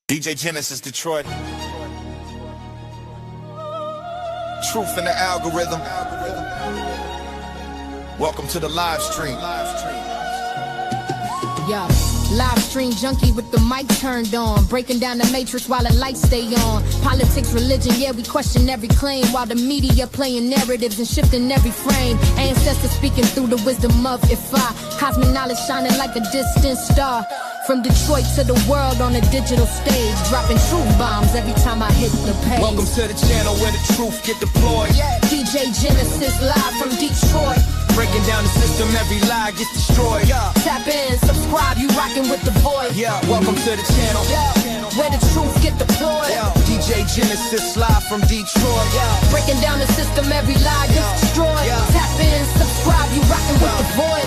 DJ Genesis, Detroit. Truth in the algorithm. Welcome to the live stream. Yeah, live stream junkie with the mic turned on, breaking down the matrix while the lights stay on. Politics, religion, yeah, we question every claim, while the media playing narratives and shifting every frame. Ancestors speaking through the wisdom of Ifa, cosmic knowledge shining like a distant star. From Detroit to the world on a digital stage, dropping truth bombs every time I hit the page. Welcome to the channel where the truth get deployed. DJ Genesis live from Detroit. Breaking down the system, every lie gets destroyed. Tap in, subscribe, you rocking with the voice. Welcome to the channel. Where the truth get deployed. DJ Genesis live from Detroit. Breaking down the system, every lie gets destroyed. Tap in, subscribe, you rocking with the voice.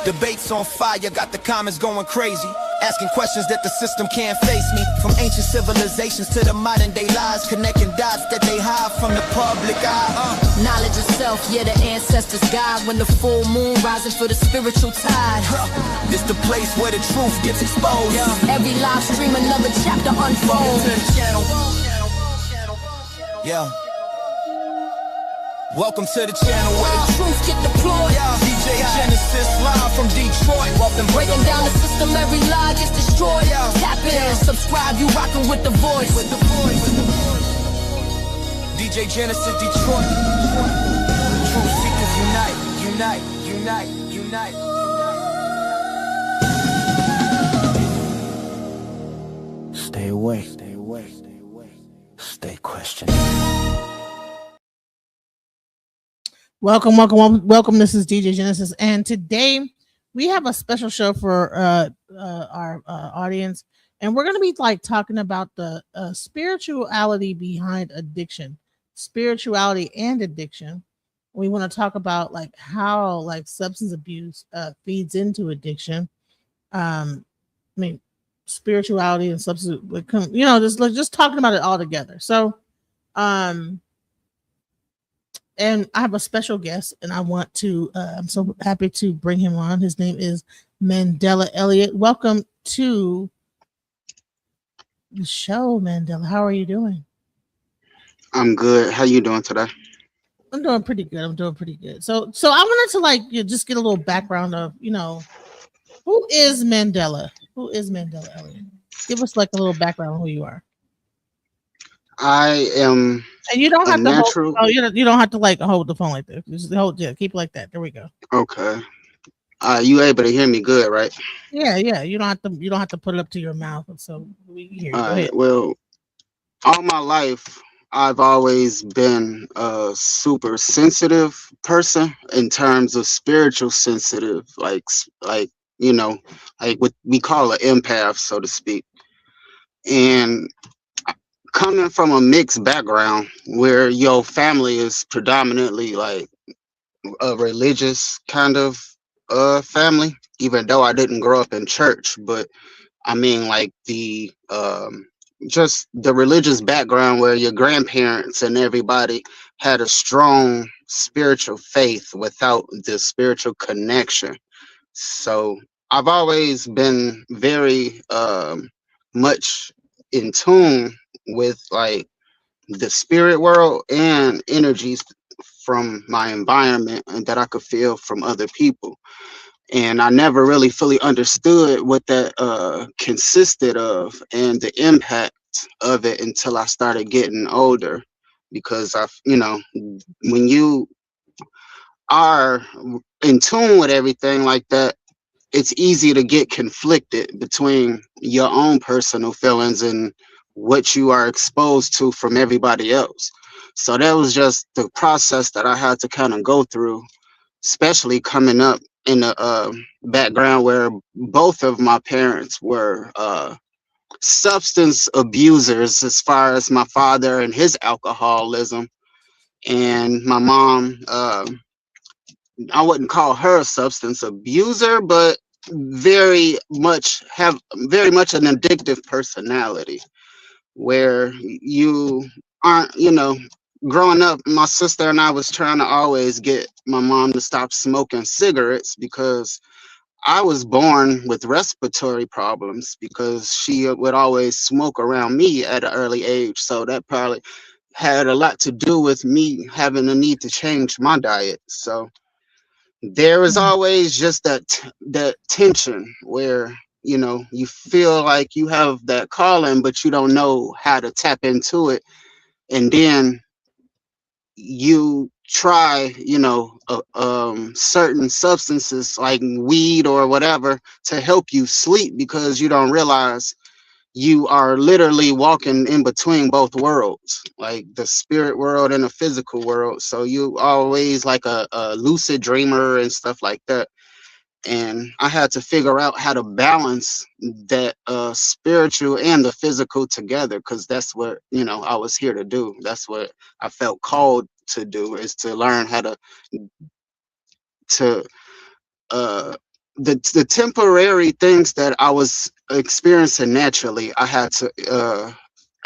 Debates on fire, got the comments going crazy. Asking questions that the system can't face me. From ancient civilizations to the modern day lies, connecting dots that they hide from the public eye. Knowledge of self, yeah, the ancestors guide. When the full moon rising for the spiritual tide. This the place where the truth gets exposed. Every live stream, another chapter unfolds. To the channel. Welcome to the channel where the truth get deployed. DJ Genesis live from Detroit. Welcome breaking down the system, every lie gets destroyed. Tap in, subscribe, you rocking with the voice. DJ Genesis Detroit. Truth seekers unite, unite, unite, unite. Stay away, stay away, stay away. Stay questioning. Welcome. This is DJ Genesis, and today we have a special show for our audience, and we're going to be talking about the spirituality behind addiction, spirituality and addiction. We want to talk about how substance abuse feeds into addiction. Spirituality and substance, just talking about it all together. So, and I have a special guest, and I want to, I'm so happy to bring him on. His name is Mandela Elliott. Welcome to the show, Mandela. How are you doing? I'm good. How you doing today? I'm doing pretty good. So I wanted to just get a little background of, who is Mandela? Who is Mandela Elliott? Give us a little background on who you are. I am. And you don't have to natural. You don't have to hold the phone like this. Just keep it like that. There we go. Okay. You able to hear me good, right? Yeah. You don't have to put it up to your mouth, so we can hear you. All right. Well, all my life I've always been a super sensitive person in terms of spiritual sensitive, like what we call an empath, so to speak. And coming from a mixed background where your family is predominantly a religious kind of family, even though I didn't grow up in church, but I mean the just the religious background where your grandparents and everybody had a strong spiritual faith without the spiritual connection. So I've always been very much in tune with the spirit world and energies from my environment and that I could feel from other people. And I never really fully understood what that consisted of and the impact of it until I started getting older, because when you are in tune with everything like that, it's easy to get conflicted between your own personal feelings and what you are exposed to from everybody else. So that was just the process that I had to kind of go through, especially coming up in a background where both of my parents were substance abusers, as far as my father and his alcoholism, and my mom, I wouldn't call her a substance abuser, but very much an addictive personality, where you aren't, growing up, my sister and I was trying to always get my mom to stop smoking cigarettes because I was born with respiratory problems because she would always smoke around me at an early age. So that probably had a lot to do with me having a need to change my diet. So there is Mm. always just that tension where you feel like you have that calling, but you don't know how to tap into it, and then you try certain substances like weed or whatever to help you sleep because you don't realize you are literally walking in between both worlds, like the spirit world and the physical world. So you always like a lucid dreamer and stuff like that. And I had to figure out how to balance that spiritual and the physical together, because that's what I was here to do. That's what I felt called to do, is to learn how to uh the temporary things that I was experiencing naturally. I had to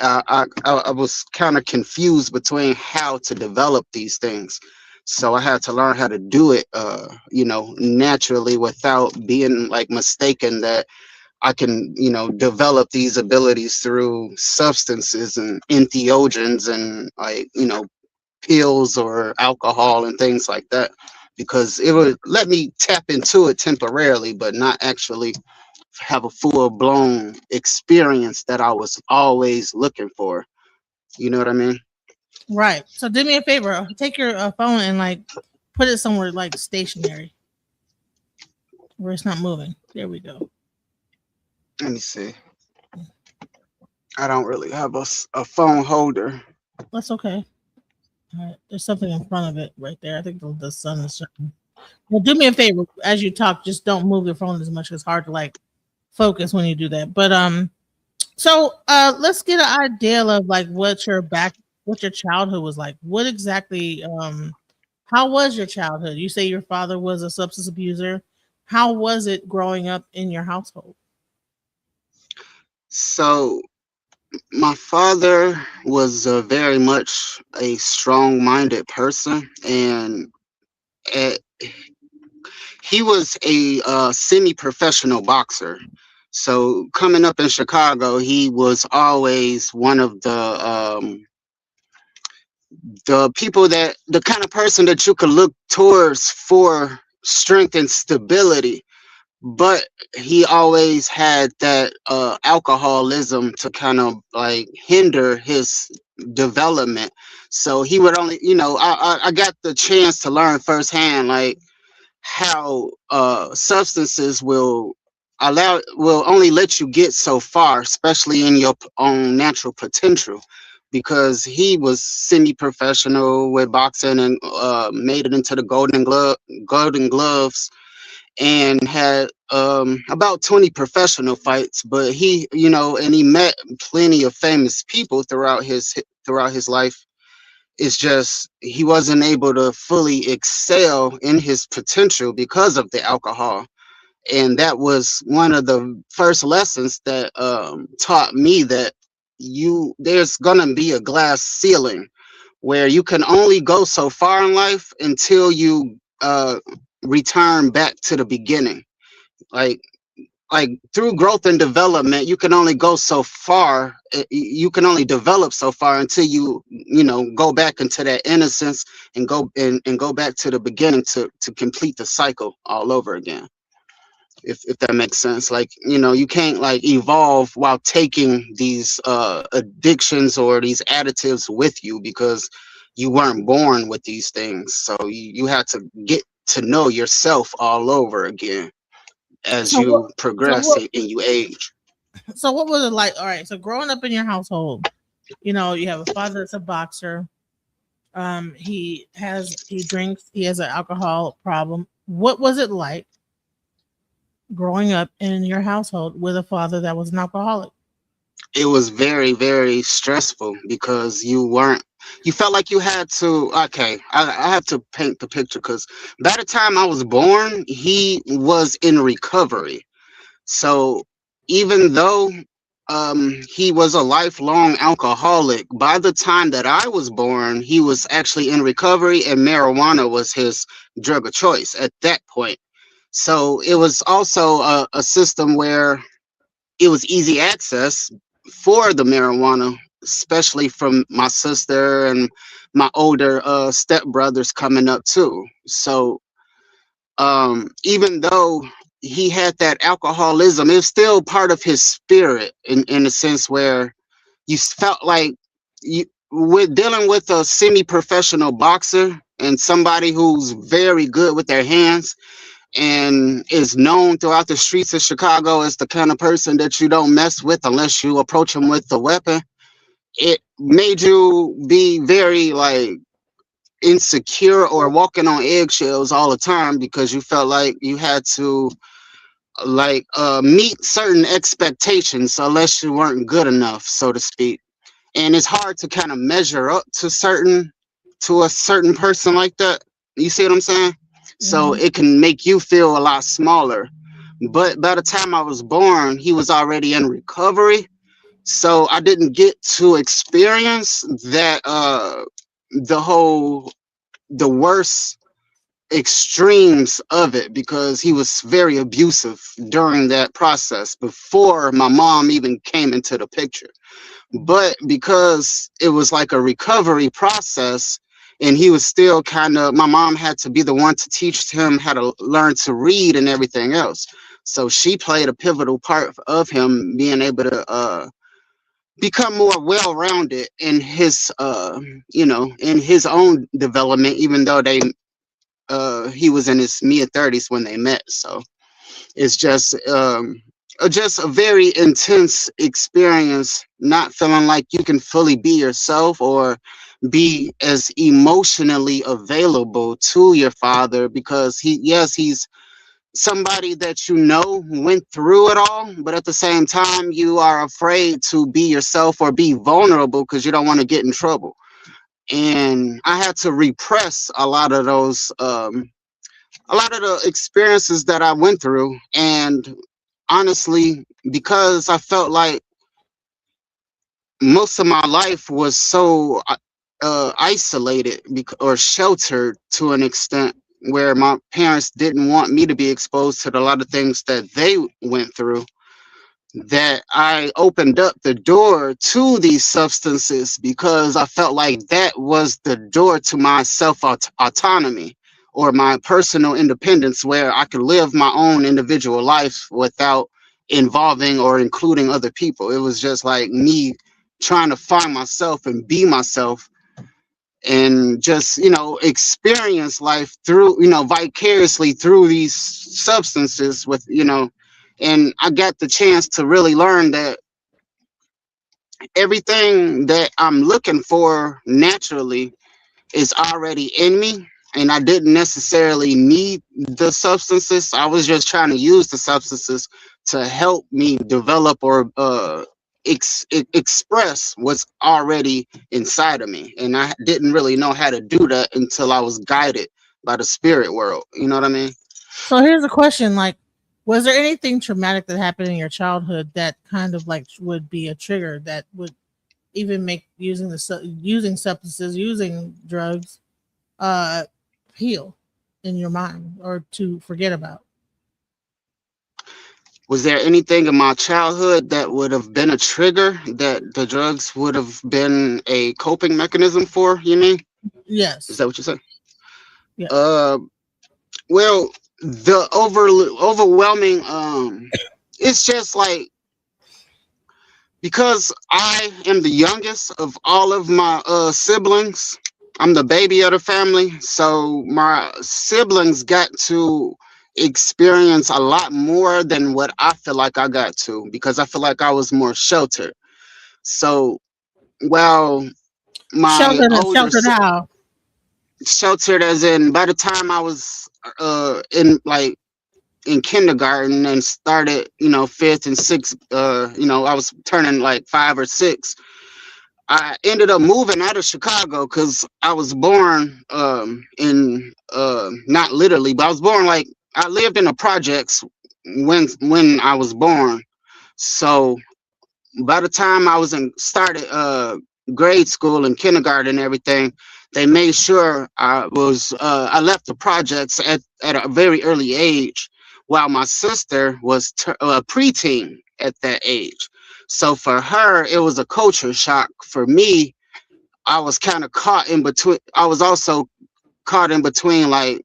I was kind of confused between how to develop these things. So I had to learn how to do it naturally, without being like mistaken that I can develop these abilities through substances and entheogens and like pills or alcohol and things like that, because it would let me tap into it temporarily, but not actually have a full blown experience that I was always looking for. You know what I mean? Right. So do me a favor. Take your phone and like put it somewhere like stationary where it's not moving. There we go. Let me see. I don't really have a phone holder. That's okay. All right. There's something in front of it right there. I think the sun is shining. Well, do me a favor as you talk. Just don't move your phone as much. It's hard to like focus when you do that. But so let's get an idea of like what your childhood was like. What exactly how was your childhood? You say your father was a substance abuser. How was it growing up in your household? So my father was very much a strong-minded person, and uh, he was a semi-professional boxer. So coming up in Chicago, he was always one of the people, that the kind of person that you could look towards for strength and stability. But he always had that alcoholism to kind of like hinder his development. So he would only, I got the chance to learn firsthand like how substances will only let you get so far, especially in your own natural potential. Because he was semi-professional with boxing and made it into the Golden Gloves, and had about 20 professional fights. But and he met plenty of famous people throughout his life. It's just he wasn't able to fully excel in his potential because of the alcohol. And that was one of the first lessons that taught me that there's gonna be a glass ceiling where you can only go so far in life until you return back to the beginning. Like through growth and development, you can only go so far. You can only develop so far until you go back into that innocence and go back to the beginning to complete the cycle all over again. If that makes sense. Like, you can't like evolve while taking these addictions or these additives with you, because you weren't born with these things. So you have to get to know yourself all over again as So what you so progress what and you age. so what was it like? All right, so growing up in your household, you have a father that's a boxer. He drinks, he has an alcohol problem. What was it like growing up in your household with a father that was an alcoholic? It was very, very stressful because you felt like you had to, okay, I have to paint the picture, because by the time I was born, he was in recovery. So even though he was a lifelong alcoholic, by the time that I was born, he was actually in recovery, and marijuana was his drug of choice at that point. So it was also a system where it was easy access for the marijuana, especially from my sister and my older stepbrothers coming up too. So even though he had that alcoholism, it was still part of his spirit in a sense where you felt like you with dealing with a semi-professional boxer and somebody who's very good with their hands and is known throughout the streets of Chicago as the kind of person that you don't mess with unless you approach him with a weapon. It made you be very like insecure or walking on eggshells all the time because you felt like you had to like meet certain expectations unless you weren't good enough, so to speak. And it's hard to kind of measure up to a certain person like that. You see what I'm saying? So Mhm. it can make you feel a lot smaller. But by the time I was born, he was already in recovery. So I didn't get to experience that the worst extremes of it because he was very abusive during that process before my mom even came into the picture. But because it was like a recovery process and he was still kind of, my mom had to be the one to teach him how to learn to read and everything else. So she played a pivotal part of him being able to become more well-rounded in his in his own development, even though they he was in his mid 30s when they met. So it's just a very intense experience, not feeling like you can fully be yourself or be as emotionally available to your father because he's somebody that you know went through it all, but at the same time you are afraid to be yourself or be vulnerable because you don't want to get in trouble. And I had to repress a lot of the experiences that I went through. And honestly, because I felt like most of my life was so isolated or sheltered to an extent where my parents didn't want me to be exposed to a lot of things that they went through, that I opened up the door to these substances because I felt like that was the door to my self autonomy or my personal independence, where I could live my own individual life without involving or including other people. It was just like me trying to find myself and be myself and just, experience life through, vicariously through these substances with, and I got the chance to really learn that everything that I'm looking for naturally is already in me. And I didn't necessarily need the substances. I was just trying to use the substances to help me develop or express what's already inside of me. And I didn't really know how to do that until I was guided by the spirit world. You know what I mean? So here's a question: like, was there anything traumatic that happened in your childhood that kind of like would be a trigger that would even make using substances, using drugs, uh, heal in your mind or to forget about? Was there anything in my childhood that would have been a trigger that the drugs would have been a coping mechanism for, you mean? Is Yes. that what you said? Yes. Uh, well, the overwhelming, it's just like because I am the youngest of all of my siblings, I'm the baby of the family. So my siblings got to experience a lot more than what I feel like I got to because I feel like I was more sheltered. So while my older Sheltered how? sheltered as in by the time I was in like in kindergarten and started, fifth and sixth, I was turning like 5 or 6. I ended up moving out of Chicago because I was born in not literally, but I was born like I lived in the projects when I was born. So by the time I was in started grade school and kindergarten and everything, they made sure I left the projects at a very early age. while my sister was a preteen at that age. So for her, it was a culture shock. For me, I was kind of caught in between. I was also caught in between, like,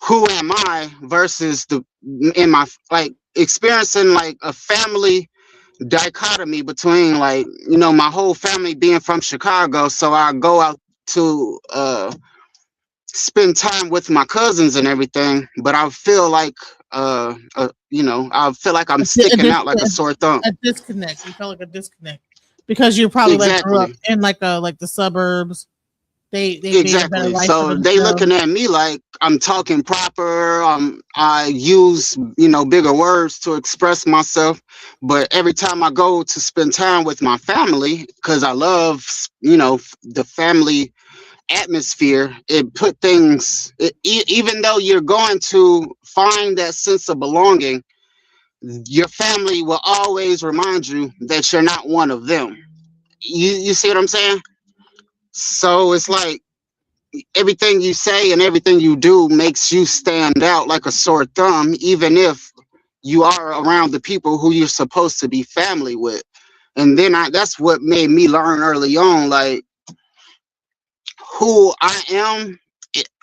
who am I versus the in my like experiencing like a family dichotomy between, like, my whole family being from Chicago. So I go out to spend time with my cousins and everything, but I feel like I feel like I'm sticking out like a sore thumb. A disconnect. You felt like a disconnect because you probably like grew up Exactly. in like the suburbs. They made a better Exactly. life for So they themselves. looking at me like I'm talking proper. I use, bigger words to express myself. But every time I go to spend time with my family, because I love, the family atmosphere, it put things, even though you're going to find that sense of belonging, your family will always remind you that you're not one of them. You see what I'm saying? So it's like everything you say and everything you do makes you stand out like a sore thumb, even if you are around the people who you're supposed to be family with. And then that's what made me learn early on, like, who I am.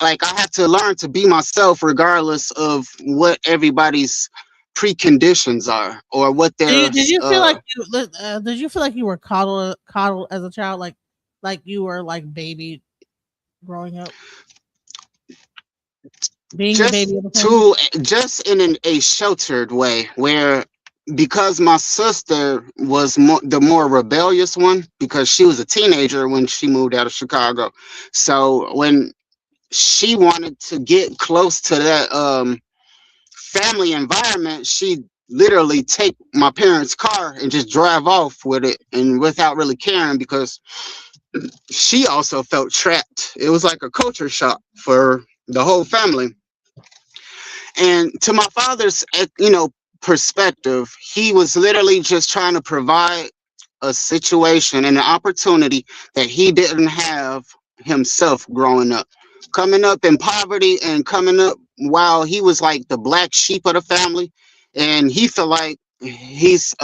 Like, I have to learn to be myself regardless of what everybody's preconditions are or what their Did you feel like did you feel like you were coddled as a child, like you were like baby growing up, being the just baby of the family? just in a sheltered way, where, because my sister was the more rebellious one, because she was a teenager when she moved out of Chicago. So when she wanted to get close to that family environment, she literally take my parents' car and just drive off with it, and without really caring, because she also felt trapped. It was like a culture shock for the whole family. And to my father's, perspective, he was literally just trying to provide a situation and an opportunity that he didn't have himself growing up. Coming up in poverty and coming up while he was like the black sheep of the family. And he felt like his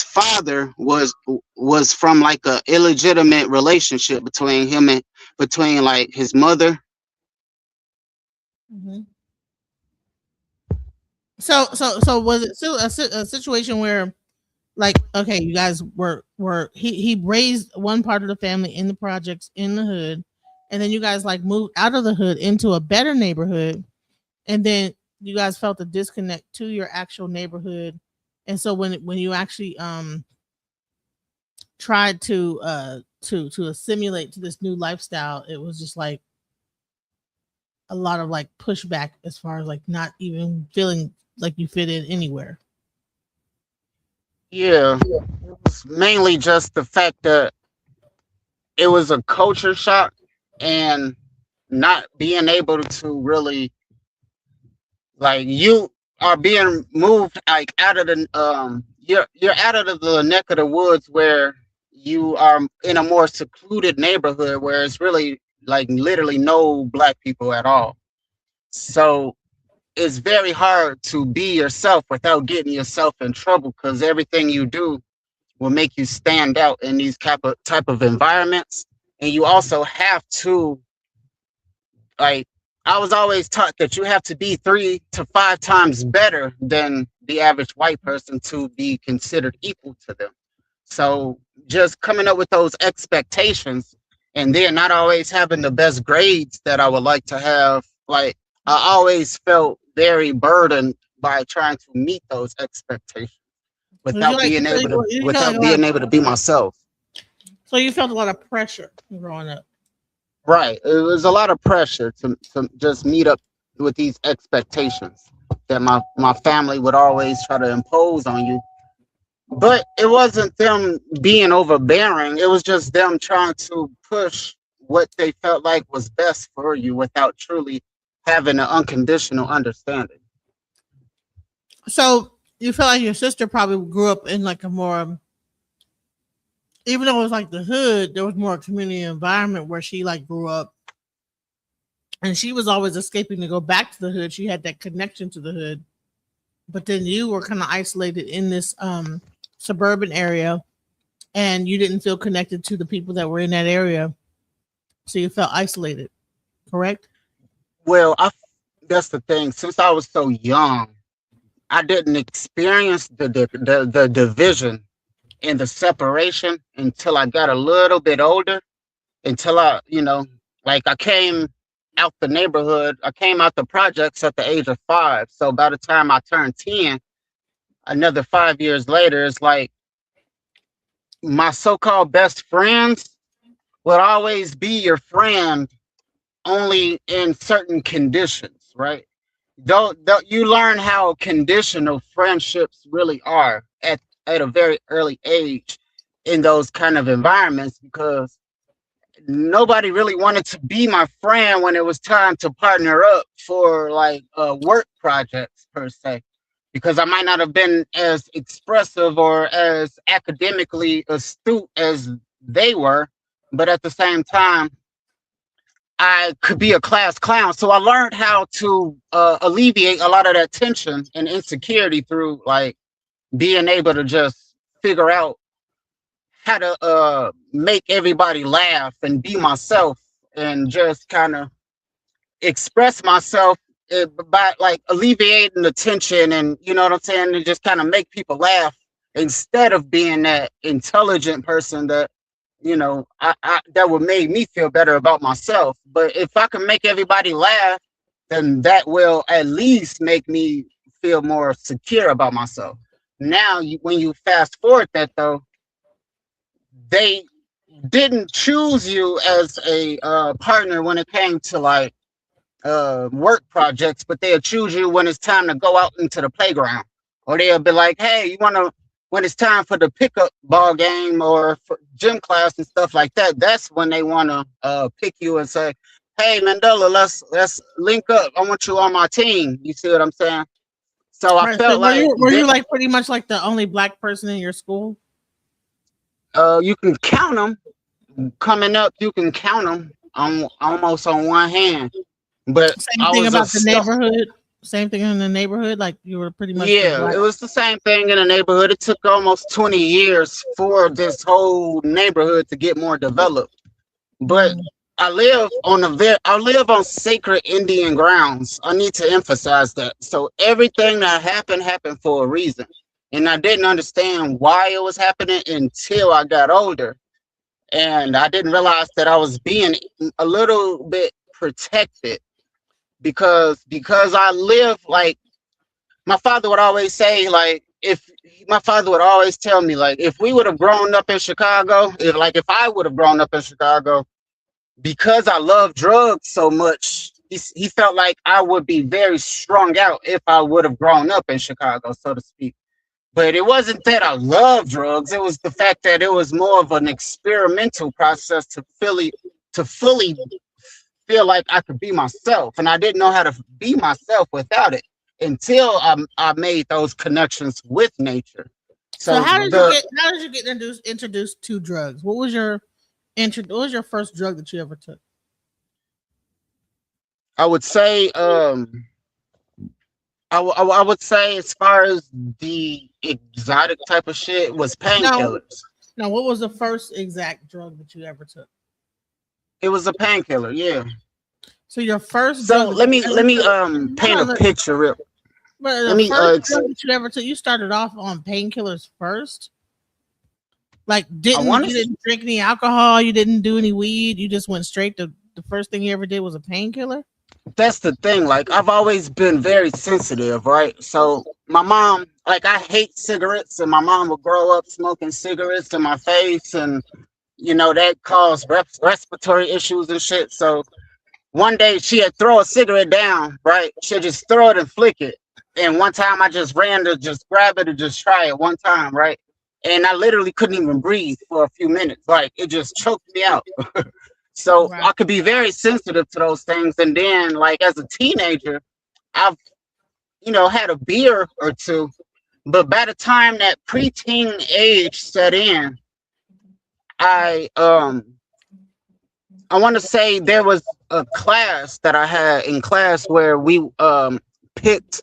father was from like a illegitimate relationship between him and between like his mother. Hmm. So was it still a situation where, like, okay, you guys were he raised one part of the family in the projects in the hood, and then you guys like moved out of the hood into a better neighborhood, and then you guys felt a disconnect to your actual neighborhood, and so when you actually tried to assimilate to this new lifestyle, it was just like a lot of like pushback as far as like not even feeling like you fit in anywhere. Yeah, it was mainly just the fact that it was a culture shock, and not being able to really, like, you are being moved like out of the you're out of the neck of the woods, where you are in a more secluded neighborhood where it's really like literally no black people at all. So it's very hard to be yourself without getting yourself in trouble, because everything you do will make you stand out in these type of environments. And you also have to, like, I was always taught that you have to be 3 to 5 times better than the average white person to be considered equal to them. So just coming up with those expectations, and then not always having the best grades that I would like to have, like, I always felt very burdened by trying to meet those expectations Did you without like being able to you felt like be myself. so you felt a lot of pressure growing up? Right. It was a lot of pressure to just meet up with these expectations that my family would always try to impose on you. But it wasn't them being overbearing. It was just them trying to push what they felt like was best for you without truly having an unconditional understanding. So you felt like your sister probably grew up in like a more, even though it was like the hood, there was more community environment where she like grew up and she was always escaping to go back to the hood. She had that connection to the hood, but then you were kind of isolated in this suburban area, and you didn't feel connected to the people that were in that area, so you felt isolated. Correct? Well, that's the thing. Since I was so young, I didn't experience the division and the separation until I got a little bit older. Until like I came out the neighborhood, I came out the projects at the age of 5. So by the time I turned 10, another 5 years later, it's like my so-called best friends will always be your friend only in certain conditions, right? Don't you learn how conditional friendships really are at a very early age in those kind of environments, because nobody really wanted to be my friend when it was time to partner up for like work projects per se, because I might not have been as expressive or as academically astute as they were, but at the same time I could be a class clown. So I learned how to alleviate a lot of that tension and insecurity through like being able to just figure out how to make everybody laugh and be myself and just kind of express myself by like alleviating the tension, and you know what I'm saying, and just kind of make people laugh instead of being that intelligent person that I that would make me feel better about myself. But if I can make everybody laugh, then that will at least make me feel more secure about myself. Now, when you fast forward that though, they didn't choose you as a partner when it came to like work projects, but they'll choose you when it's time to go out into the playground, or they'll be like, "Hey, you want to?" When it's time for the pickup ball game or for gym class and stuff like that, that's when they want to pick you and say, "Hey, Mandela, let's link up. I want you on my team." You see what I'm saying? So I Right. So felt like were you that like pretty much like the only black person in your school? you can count them coming up. You can count them on almost on one hand. But Same I thing was a about the star. neighborhood. Same thing in the neighborhood. Like you were pretty much the Yeah, black. it was the same thing in the neighborhood. It took almost 20 years for this whole neighborhood to get more developed. But Mm. I live on sacred Indian grounds. I need to emphasize that. So everything that happened for a reason. And I didn't understand why it was happening until I got older. And I didn't realize that I was being a little bit protected because I live like my father would always say, like, if my father would always tell me, like, if we would have grown up in Chicago, if I would have grown up in Chicago, because I love drugs so much, he felt like I would be very strung out if I would have grown up in Chicago, so to speak. But it wasn't that I love drugs. It was the fact that it was more of an experimental process to fully feel like I could be myself. And I didn't know how to be myself without it until I made those connections with nature. So So the how did you get introduced to drugs? What was your what was your first drug that you ever took? I would say I would say as far as the exotic type of shit was No, painkillers. no. What was the first exact drug that you ever took? It was a painkiller, yeah. So your first So drug that let you me ever let me took. paint a Hold on, picture real. but Let the me first drug that you ever took, you started off on painkillers first. Like I want you to didn't drink any alcohol, you didn't do any weed, you just went straight to the first thing you ever did was a painkiller. that's the thing. Like I've always been very sensitive, right? So my mom, like I hate cigarettes, and my mom would grow up smoking cigarettes in my face, and that caused respiratory issues and shit. So one day she'd throw a cigarette down, right? She'd just throw it and flick it. And one time I just ran to just grab it and just try it one time, right? And I literally couldn't even breathe for a few minutes. Like it just choked me out. So Right. I could be very sensitive to those things. And then, like as a teenager, I've had a beer or two. But by the time that preteen age set in, I I want to say there was a class that I had in class where we picked.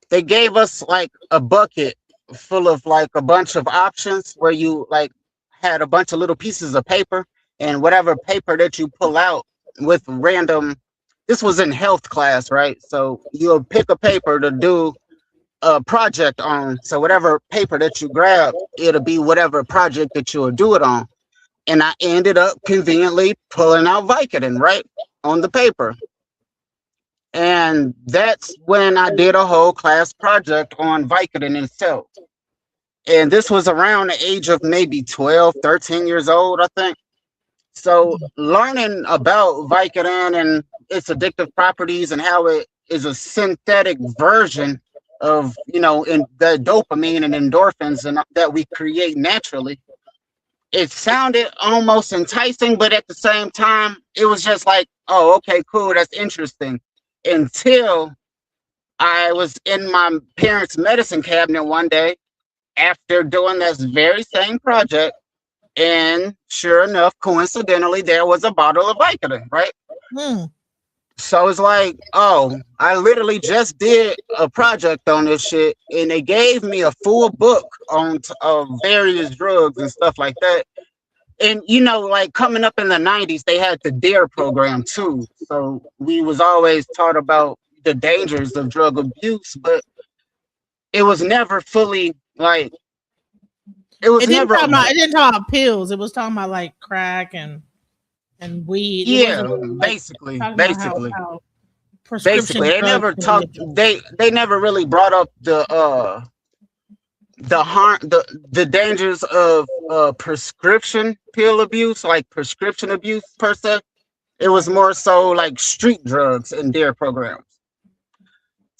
They gave us like a bucket full of like a bunch of options where you like had a bunch of little pieces of paper, and whatever paper that you pull out with random. This was in health class, right? So you'll pick a paper to do a project on. So whatever paper that you grab, it'll be whatever project that you'll do it on. And I ended up conveniently pulling out Vicodin right on the paper. And that's when I did a whole class project on Vicodin itself. And this was around the age of maybe 12, 13 years old, I think. So learning about Vicodin and its addictive properties and how it is a synthetic version of, in the dopamine and endorphins and that we create naturally, it sounded almost enticing, but at the same time, it was just like, oh, okay, cool, that's interesting. Until I was in my parents' medicine cabinet one day after doing this very same project, and sure enough, coincidentally, there was a bottle of Vicodin, right? Hmm. So it's like, oh, I literally just did a project on this shit, and they gave me a full book on various drugs and stuff like that. And like coming up in the 90s, they had the DARE program too. So we was always taught about the dangers of drug abuse, but it was never fully like it was never. It didn't talk about pills. It was talking about like crack and weed. Yeah, Like, basically, how prescription they never drugs talked. They never really brought up the harm, the dangers of prescription pill abuse, like prescription abuse per se. It was more so like street drugs and DARE programs.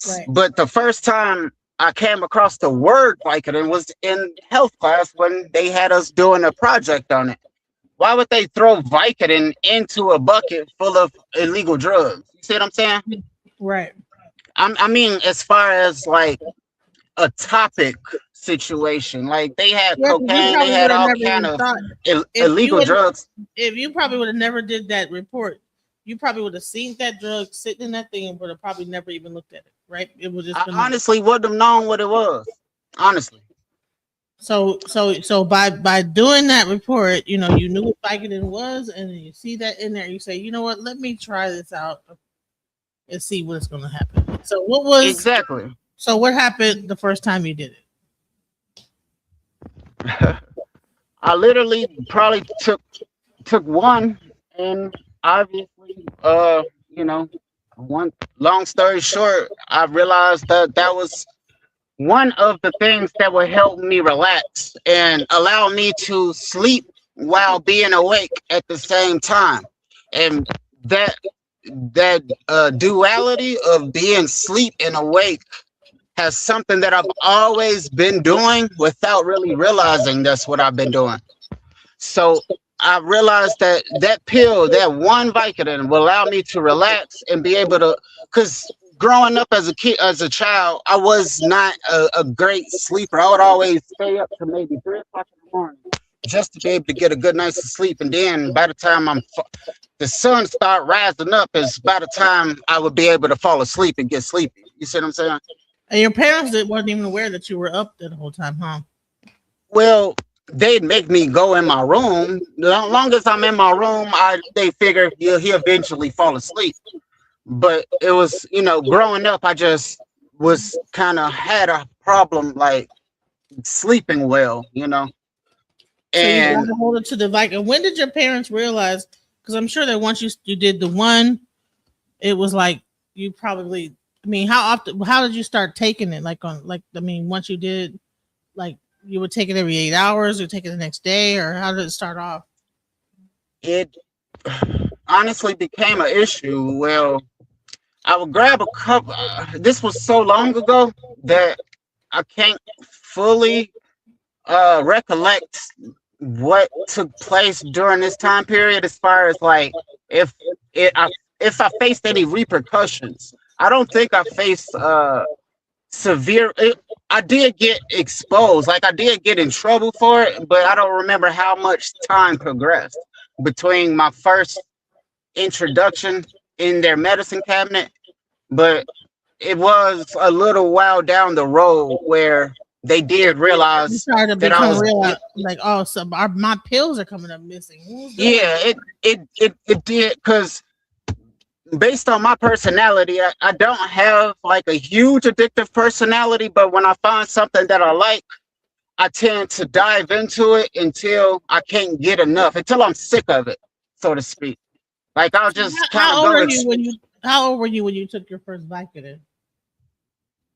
right. But the first time I came across the word Vicodin was in health class when they had us doing a project on it. Why would they throw Vicodin into a bucket full of illegal drugs? You see what I'm saying? Right. I mean, as far as like a topic situation, like they had cocaine, they had all kind of illegal drugs. If you probably would have never did that report, you probably would have seen that drug sitting in that thing and would have probably never even looked at it. Right? It was just. I honestly wouldn't have known what it was. Honestly. So by doing that report, you knew what Vicodin was, and you see that in there, you say, you know what, let me try this out and see what's going to happen. So what was exactly? So what happened the first time you did it? I literally probably took one, and obviously, one long story short, I realized that was one of the things that would help me relax and allow me to sleep while being awake at the same time. And that duality of being asleep and awake has something that I've always been doing without really realizing that's what I've been doing. So I realized that pill, that one Vicodin, will allow me to relax and be able to, because growing up as a child, I was not a great sleeper. I would always stay up to maybe 3 o'clock in the morning just to be able to get a good night's sleep. And then by the time the sun start rising up, is by the time I would be able to fall asleep and get sleepy. You see what I'm saying? And your parents weren't even aware that you were up the whole time, huh? Well, they'd make me go in my room. As long as I'm in my room, they figure he'll eventually fall asleep. But it was, growing up, I just was kind of had a problem like sleeping well, And so you got to hold it to the Vicodin. When did your parents realize? Because I'm sure that once you did the one, it was like you probably. I mean, how did you start taking it? Once you did, like you would take it every 8 hours, or take it the next day, or how did it start off? It honestly became an issue. Well, I would grab a cup. This was so long ago that I can't fully recollect what took place during this time period, as far as like if I faced any repercussions. I don't think I faced severe. I did get exposed, like I did get in trouble for it, but I don't remember how much time progressed between my first introduction in their medicine cabinet, but it was a little while down the road where they did You realize started to that I become was real, like, oh, so my pills are coming up missing. Who's doing yeah, it? it did because based on my personality, I don't have like a huge addictive personality, but when I find something that I like, I tend to dive into it until I can't get enough, until I'm sick of it, so to speak. Like I'll So just kind how of old go. are you when you? How old were you when you took your first Vicodin?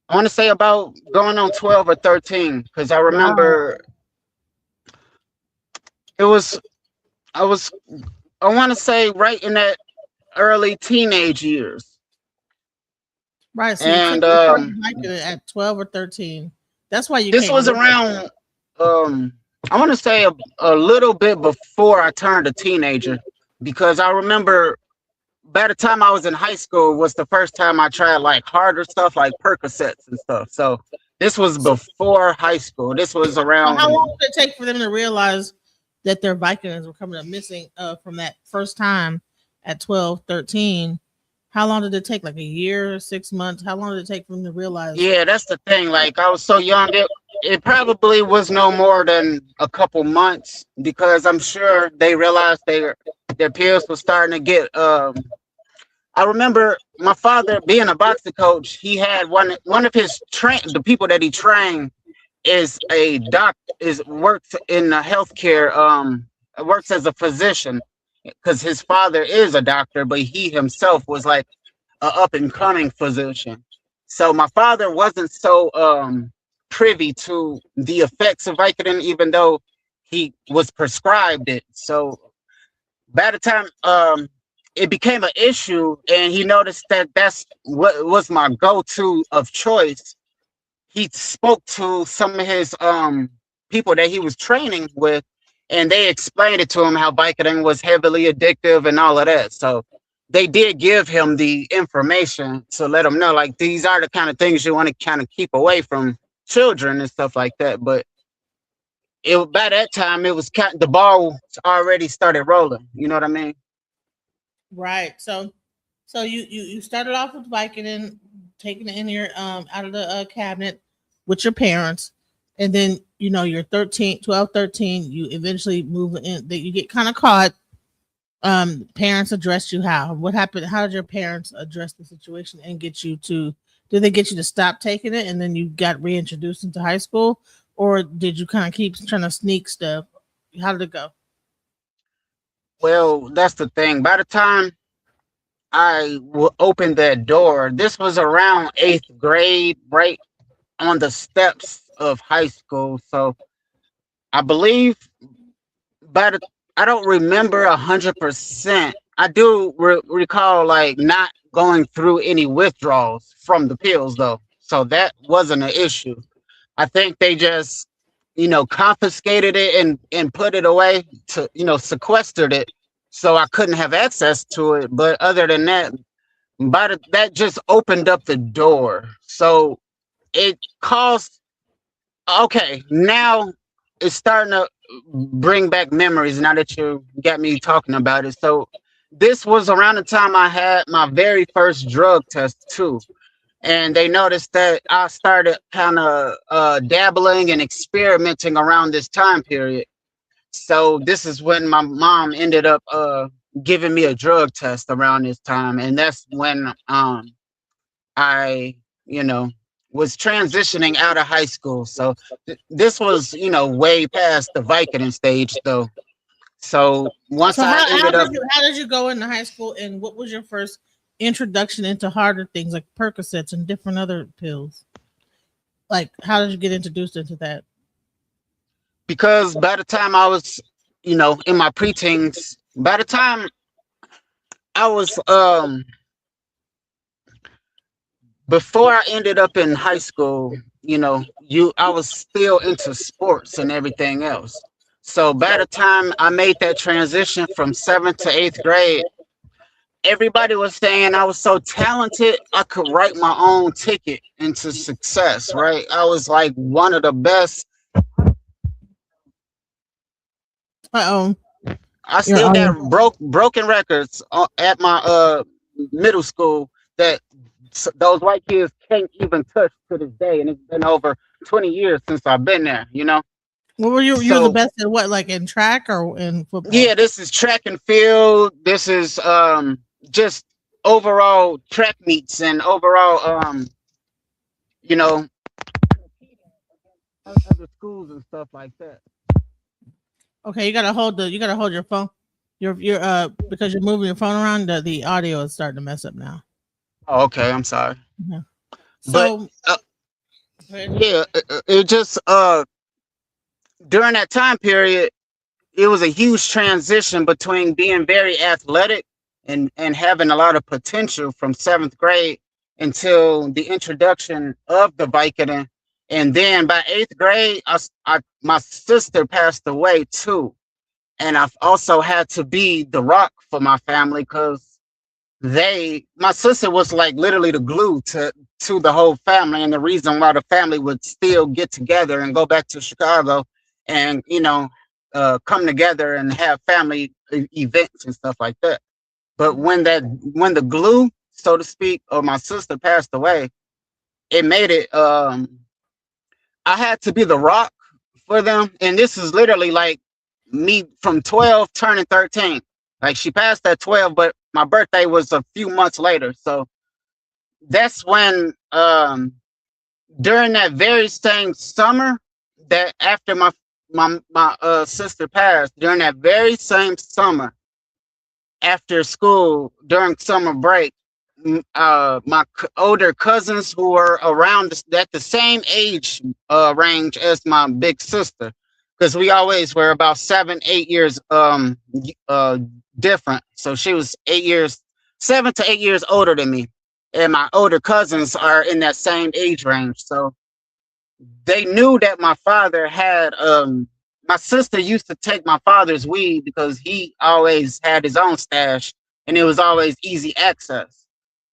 I want to say about going on 12 or 13 because I Wow. remember it was I was I want to say right in that early teenage years, Right. So you took and your first Vicodin at 12 or 13. That's why you this can't was get it. around I want to say a little bit before I turned a teenager because I remember by the time I was in high school was the first time I tried like harder stuff like Percocets and stuff. So this was before high school. This was So how around. long did it take for them to realize that their Vicodins were coming up missing from that first time at 12, 13? How long did it take? Like a year, 6 months? How long did it take for them to realize? Yeah, that's the thing. Like I was so young, it probably was no more than a couple months because I'm sure they realized their pills were starting to get. I remember my father being a boxing coach. He had one of his the people that he trained is a doc is works in the healthcare. Works as a physician because his father is a doctor, but he himself was like a up and coming physician. So my father wasn't so privy to the effects of Vicodin, even though he was prescribed it. So by the time it became an issue, and he noticed that that's what was my go-to of choice, he spoke to some of his people that he was training with, and they explained it to him how Vicodin was heavily addictive and all of that. So they did give him the information to let him know, like these are the kind of things you want to kind of keep away from children and stuff like that. But it by that time it was the ball already started rolling. You know what I mean? Right. So you started off with Vicodin, taking it in your out of the cabinet with your parents, and then you're 13, 12, 13. You eventually move in that you get kind of caught. Parents addressed you how? What happened? How did your parents address the situation and get you to? Did they get you to stop taking it and then you got reintroduced into high school, or did you kind of keep trying to sneak stuff? How did it go? Well, that's the thing. By the time opened that door, this was around eighth grade, right on the steps of high school. So I believe by the I don't remember 100%. I do recall like not going through any withdrawals from the pills though, so that wasn't an issue. I think they just confiscated it and put it away to sequestered it so I couldn't have access to it. But other than that, that just opened up the door. So it caused okay, now it's starting to bring back memories now that you got me talking about it. So this was around the time I had my very first drug test too. And they noticed that I started kind of dabbling and experimenting around this time period. So this is when my mom ended up giving me a drug test around this time. And that's when I, you know, was transitioning out of high school. So this was, way past the Vicodin stage though. So once So I ended up, how did you go into high school and what was your first introduction into harder things like Percocets and different other pills? Like how did you get introduced into that? because by the time I was, in my preteens, by the time I was, before I ended up in high school, I was still into sports and everything else. So by the time I made that transition from seventh to eighth grade, everybody was saying I was so talented, I could write my own ticket into success, right? I was like one of the best. Uh oh. I Your still audio. got broken records at my middle school that those white kids can't even touch to this day, and it's been over 20 years since I've been there. What were you? You're the So best at what? Like in track or in football? yeah, this is track and field. This is just overall track meets and overall you know other schools and stuff like that. Okay, you gotta hold your phone. Your because you're moving your phone around. The audio is starting to mess up now. Oh, okay, I'm sorry, Mhm. but So yeah, it just during that time period, it was a huge transition between being very athletic and having a lot of potential from seventh grade until the introduction of the Vicodin. And then by eighth grade, my sister passed away too. And I've also had to be the rock for my family because my sister was like literally the glue to the whole family, and the reason why the family would still get together and go back to Chicago and come together and have family events and stuff like that. But when the glue, so to speak, of my sister passed away, it made it I had to be the rock for them. And this is literally like me from 12 turning 13. Like she passed at 12, but my birthday was a few months later. So that's when during that very same summer that after my sister passed, during that very same summer after school during summer break, my older cousins who were around at the same age range as my big sister, because we always were about 7 8 years different. So she was 8 years, 7 to 8 years older than me, and my older cousins are in that same age range. So they knew that my father had my sister used to take my father's weed because he always had his own stash and it was always easy access.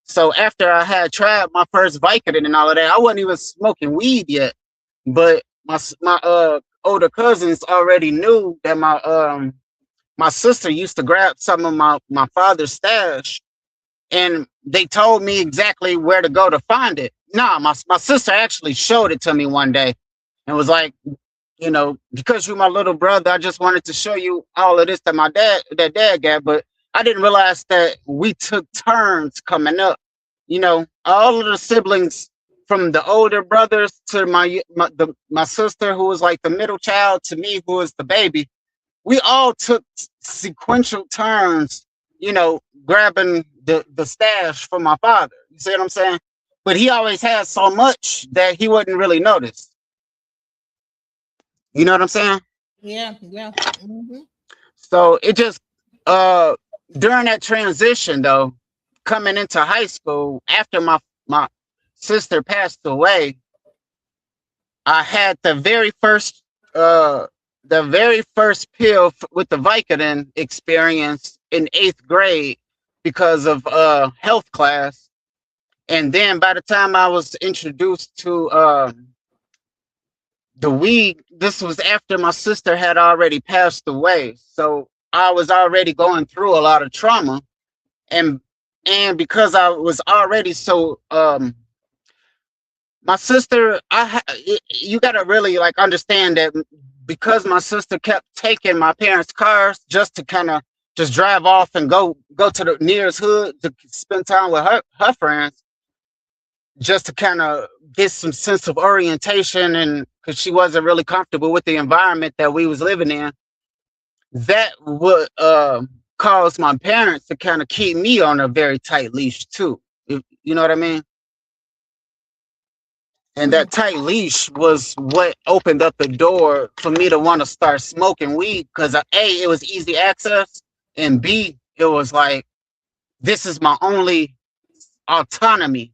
So after I had tried my first Vicodin and all of that, I wasn't even smoking weed yet. But my older cousins already knew that my sister used to grab some of my father's stash, and they told me exactly where to go to find it. Nah, my sister actually showed it to me one day and was like, because you're my little brother, I just wanted to show you all of this that dad got. But I didn't realize that we took turns coming up. All of the siblings, from the older brothers to my sister, who was like the middle child, to me, who was the baby. We all took sequential turns, grabbing the stash for my father. You see what I'm saying? But he always had so much that he wouldn't really notice. You know what I'm saying? yeah, yeah. Hmm. So it just during that transition though, coming into high school after my sister passed away, I had the very first pill with the Vicodin experience in eighth grade because of health class. And then by the time I was introduced to the weed, this was after my sister had already passed away. So I was already going through a lot of trauma. And because I was already so my sister, you got to really like understand that because my sister kept taking my parents' cars just to kind of just drive off and go to the nearest hood to spend time with her friends, just to kind of get some sense of orientation, and because she wasn't really comfortable with the environment that we was living in, that would cause my parents to kind of keep me on a very tight leash too. You know what I mean? And that tight leash was what opened up the door for me to want to start smoking weed because A, it was easy access, and B, it was like, this is my only autonomy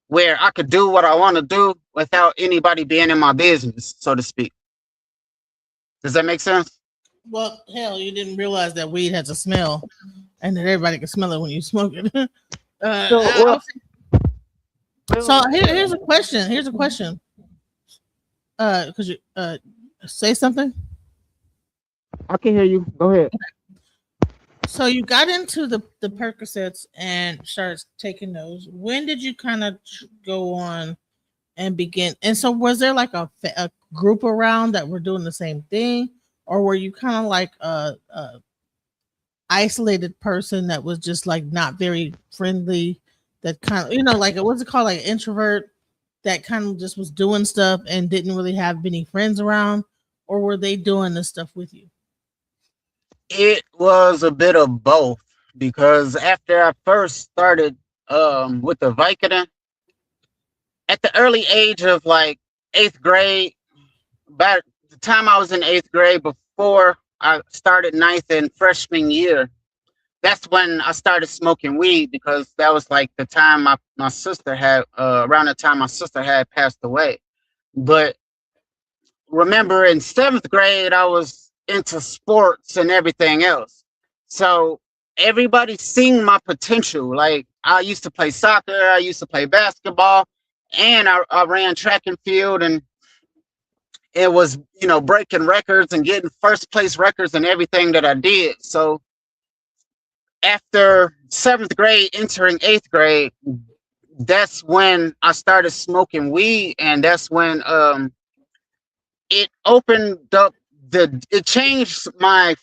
where I could do what I want to do without anybody being in my business, so to speak. Does that make sense? Well, hell, you didn't realize that weed has a smell, and that everybody can smell it when you smoke it. So here's a question. Here's a question. Could you say something? I can hear you. Go ahead. So you got into the Percocets and started taking those. When did you kind of go on and begin? And so was there like a group around that were doing the same thing, or were you kind of like a isolated person that was just like not very friendly? That kind of, like, what's it called, like introvert that kind of just was doing stuff and didn't really have many friends around, or were they doing this stuff with you? It was a bit of both because after I first started with the Vicodin, at the early age of like eighth grade, about the time I was in eighth grade before I started ninth and freshman year, that's when I started smoking weed because that was like the time my sister had around the time my sister had passed away. But remember in seventh grade I was into sports and everything else. So everybody seen my potential. Like I used to play soccer, I used to play basketball, and I ran track and field, and it was, breaking records and getting first place records and everything that I did. So after seventh grade, entering eighth grade, that's when I started smoking weed, and that's when it opened up it changed my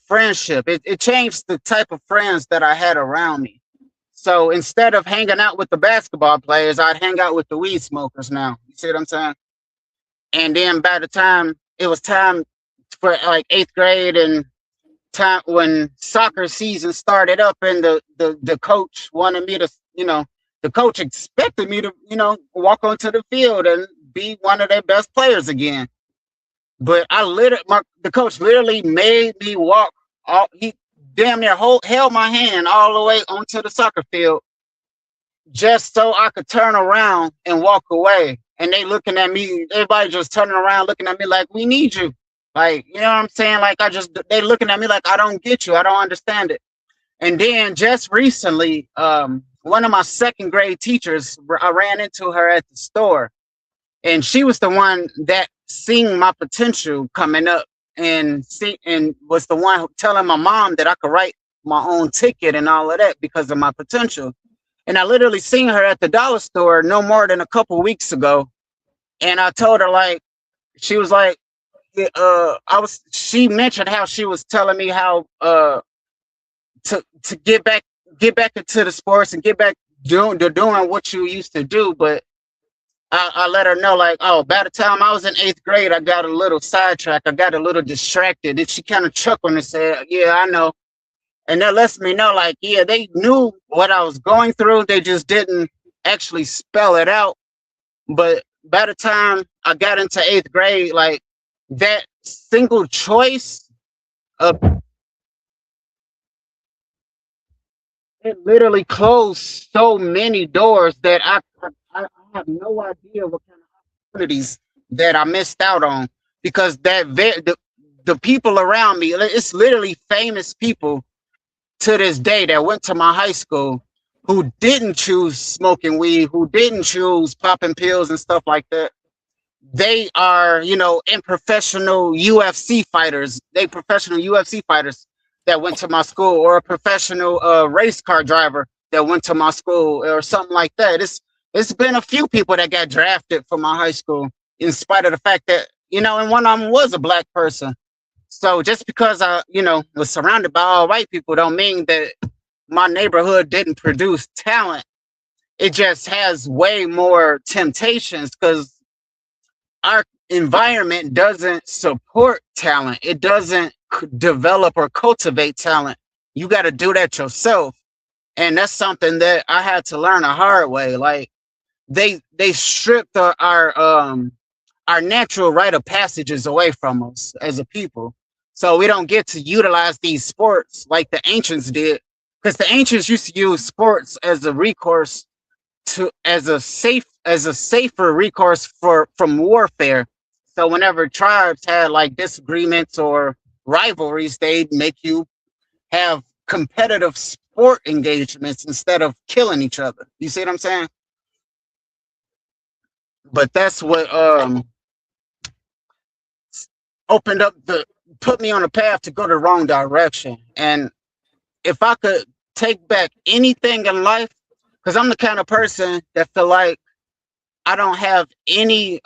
friendship. It changed the type of friends that I had around me. So instead of hanging out with the basketball players, I'd hang out with the weed smokers now. You see what I'm saying? And then by the time it was time for like eighth grade and time when soccer season started up and the coach wanted me to, the coach expected me to, walk onto the field and be one of their best players again. But the coach literally made me walk he damn near held my hand all the way onto the soccer field just so I could turn around and walk away. And they looking at me, everybody just turning around looking at me like, we need you. Like, you know what I'm saying? Like, they looking at me like, I don't get you. I don't understand it. And then just recently, one of my second grade teachers, I ran into her at the store, and she was the one that seen my potential coming up and was the one telling my mom that I could write my own ticket and all of that because of my potential. And I literally seen her at the dollar store no more than a couple weeks ago. And I told her, like, she was like, she mentioned how she was telling me how to get back into the sports and get back doing what you used to do. But I let her know, like, oh, by the time I was in eighth grade, I got a little sidetracked. I got a little distracted. And she kind of chuckled and said, yeah, I know. And that lets me know, like, yeah, they knew what I was going through. They just didn't actually spell it out. But by the time I got into eighth grade, like, that single choice of it literally closed so many doors that I have no idea what kind of opportunities that I missed out on because the people around me, it's literally famous people to this day that went to my high school who didn't choose smoking weed, who didn't choose popping pills and stuff like that. They are, in professional UFC fighters. They professional UFC fighters that went to my school, or a professional race car driver that went to my school, or something like that. It's been a few people that got drafted from my high school, in spite of the fact that, and one of them was a black person. So just because I, was surrounded by all white people, don't mean that my neighborhood didn't produce talent. It just has way more temptations because our environment doesn't support talent. It doesn't develop or cultivate talent. You got to do that yourself. And that's something that I had to learn a hard way. Like they stripped our natural rite of passages away from us as a people. So we don't get to utilize these sports like the ancients did. Because the ancients used to use sports as a recourse as a safer recourse from warfare. So whenever tribes had like disagreements or rivalries, they'd make you have competitive sport engagements instead of killing each other. You see what I'm saying? But that's what opened up put me on a path to go the wrong direction. And if I could take back anything in life, because I'm the kind of person that feel like I don't have any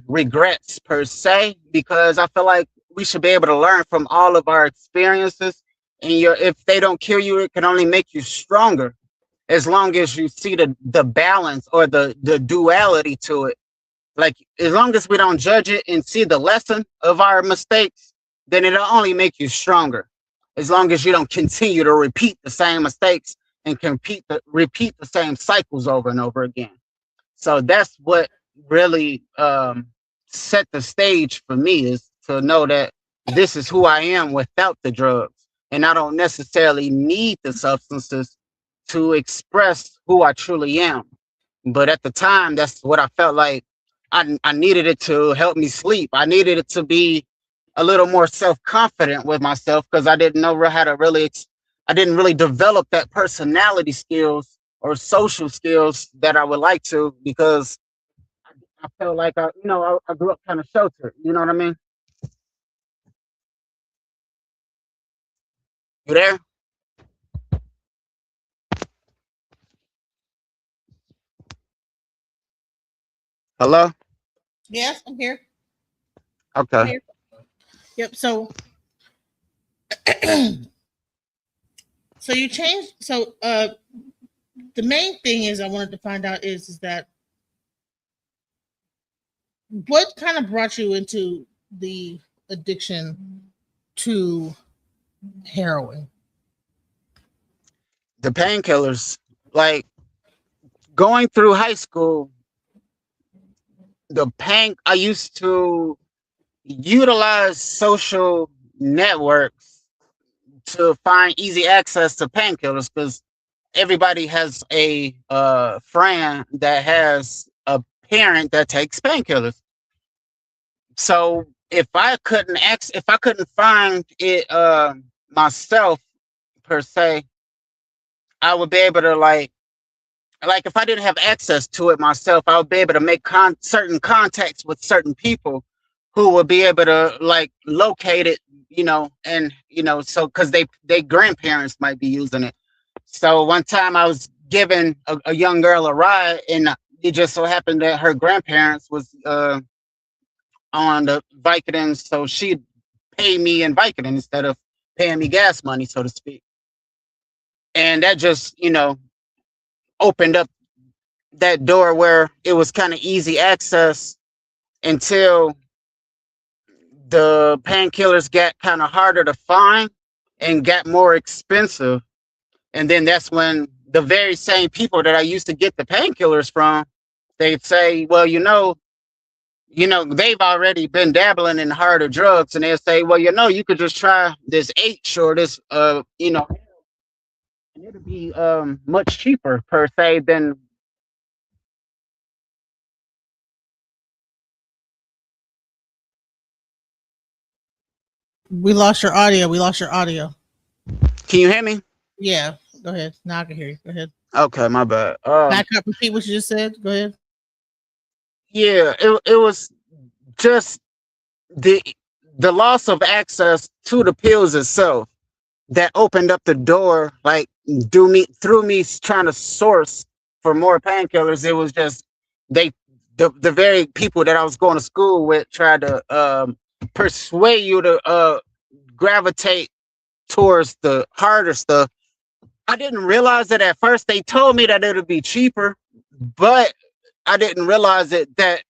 regrets per se, because I feel like we should be able to learn from all of our experiences. And if they don't kill you, it can only make you stronger, as long as you see the balance or the duality to it. Like, as long as we don't judge it and see the lesson of our mistakes, then it'll only make you stronger. As long as you don't continue to repeat the same mistakes and repeat the same cycles over and over again. So that's what really set the stage for me, is to know that this is who I am without the drugs. And I don't necessarily need the substances to express who I truly am. But at the time, that's what I felt like. I needed it to help me sleep. I needed it to be a little more self-confident with myself, because I didn't know how to really, I didn't really develop that personality skills or social skills that I would like to, because I felt like I grew up kind of sheltered. You know what I mean? You there? Hello? Yes, I'm here. I'm Okay. here. Yep. So, so you changed. So, the main thing is I wanted to find out is that what kind of brought you into the addiction to heroin? The painkillers, like going through high school, I used to utilize social networks to find easy access to painkillers, because everybody has a friend that has a parent that takes painkillers. So if I couldn't find it myself per se, I would be able to like if I didn't have access to it myself, I would be able to make certain contacts with certain people who would be able to like locate it, and so because they grandparents might be using it. So one time I was giving a young girl a ride, and it just so happened that her grandparents was on the Vicodin, so she'd pay me in Vicodin instead of paying me gas money, so to speak. And that just, opened up that door where it was kind of easy access until the painkillers got kind of harder to find and got more expensive. And then that's when the very same people that I used to get the painkillers from, they'd say, well, they've already been dabbling in harder drugs, and they'll say, well, you could just try this H or this, and it'll be much cheaper per se than. We lost your audio. We lost your audio. Can you hear me? Yeah. Go ahead. Now I can hear you. Go ahead. Okay, my bad. Back up. Repeat what you just said. Go ahead. Yeah, it was just the the loss of access to the pills itself that opened up the door, like through me trying to source for more painkillers. It was just they the very people that I was going to school with tried to persuade you to gravitate towards the harder stuff. I didn't realize that at first. They told me that it would be cheaper, but I didn't realize that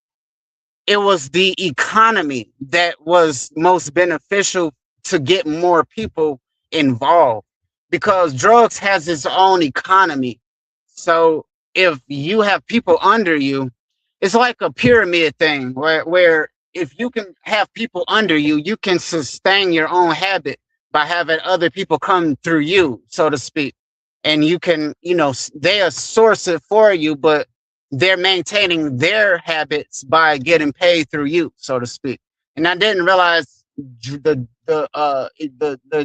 it was the economy that was most beneficial to get more people involved, because drugs has its own economy. So if you have people under you, it's like a pyramid thing where if you can have people under you, you can sustain your own habit by having other people come through you, so to speak. And you can, they'll source it for you, but they're maintaining their habits by getting paid through you, so to speak. And I didn't realize the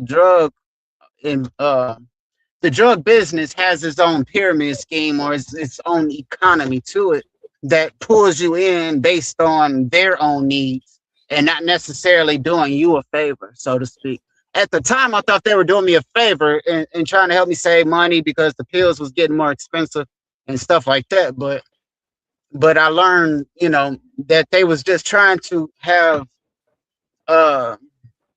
drug in the drug business has its own pyramid scheme, or its own economy to it, that pulls you in based on their own needs and not necessarily doing you a favor, so to speak. At the time, I thought they were doing me a favor and trying to help me save money because the pills was getting more expensive and stuff like that. But I learned, that they was just trying to have, uh,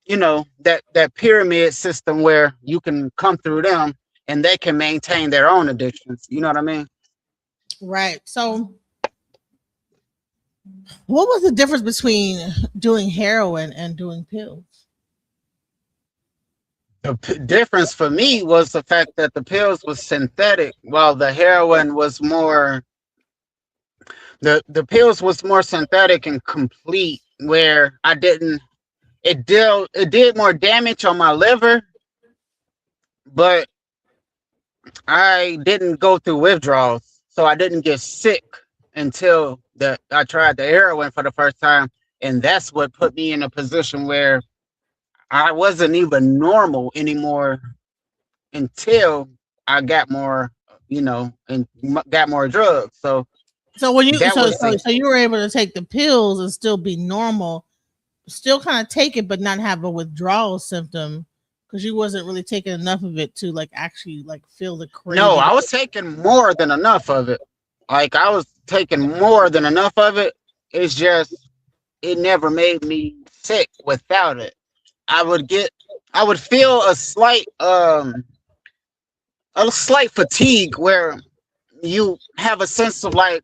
that pyramid system where you can come through them and they can maintain their own addictions. You know what I mean? Right. So, what was the difference between doing heroin and doing pills? The difference for me was the fact that the pills was synthetic, while the heroin was more. The pills was more synthetic and complete, where I didn't. It did more damage on my liver, but I didn't go through withdrawals, so I didn't get sick until I tried the heroin for the first time, and that's what put me in a position where I wasn't even normal anymore until I got more, and got more drugs. So when you that was so you were able to take the pills and still be normal, still kind of take it but not have a withdrawal symptom because you wasn't really taking enough of it to like actually like feel the craving. No, I was taking more than enough of it. Like I was taking more than enough of it. It's just it never made me sick without it. I would feel a slight fatigue where you have a sense of like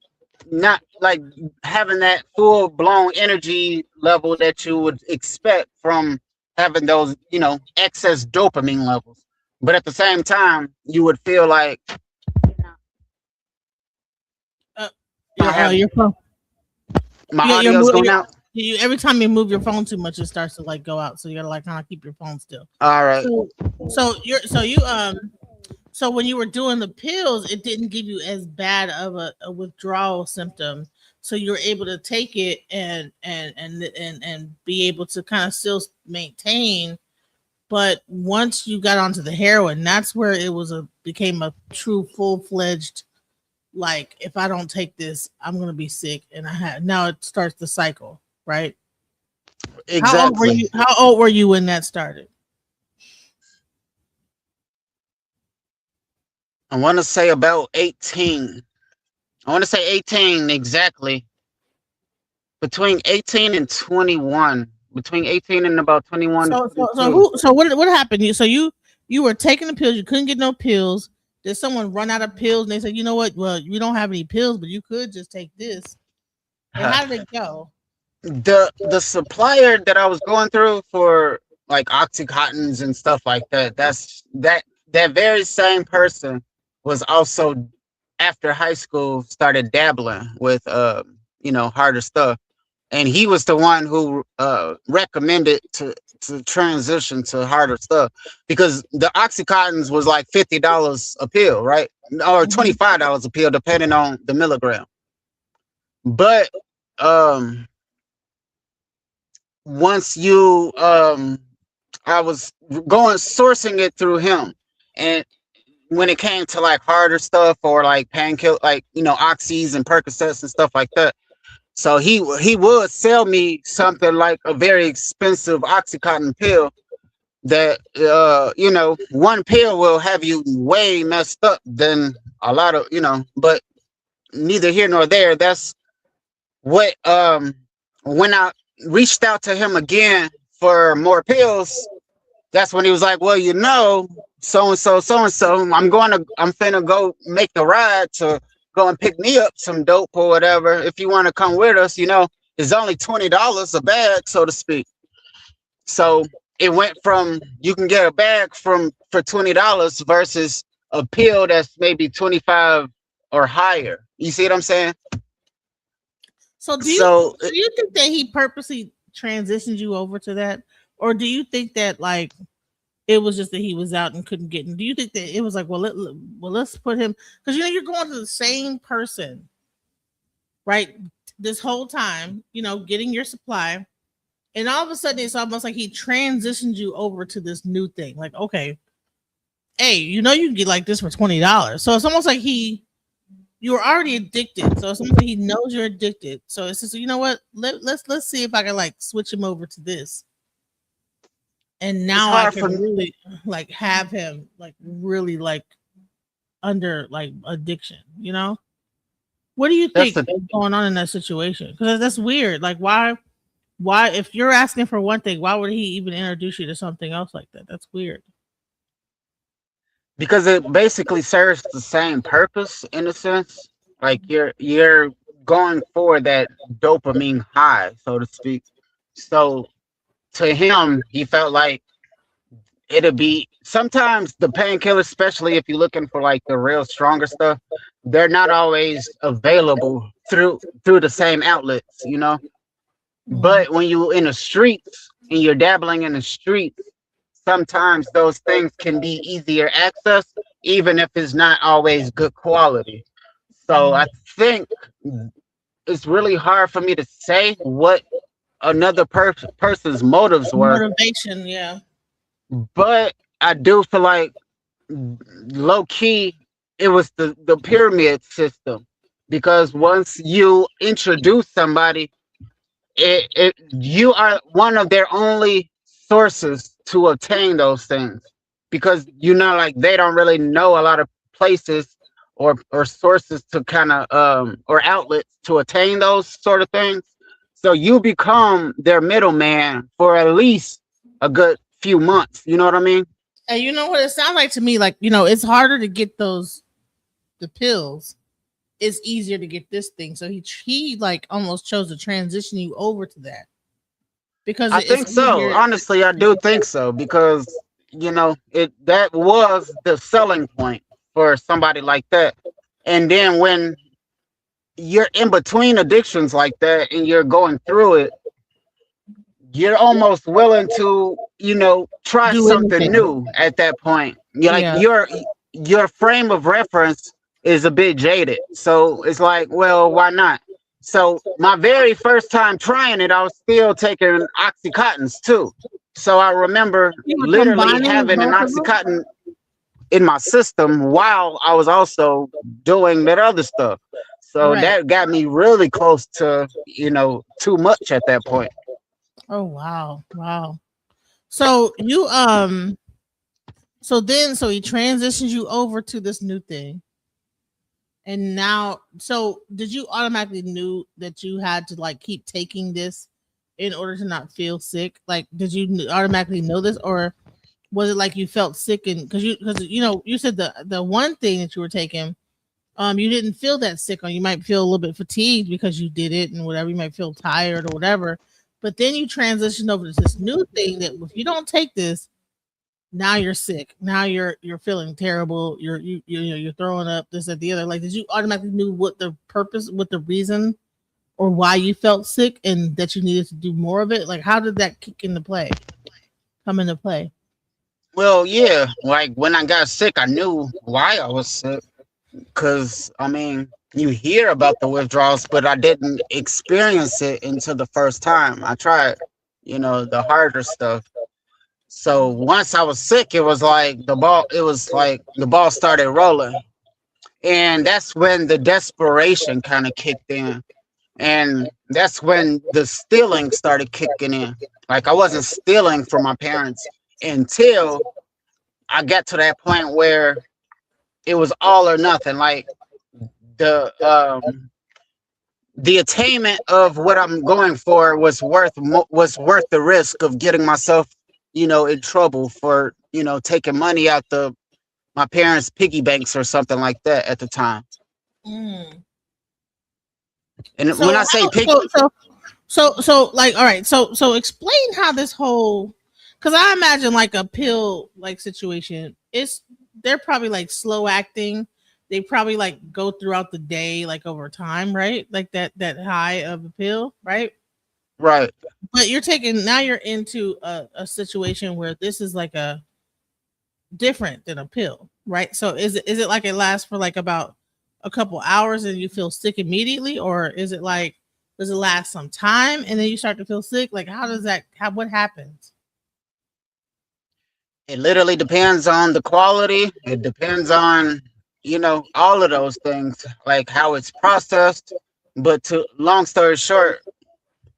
not like having that full blown energy level that you would expect from having those, excess dopamine levels. But at the same time, you would feel like Your phone. my audio's going out. Every time you move your phone too much, it starts to like go out. So you gotta like kind of keep your phone still. All right. So when you were doing the pills, it didn't give you as bad of a withdrawal symptom. So you were able to take it and be able to kind of still maintain. But once you got onto the heroin, that's where it became a true full-fledged, like, if I don't take this, I'm gonna be sick. And now it starts the cycle, right? Exactly. How old were you when that started? I want to say about 18. I want to say 18 exactly. Between 18 and 21. Between 18 and about 21. So what happened? You were taking the pills. You couldn't get no pills. Did someone run out of pills and they said, you know what? Well, we don't have any pills, but you could just take this. And how did it go? The supplier that I was going through for like Oxycontins and stuff like that, that very same person was also, after high school, started dabbling with harder stuff, and he was the one who recommended to transition to harder stuff, because the Oxycontins was like $50 a pill, right, or $25 a pill depending on the milligram. But once I was sourcing it through him, and when it came to like harder stuff or like painkiller, like oxys and Percocets and stuff like that, so he would sell me something like a very expensive Oxycontin pill that one pill will have you way messed up than a lot of but neither here nor there. That's what when I reached out to him again for more pills, that's when he was like, well, so and so, I'm finna go make the ride to go and pick me up some dope or whatever. If you want to come with us, it's only $20 a bag, so to speak. So it went from, you can get a bag for $20 versus a pill that's maybe 25 or higher. You see what I'm saying? So do you think that he purposely transitioned you over to that? Or do you think that like it was just that he was out and couldn't get in? Do you think that it was like, let's put him, because you're going to the same person, right? This whole time, getting your supply, and all of a sudden it's almost like he transitioned you over to this new thing. Like, okay, hey, you can get like this for $20. So it's almost like he you were already addicted. So somebody he knows you're addicted. So it's just, you know what? Let's see if I can like switch him over to this. And It's now I hard can for me. really like have him like really like under like addiction, you know? What do you That's think the is going on in that situation? Because that's weird. Like why if you're asking for one thing, why would he even introduce you to something else like that? That's weird. because it basically serves the same purpose in a sense. Like you're going for that dopamine high, so to speak. So to him, he felt like it'd be sometimes the painkillers, especially if you're looking for like the real stronger stuff, they're not always available through the same outlets, you know. Mm. But when you in the streets and you're dabbling in the streets, sometimes those things can be easier access, even if it's not always good quality. So Mm. I think it's really hard for me to say what another person's motives were, Motivation, yeah. but I do feel like low key it was the pyramid system, because once you introduce somebody, it you are one of their only sources to obtain those things, because you know, like, they don't really know a lot of places or sources to kind of or outlets to attain those sort of things. So you become their middleman for at least a good few months, you know what I mean? And you know what it sounds like to me? Like, you know, it's harder to get those the pills. It's easier to get this thing. So he like almost chose to transition you over to that because I it's think so. easier. Honestly, I do think so, because you know it that was the selling point for somebody like that. And then when you're in between addictions like that and you're going through it, you're almost willing to, try Do something anything. new at that point. You're like Yeah. your frame of reference is a bit jaded. So it's like, well, why not? So my very first time trying it, I was still taking Oxycontins too. So I remember You were literally combining having an both of them? Oxycontin in my system while I was also doing that other stuff. So Right. that got me really close to, too much at that point. Oh wow. Wow. So you so he transitions you over to this new thing. And now so did you automatically knew that you had to like keep taking this in order to not feel sick? Like did you automatically know this, or was it like you felt sick and because you know you said the one thing that you were taking, you didn't feel that sick, or you might feel a little bit fatigued because you did it and whatever, you might feel tired or whatever, but then you transitioned over to this new thing that if you don't take this, now you're sick, now you're feeling terrible, you're throwing up, this at the other. Like did you automatically knew what the purpose, what the reason or why you felt sick and that you needed to do more of it? Like how did that kick into play, come into play? Well, yeah, like when I got sick, I knew why I was sick. Because, I mean, you hear about the withdrawals, but I didn't experience it until the first time I tried, the harder stuff. So once I was sick, it was like the ball started rolling. And that's when the desperation kind of kicked in. And that's when the stealing started kicking in. Like, I wasn't stealing from my parents until I got to that point where it was all or nothing. Like, the the attainment of what I'm going for was worth the risk of getting myself, in trouble for, taking money out the my parents' piggy banks or something like that at the time. Mm. And when So I say how pig, so like all right, so explain how this whole, because I imagine like a pill like situation, it's they're probably like slow acting, they probably like go throughout the day like over time, right? Like that high of a pill, right? right? But you're taking, now you're into a situation where this is like a different than a pill, right? So is it like it lasts for like about a couple hours and you feel sick immediately, or is it like does it last some time and then you start to feel sick? Like how does that, how, what happens? It literally depends on the quality. It depends on all of those things, like how it's processed. But to long story short,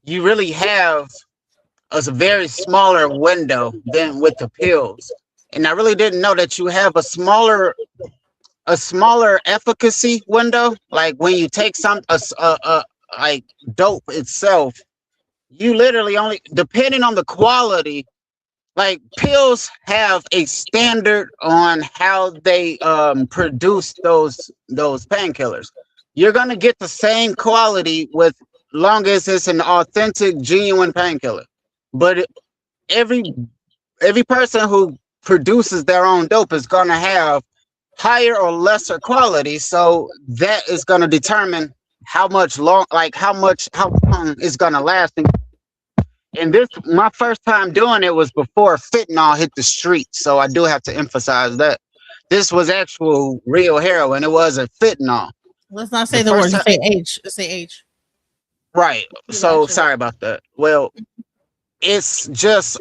you really have a very smaller window than with the pills. And I really didn't know that you have a smaller efficacy window. Like when you take like dope itself, you literally only, depending on the quality, like pills have a standard on how they produce those painkillers. You're gonna get the same quality with long as it's an authentic, genuine painkiller. But every every person who produces their own dope is gonna have higher or lesser quality. So that is gonna determine how long it's gonna last. And this, my first time doing it was before fentanyl hit the street. So I do have to emphasize that this was actual real heroin. It wasn't fentanyl. Let's not The say the word. first Just time, say H. Just say H. right. The So actual sorry about that. Well, it's just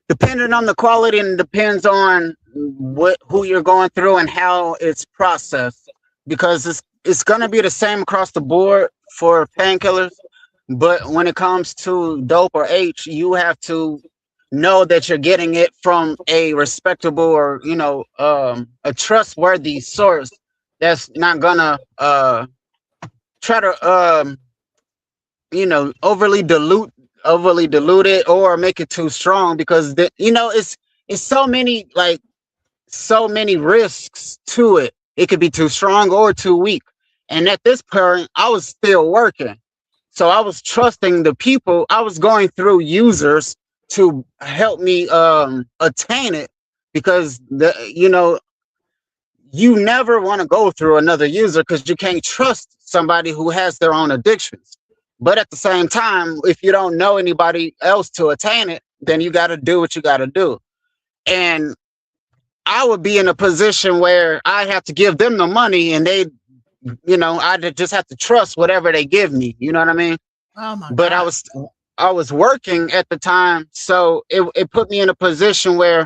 depending on the quality, and depends on who you're going through and how it's processed, because it's gonna be the same across the board for painkillers. But when it comes to dope or H, you have to know that you're getting it from a respectable, or a trustworthy source that's not gonna try to overly dilute it or make it too strong, because it's so many risks to it. It could be too strong or too weak. And at this point, I was still working. So I was trusting the people. I was going through users to help me attain it, because you never want to go through another user, because you can't trust somebody who has their own addictions. But at the same time, if you don't know anybody else to attain it, then you got to do what you got to do. And I would be in a position where I have to give them the money, and I just have to trust whatever they give me. You know what I mean? Oh my But god. I was working at the time, so it put me in a position where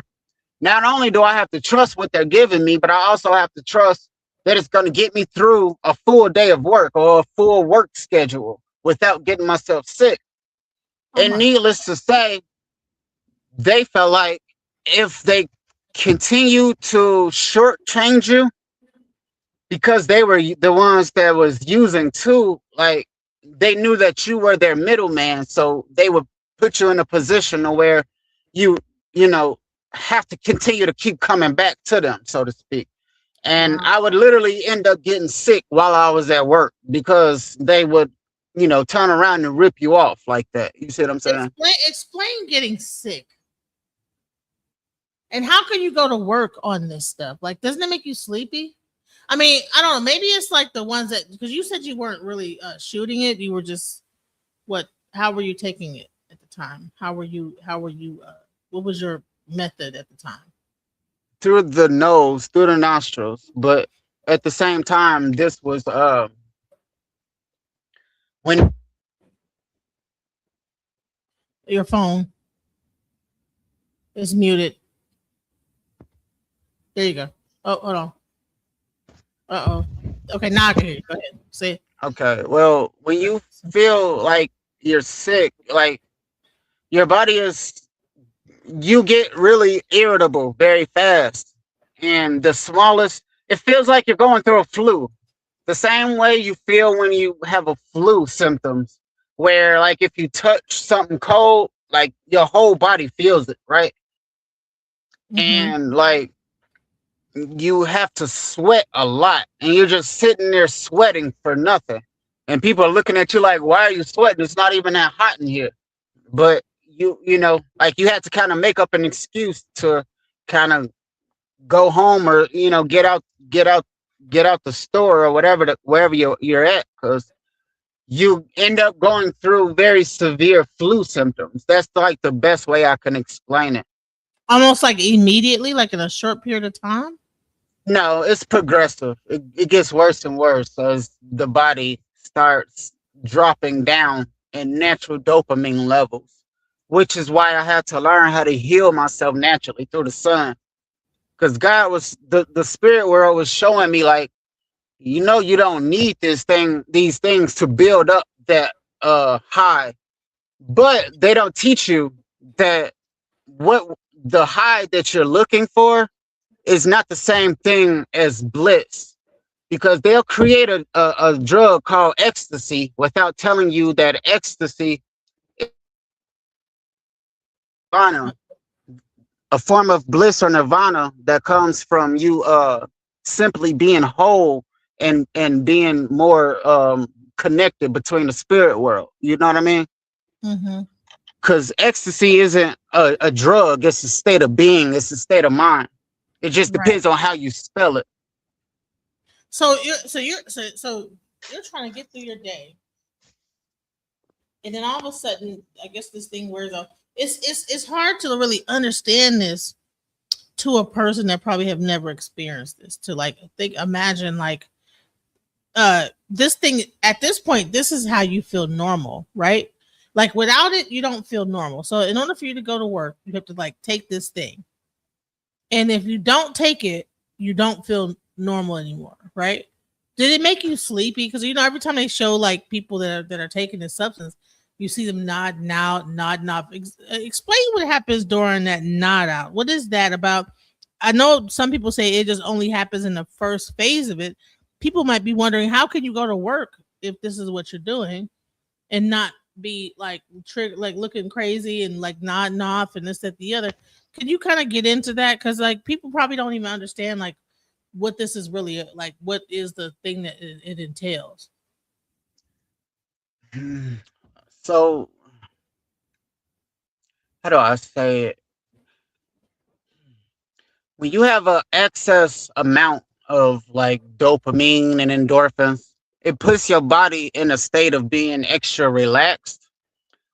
not only do I have to trust what they're giving me, but I also have to trust that it's going to get me through a full day of work or a full work schedule without getting myself sick. Oh And my. needless to say, they felt like if they continue to shortchange you, because they were the ones that was using too, like they knew that you were their middleman, so they would put you in a position to where you you know have to continue to keep coming back to them, so to speak. And Wow. I would literally end up getting sick while I was at work, because they would turn around and rip you off like that. You see what I'm saying? Explain getting sick. And how can you go to work on this stuff? Like, doesn't it make you sleepy? I mean, I don't know. Maybe it's like the ones that, because you said you weren't really shooting it. You were just what? How were you taking it at the time? How were you? How were you? What was your method at the time? Through the nose, through the nostrils. But at the same time, this was when Your phone is muted. There you go. Oh, hold on. Uh oh. Okay, now I can hear you. Go ahead. Say it. okay, well, when you feel like you're sick, like your body is, you get really irritable very fast. And the smallest, it feels like you're going through a flu. The same way you feel when you have a flu symptoms, where like if you touch something cold, like your whole body feels it, right? Mm-hmm. And like you have to sweat a lot, and you're just sitting there sweating for nothing. And people are looking at you like, why are you sweating? It's not even that hot in here. But like you had to kind of make up an excuse to kind of go home, or get out get out the store, or wherever you're at, because you end up going through very severe flu symptoms. That's like the best way I can explain it. Almost like immediately, like in a short period of time. No, it's progressive. It gets worse and worse as the body starts dropping down in natural dopamine levels, which is why I had to learn how to heal myself naturally through the sun. because God was the spirit world was showing me like, you don't need these things to build up that high, but they don't teach you that what the high that you're looking for is not the same thing as bliss, because they'll create a drug called ecstasy without telling you that ecstasy nirvana, a form of bliss or nirvana that comes from you simply being whole and being more connected between the spirit world. You know what I mean? Mm-hmm. Because ecstasy isn't a drug, it's a state of being, it's a state of mind. It just Right. depends on how you spell it. So you're trying to get through your day, and then all of a sudden, I guess this thing wears off. It's hard to really understand this to a person that probably have never experienced this. To like imagine like this thing at this point, this is how you feel normal, right? Like without it, you don't feel normal. So in order for you to go to work, you have to like take this thing, and if you don't take it, you don't feel normal anymore, right? Did it make you sleepy? Because every time they show like people that are taking this substance, you see them nod off. Explain what happens during that nod out. What is that about? I know some people say it just only happens in the first phase of it. People might be wondering, how can you go to work if this is what you're doing and not be like like looking crazy and like nodding off and this, that, the other. Can you kind of get into that? Because like people probably don't even understand like what this is really like. What is the thing that it entails? So, how do I say it? When you have a excess amount of like dopamine and endorphins, it puts your body in a state of being extra relaxed.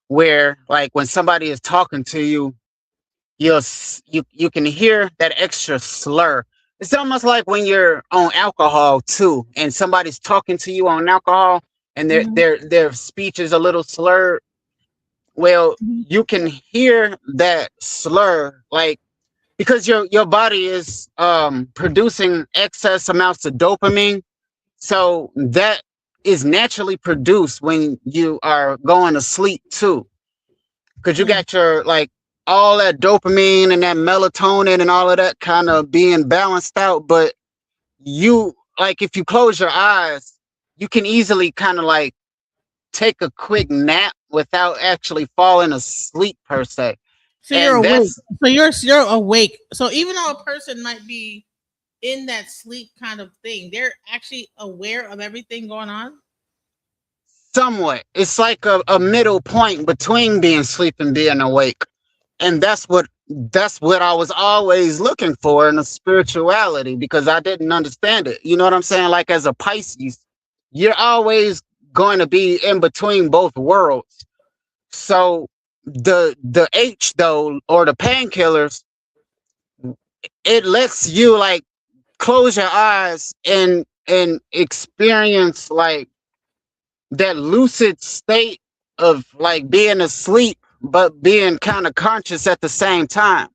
Where like when somebody is talking to you, you can hear that extra slur. It's almost like when you're on alcohol too, and somebody's talking to you on alcohol, and Mhm. their speech is a little slurred. Well, Mhm. you can hear that slur, like because your body is producing excess amounts of dopamine, so that is naturally produced when you are going to sleep too, because you Mm. got your like all that dopamine and that melatonin and all of that kind of being balanced out. But you like if you close your eyes, you can easily kind of like take a quick nap without actually falling asleep per se. So you're And awake. that's So you're awake. So even though a person might be in that sleep kind of thing, they're actually aware of everything going on. somewhat, it's like a middle point between being asleep and being awake. And that's what I was always looking for in a spirituality, because I didn't understand it. You know what I'm saying? Like as a Pisces, you're always going to be in between both worlds. So the H though, or the painkillers, it lets you like close your eyes and experience like that lucid state of like being asleep but being kind of conscious at the same time.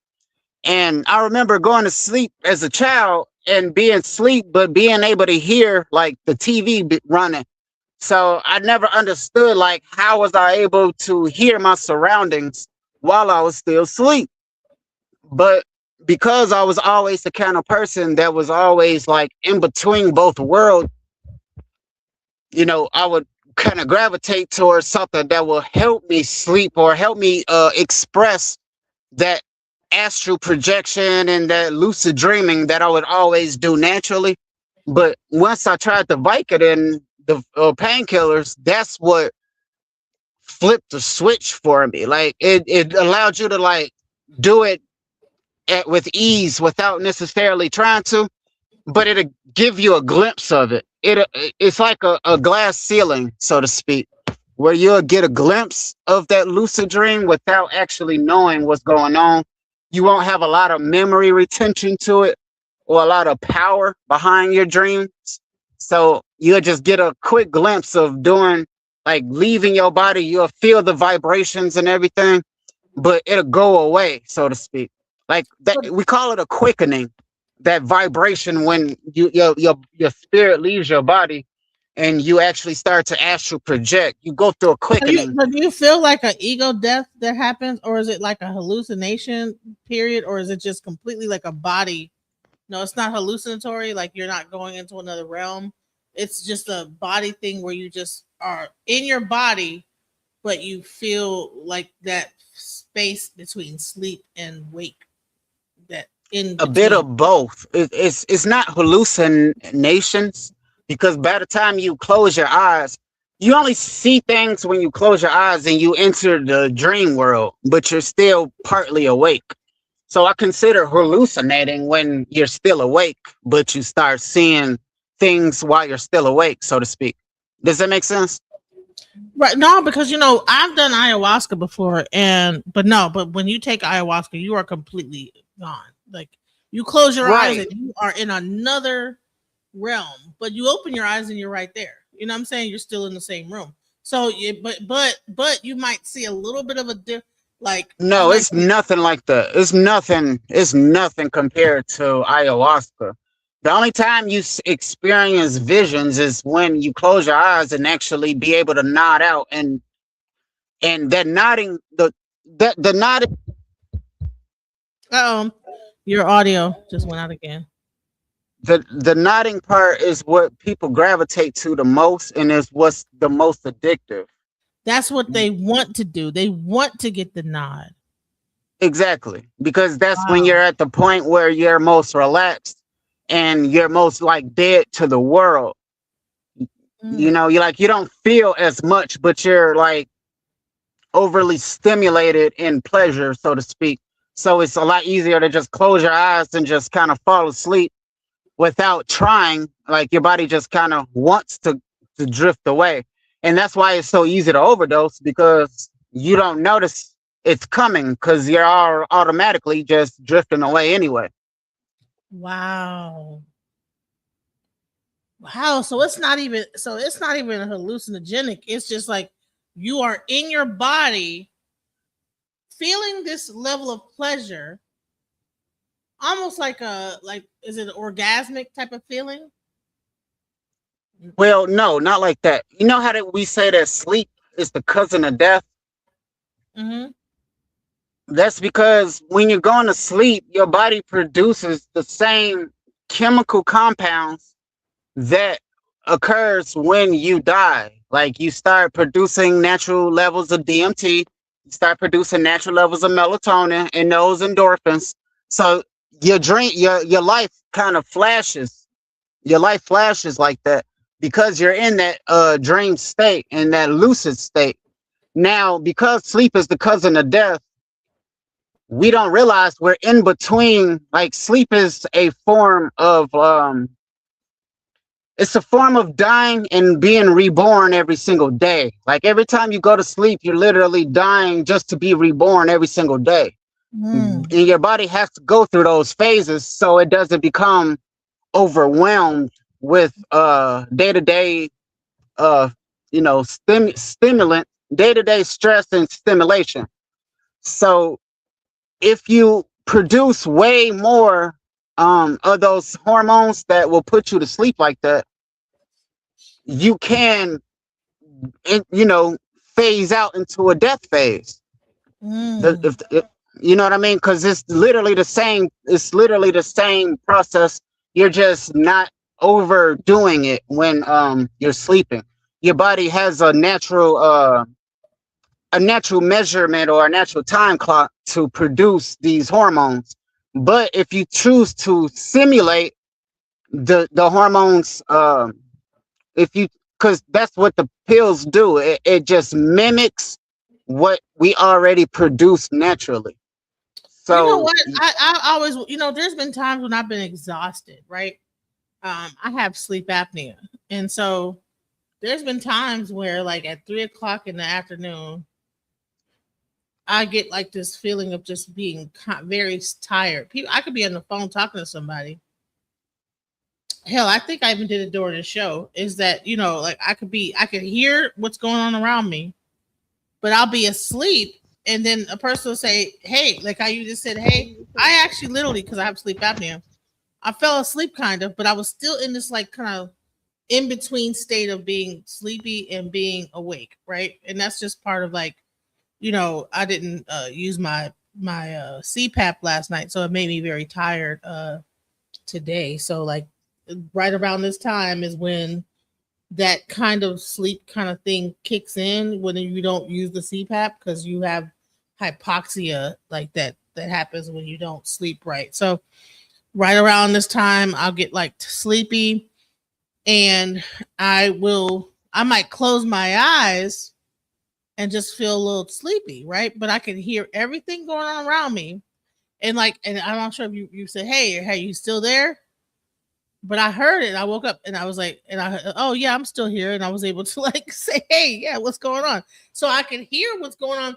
And I remember going to sleep as a child and being asleep, but being able to hear like the TV running. So I never understood like how was I able to hear my surroundings while I was still asleep. But because I was always the kind of person that was always like in between both worlds, I would kind of gravitate towards something that will help me sleep or help me express that astral projection and that lucid dreaming that I would always do naturally. But once I tried the Vicodin, the painkillers, that's what flipped the switch for me. Like it allowed you to like do it with ease without necessarily trying to, but it'll give you a glimpse of it. It's like a glass ceiling, so to speak, where you'll get a glimpse of that lucid dream without actually knowing what's going on. You won't have a lot of memory retention to it or a lot of power behind your dreams. So you'll just get a quick glimpse of doing like leaving your body. You'll feel the vibrations and everything, but it'll go away, so to speak. Like that, we call it a quickening. that vibration when your spirit leaves your body and you actually start to astral project. You go through a quickening. Do you feel like an ego death that happens, or is it like a hallucination period, or is it just completely like a body? No, it's not hallucinatory. Like you're not going into another realm. It's just a body thing where you just are in your body, but you feel like that space between sleep and wake. That in A bit between. of both. It's not hallucinations because by the time you close your eyes, you only see things when you close your eyes and you enter the dream world, but you're still partly awake. So I consider hallucinating when you're still awake, but you start seeing things while you're still awake, so to speak. Does that make sense? Right. No, because I've done ayahuasca before, but when you take ayahuasca, you are completely gone. Like you close your eyes Right. and you are in another realm, but you open your eyes and you're right there. You know what I'm saying? You're still in the same room. So but you might see a little bit of like you No, might it's nothing like that. It's nothing compared to ayahuasca. The only time you experience visions is when you close your eyes and actually be able to nod out, and that nodding the nodding um your audio just went out again. the nodding part is what people gravitate to the most, and is what's the most addictive. That's what they want to do. They want to get the nod. Exactly, because that's when you're Wow. at the point where you're most relaxed and you're most like dead to the world. You Mm. know, you don't feel as much, but you're like overly stimulated in pleasure, so to speak. So it's a lot easier to just close your eyes and just kind of fall asleep without trying. Like your body just kind of wants to drift away. And that's why it's so easy to overdose, because you don't notice it's coming because you're all automatically just drifting away anyway. Wow. Wow. So it's not even hallucinogenic. It's just like you are in your body feeling this level of pleasure, almost like is it an orgasmic type of feeling? Well, no, not like that. You know how that we say that sleep is the cousin of death? Mm-hmm. That's because when you're going to sleep, your body produces the same chemical compounds that occurs when you die. Like you start producing natural levels of DMT, you start producing natural levels of melatonin and those endorphins. So your life kind of flashes. Your life flashes like that because you're in that dream state, in that lucid state. Now, because sleep is the cousin of death, we don't realize we're in between. Like sleep is a form of it's a form of dying and being reborn every single day. Like every time you go to sleep, you're literally dying just to be reborn every single day. And Mm. your body has to go through those phases so it doesn't become overwhelmed with day-to-day uh stimulant, day-to-day stress and stimulation. So if you produce way more of those hormones that will put you to sleep like that, you can phase out into a death phase. Mm. If you know what I mean, because it's literally the same process. You're just not overdoing it when you're sleeping. Your body has a natural measurement or a natural time clock to produce these hormones. But if you choose to simulate the hormones, if you because that's what the pills do. It just mimics what we already produce naturally. You know So what? I always, there's been times when I've been exhausted, right? I have sleep apnea. And so there's been times where, like, at 3 o'clock in the afternoon, I get like this feeling of just being very tired. I could be on the phone talking to somebody. Hell, I think I even did it during the show. Is that, like I could hear what's going on around me, but I'll be asleep. And then a person will say, "Hey," like how you just said, "Hey," I actually literally, because I have sleep apnea, I fell asleep kind of, but I was still in this like kind of in between state of being sleepy and being awake, right? And that's just part of like, I didn't use my CPAP last night, so it made me very tired today. So like right around this time is when that kind of sleep kind of thing kicks in when you don't use the CPAP because you have hypoxia like that happens when you don't sleep right. So right around this time I'll get like sleepy and I might close my eyes and just feel a little sleepy, right? But I can hear everything going on around me. And I'm not sure if you said, hey, you still there? But I heard it. I woke up and I was like, oh yeah, I'm still here. And I was able to like say, hey, yeah, what's going on? So I can hear what's going on.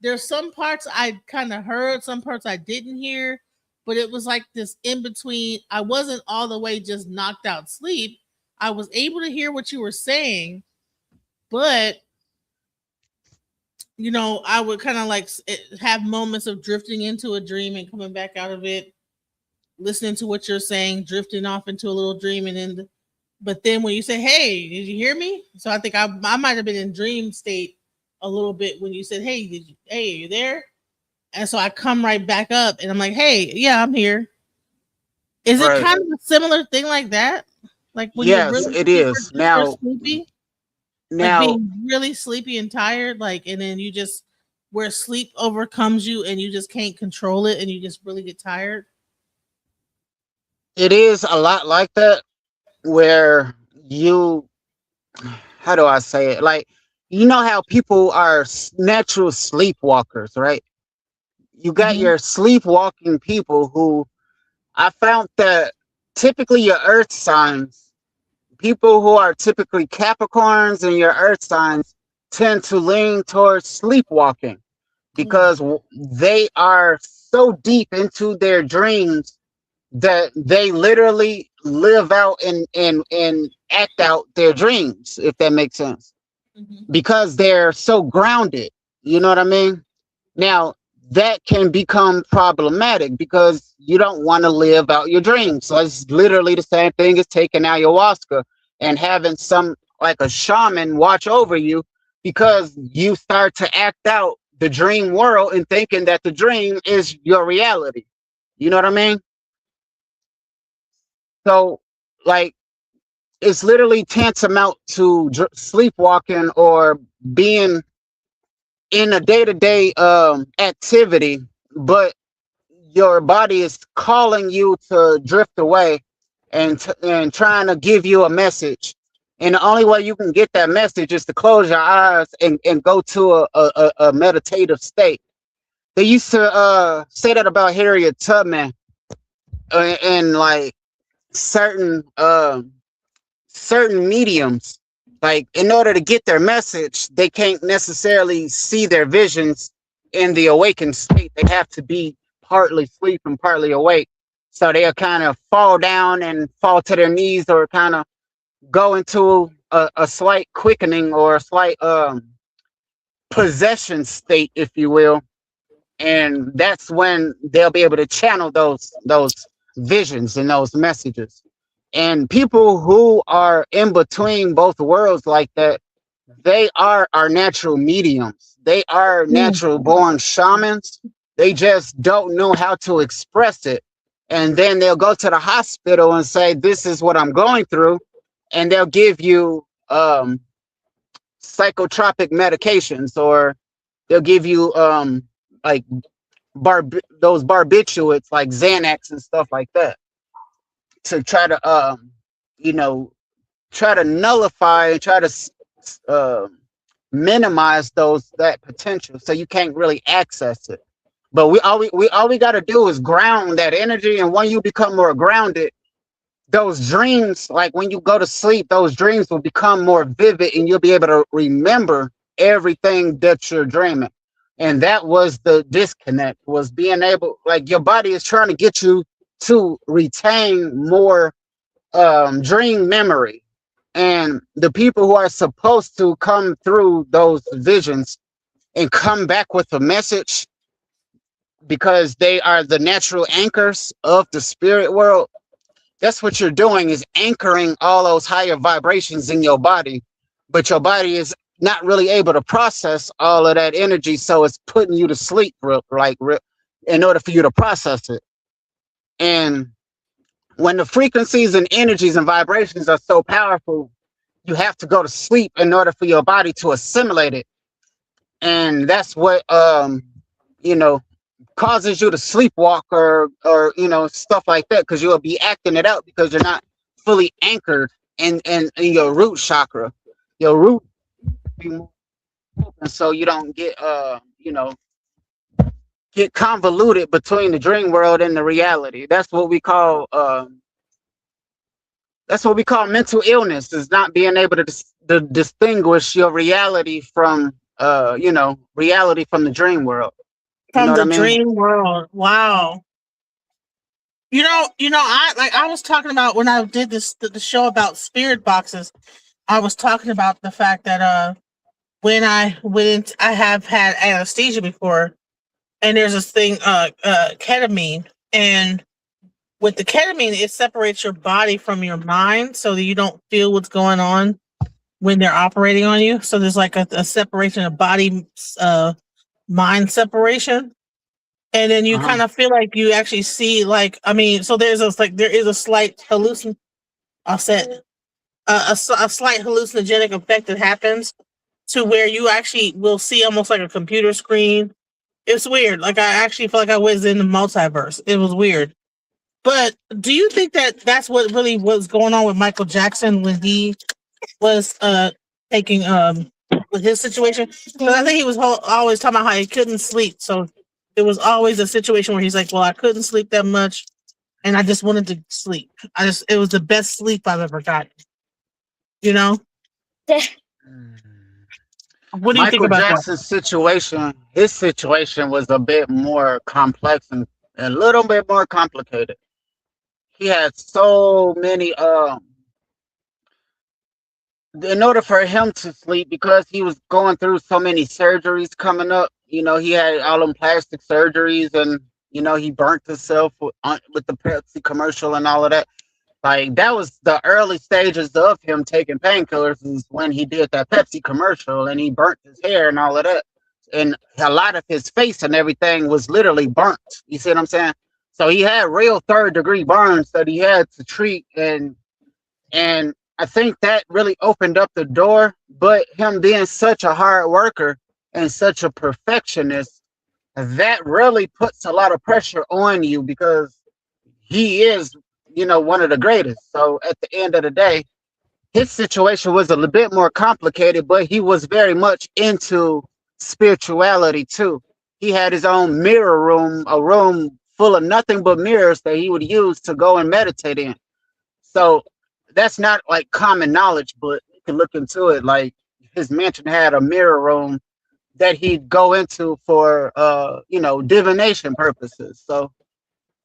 There's some parts I kind of heard, some parts I didn't hear, but it was like this in between. I wasn't all the way just knocked out sleep. I was able to hear what you were saying, but I would kind of like have moments of drifting into a dream and coming back out of it, listening to what you're saying, drifting off into a little dream, and then, but then when you say, "Hey, did you hear me?" So I think I might have been in dream state a little bit when you said, "Hey, are you there?" And so I come right back up, and I'm like, "Hey, yeah, I'm here." Is it Right. kind of a similar thing like that? Like when you're Yes, really it super, is. super Now, sleepy, like now being really sleepy and tired, like, and then you just where sleep overcomes you and you just can't control it, and you just really get tired. it is a lot like that where you, how do I say it? Like, you know how people are natural sleepwalkers, right? You got Mm-hmm. your sleepwalking people who I found that typically your earth signs, people who are typically Capricorns and your earth signs tend to lean towards sleepwalking Mm. because they are so deep into their dreams that they literally live out and act out their dreams, if that makes sense, Mm-hmm. because they're so grounded. You know what I mean? Now, that can become problematic because you don't want to live out your dreams. So it's literally the same thing as taking ayahuasca and having some like a shaman watch over you because you start to act out the dream world and thinking that the dream is your reality. You know what I mean? So, like, it's literally tantamount to sleepwalking or being in a day-to-day activity, but your body is calling you to drift away and trying to give you a message. And the only way you can get that message is to close your eyes and go to a meditative state. They used to say that about Harriet Tubman and like certain certain mediums, like in order to get their message they can't necessarily see their visions in the awakened state. They have to be partly asleep and partly awake, so they'll kind of fall down and fall to their knees or kind of go into a slight quickening or a slight possession state, if you will, and that's when they'll be able to channel those visions and those messages. And people who are in between both worlds like that, they are our natural mediums. They are Mm. natural born shamans. They just don't know how to express it. And then they'll go to the hospital and say, "This is what I'm going through," and they'll give you psychotropic medications, or they'll give you like those barbiturates like Xanax and stuff like that to try to you know try to nullify and try to uh, minimize that potential so you can't really access it. But we got to do is ground that energy, and when you become more grounded, those dreams, like when you go to sleep, those dreams will become more vivid and you'll be able to remember everything that you're dreaming. And that was the disconnect, was being able, like, your body is trying to get you to retain more dream memory. And the people who are supposed to come through those visions and come back with a message, because they are the natural anchors of the spirit world, That's what you're doing, is anchoring all those higher vibrations in your body, but your body is not really able to process all of that energy, so it's putting you to sleep in order for you to process it. And when the frequencies and energies and vibrations are so powerful, you have to go to sleep in order for your body to assimilate it. And that's what you know causes you to sleepwalk, or stuff like that, because you'll be acting it out because you're not fully anchored in your root chakra. Your root be more open, so you don't get convoluted between the dream world and the reality. That's what we call mental illness, is not being able to distinguish your reality from reality from the dream world. You know From what the I mean? dream world. Wow. I was talking about when I did the show about spirit boxes. I was talking about the fact that when I went, I have had anesthesia before, and there's this thing ketamine, and with the ketamine, it separates your body from your mind so that you don't feel what's going on when they're operating on you. So there's like a separation of body, mind separation. And then you Uh-huh. kind of feel like you actually see, like, I mean, so there is a slight hallucin, I'll say it, a slight hallucinogenic effect that happens to where you actually will see almost like a computer screen. It's weird. Like I actually feel like I was in the multiverse. It was weird. But do you think that that's what really was going on with Michael Jackson when he was taking with his situation? Because I think he was always talking about how he couldn't sleep. So it was always a situation where he's like, "Well, I couldn't sleep that much, and I just wanted to sleep. It was the best sleep I've ever gotten." You know? What do you think Michael about that? Jackson's situation, his situation was a bit more complex and a little bit more complicated. He had so many in order for him to sleep, because he was going through so many surgeries coming up. He had all them plastic surgeries, and he burnt himself with the Pepsi commercial and all of that. Like, that was the early stages of him taking painkillers, is when he did that Pepsi commercial and he burnt his hair and all of that. And a lot of his face and everything was literally burnt. You see what I'm saying? So he had real third degree burns that he had to treat, and I think that really opened up the door. But him being such a hard worker and such a perfectionist, that really puts a lot of pressure on you, because he is, one of the greatest. So at the end of the day, his situation was a little bit more complicated, but he was very much into spirituality too. He had his own mirror room, a room full of nothing but mirrors that he would use to go and meditate in. So that's not like common knowledge, but you can look into it. Like, his mansion had a mirror room that he'd go into for divination purposes. So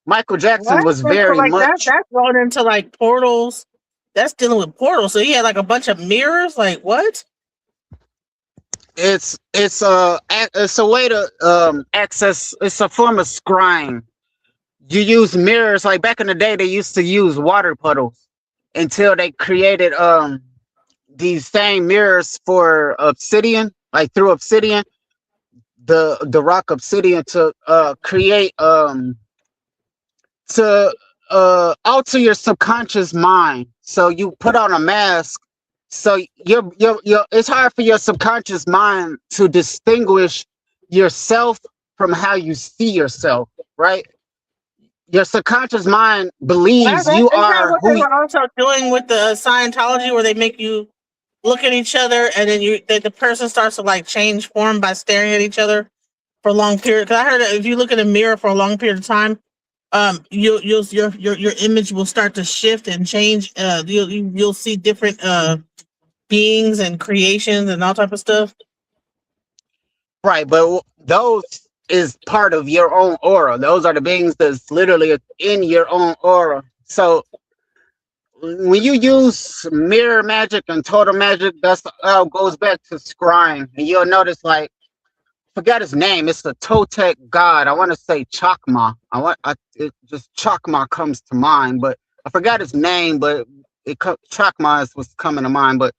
Michael Jackson What? was So very like much that's going into like portals. That's dealing with portals. So he had like a bunch of mirrors. Like what? it's a way to access. It's a form of scrying. You use mirrors. Like, back in the day, they used to use water puddles until they created these same mirrors for obsidian, like through obsidian, the rock obsidian, to create to alter your subconscious mind. So you put on a mask. So it's hard for your subconscious mind to distinguish yourself from how you see yourself, right? Your subconscious mind believes you Isn't that are what they who. were also doing with the Scientology, where they make you look at each other and then the person starts to like change form by staring at each other for a long period? Because I heard that if you look in a mirror for a long period of time, your image will start to shift and change. You'll see different beings and creations and all type of stuff. Right, but those is part of your own aura. Those are the beings that's literally in your own aura. So when you use mirror magic and total magic, that's how it goes back to scrying. And you'll notice, like, forget his name. It's the Toltec god. I want to say Chakma. It just Chakma comes to mind, but I forgot his name, but Chakma was coming to mind. But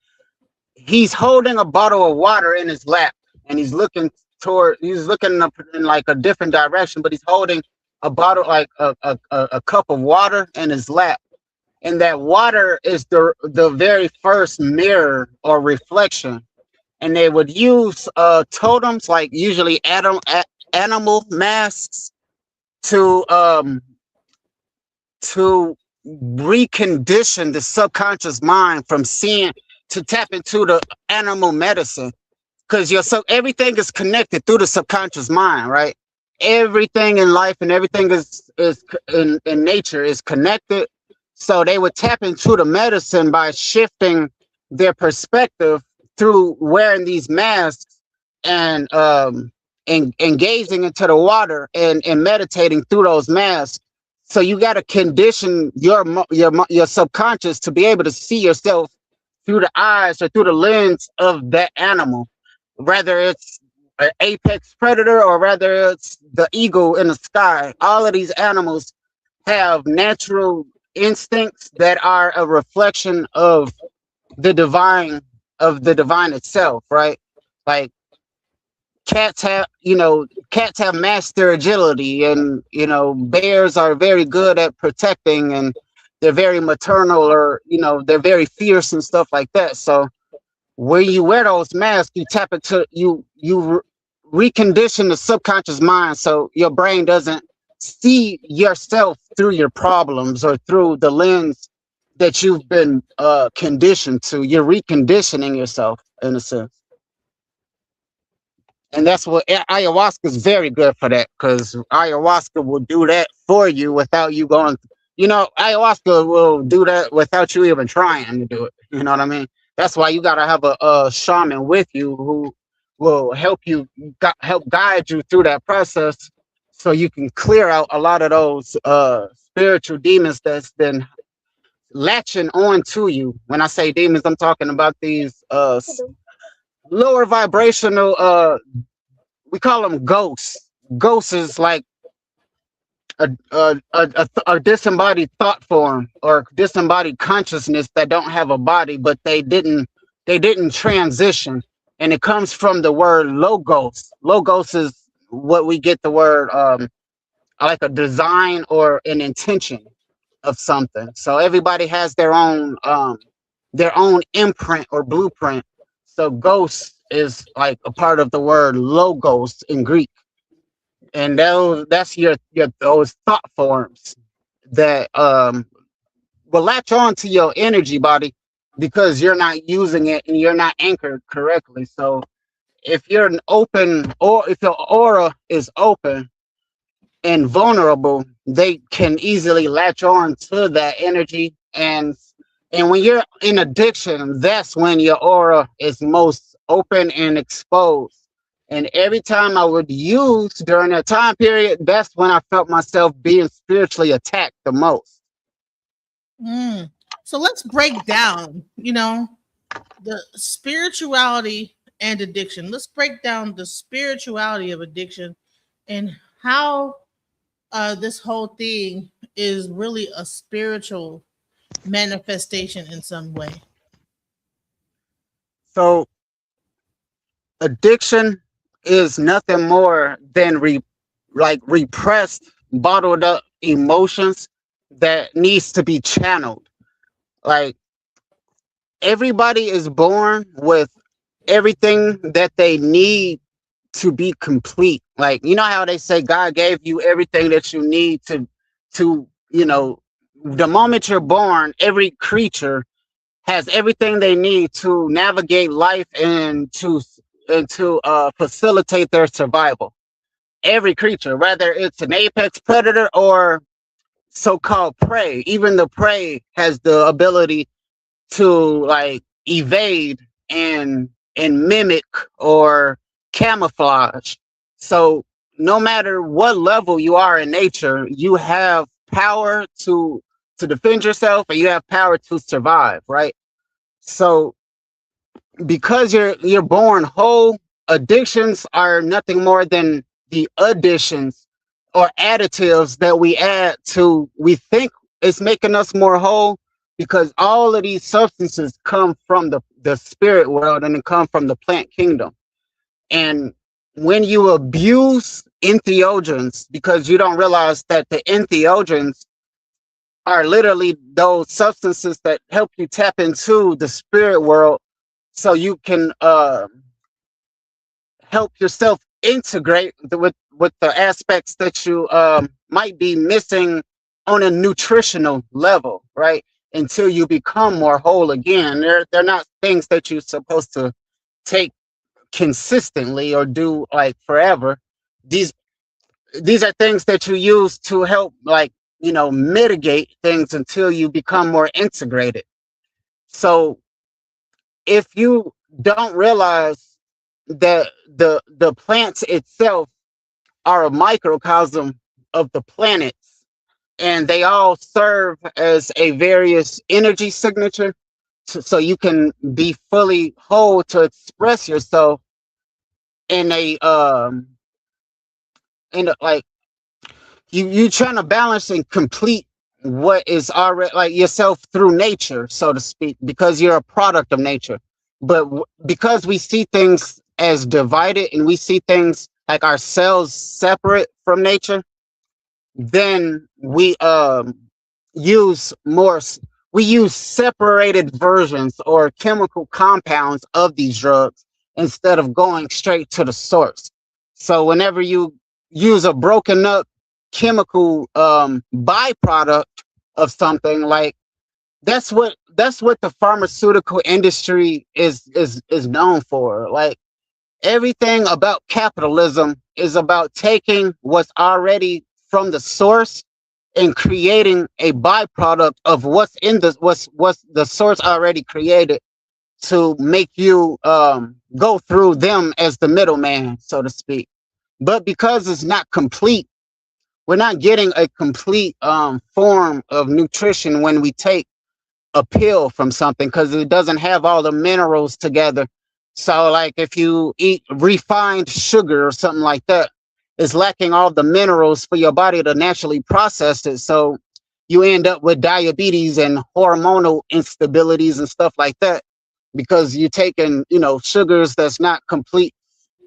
he's holding a bottle of water in his lap, and he's looking up in like a different direction, but he's holding a bottle, like a cup of water in his lap. And that water is the very first mirror or reflection. And they would use totems, like usually animal masks, to to recondition the subconscious mind from seeing, to tap into the animal medicine, because everything is connected through the subconscious mind, right? Everything in life and everything in nature is connected. So they would tap into the medicine by shifting their perspective through wearing these masks, and gazing into the water, and meditating through those masks. So you got to condition your subconscious to be able to see yourself through the eyes or through the lens of that animal, whether it's an apex predator or whether it's the eagle in the sky. All of these animals have natural instincts that are a reflection of the divine, itself, right? Like cats have master agility, and bears are very good at protecting, and they're very maternal, or they're very fierce and stuff like that. So when you wear those masks, you tap into recondition the subconscious mind, so your brain doesn't see yourself through your problems or through the lens that you've been conditioned to. You're reconditioning yourself, in a sense. And that's what ayahuasca is very good for, that, because ayahuasca will do that for you without you going. Ayahuasca will do that without you even trying to do it. You know what I mean? That's why you gotta have a shaman with you who will help guide you through that process, so you can clear out a lot of those spiritual demons that's been latching on to you. When I say demons, I'm talking about these lower vibrational, we call them ghosts. Ghosts is like a disembodied thought form or disembodied consciousness that don't have a body, but they didn't transition. And it comes from the word logos. Logos is what we get the word, like a design or an intention of something. So everybody has their own imprint or blueprint. So ghost is like a part of the word logos in Greek. And that's your those thought forms that will latch on to your energy body, because you're not using it and you're not anchored correctly. So if you're if your aura is open and vulnerable, they can easily latch on to that energy. And when you're in addiction, that's when your aura is most open and exposed. And every time I would use during that time period, that's when I felt myself being spiritually attacked the most. So let's break down, the spirituality and addiction. Let's break down the spirituality of addiction and how this whole thing is really a spiritual manifestation in some way. So addiction is nothing more than repressed, bottled up emotions that needs to be channeled. Like, everybody is born with everything that they need to be complete. Like, you know how they say God gave you everything that you need to the moment you're born, every creature has everything they need to navigate life and to facilitate their survival. Every creature, whether it's an apex predator or so-called prey, even the prey has the ability to like evade and mimic or camouflage. So no matter what level you are in nature, you have power to defend yourself, and you have power to survive, right? So because you're born whole, addictions are nothing more than the additions or additives that we add to, we think it's making us more whole because all of these substances come from the spirit world and they come from the plant kingdom. And when you abuse entheogens, because you don't realize that the entheogens are literally those substances that help you tap into the spirit world so you can help yourself integrate with the aspects that you might be missing on a nutritional level, right? Until you become more whole again. They're not things that you're supposed to take consistently or do like forever. These these are things that you use to help, like, mitigate things until you become more integrated. So if you don't realize that the plants itself are a microcosm of the planets, and they all serve as a various energy signature, so you can be fully whole to express yourself in like you trying to balance and complete what is already like yourself through nature, so to speak, because you're a product of nature. But because we see things as divided and we see things like ourselves separate from nature, then use more we use separated versions or chemical compounds of these drugs instead of going straight to the source. So whenever you use a broken up chemical byproduct of something, like that's what the pharmaceutical industry is known for. Like, everything about capitalism is about taking what's already from the source and creating a byproduct of what's the source already created, to make you go through them as the middleman, so to speak. But because it's not complete, we're not getting a complete form of nutrition when we take a pill from something, because it doesn't have all the minerals together. So like if you eat refined sugar or something like that, it's lacking all the minerals for your body to naturally process it. So you end up with diabetes and hormonal instabilities and stuff like that, because you're taking, sugars that's not complete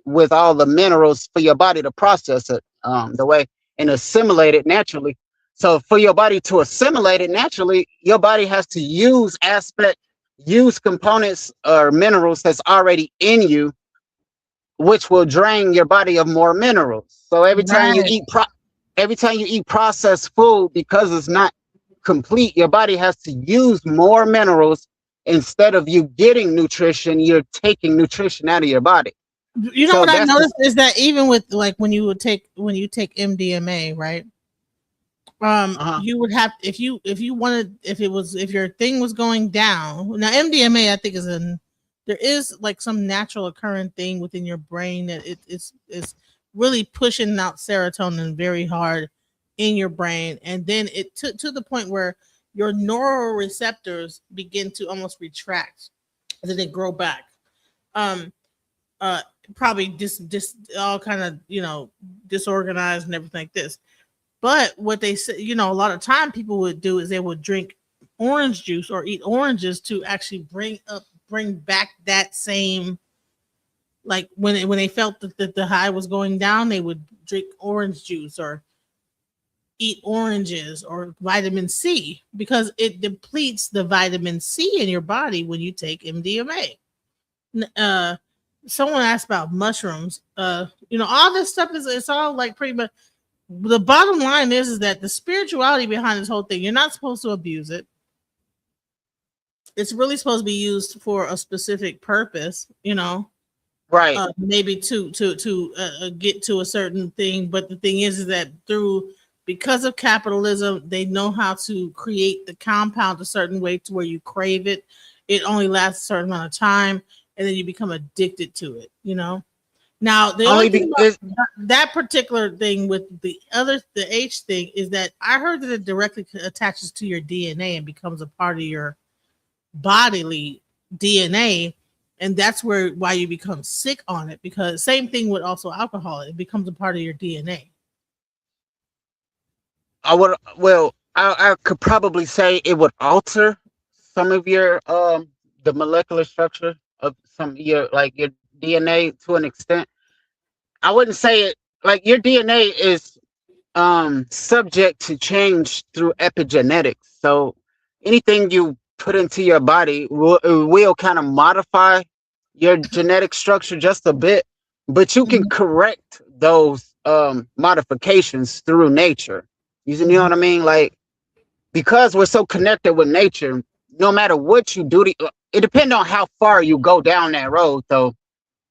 with all the minerals for your body to process it the way and assimilate it naturally. So for your body to assimilate it naturally, your body has to use components or minerals that's already in you, which will drain your body of more minerals. So Right. every time you eat processed food, because it's not complete, your body has to use more minerals. Instead of you getting nutrition, you're taking nutrition out of your body. You know So what I that's the noticed is that even with like when you take MDMA, right? uh-huh. You would have, if you wanted, if your thing was going down. Now MDMA, I think, there is like some natural occurring thing within your brain that it's really pushing out serotonin very hard in your brain, and then it to the point where your neuroreceptors begin to almost retract, and then they grow back. Um, uh, Probably just all kind of, disorganized and everything like this. But what they say, a lot of time people would do is they would drink orange juice or eat oranges to actually bring back that same, like when they felt that the high was going down, they would drink orange juice or eat oranges or vitamin C, because it depletes the vitamin C in your body when you take MDMA. Uh, Someone asked about mushrooms. All this stuff it's all like pretty much, the bottom line is that the spirituality behind this whole thing, you're not supposed to abuse it. It's really supposed to be used for a specific purpose, Right. maybe to get to a certain thing. But the thing is that because of capitalism, they know how to create the compound a certain way to where you crave it. It only lasts a certain amount of time, and then you become addicted to it. Now, the only Only thing because about that particular thing with the H thing is that I heard that it directly attaches to your DNA and becomes a part of your bodily DNA, and that's why you become sick on it. Because same thing with also alcohol, it becomes a part of your DNA. I would well I could probably say it would alter some of your the molecular structure of some of your like your DNA to an extent. I wouldn't say it like your DNA is subject to change through epigenetics. So anything you put into your body will kind of modify your genetic structure just a bit, but you can Mhm, correct those modifications through nature. You know mhm, what I mean? Like because we're so connected with nature, no matter what you do, it depends on how far you go down that road, though.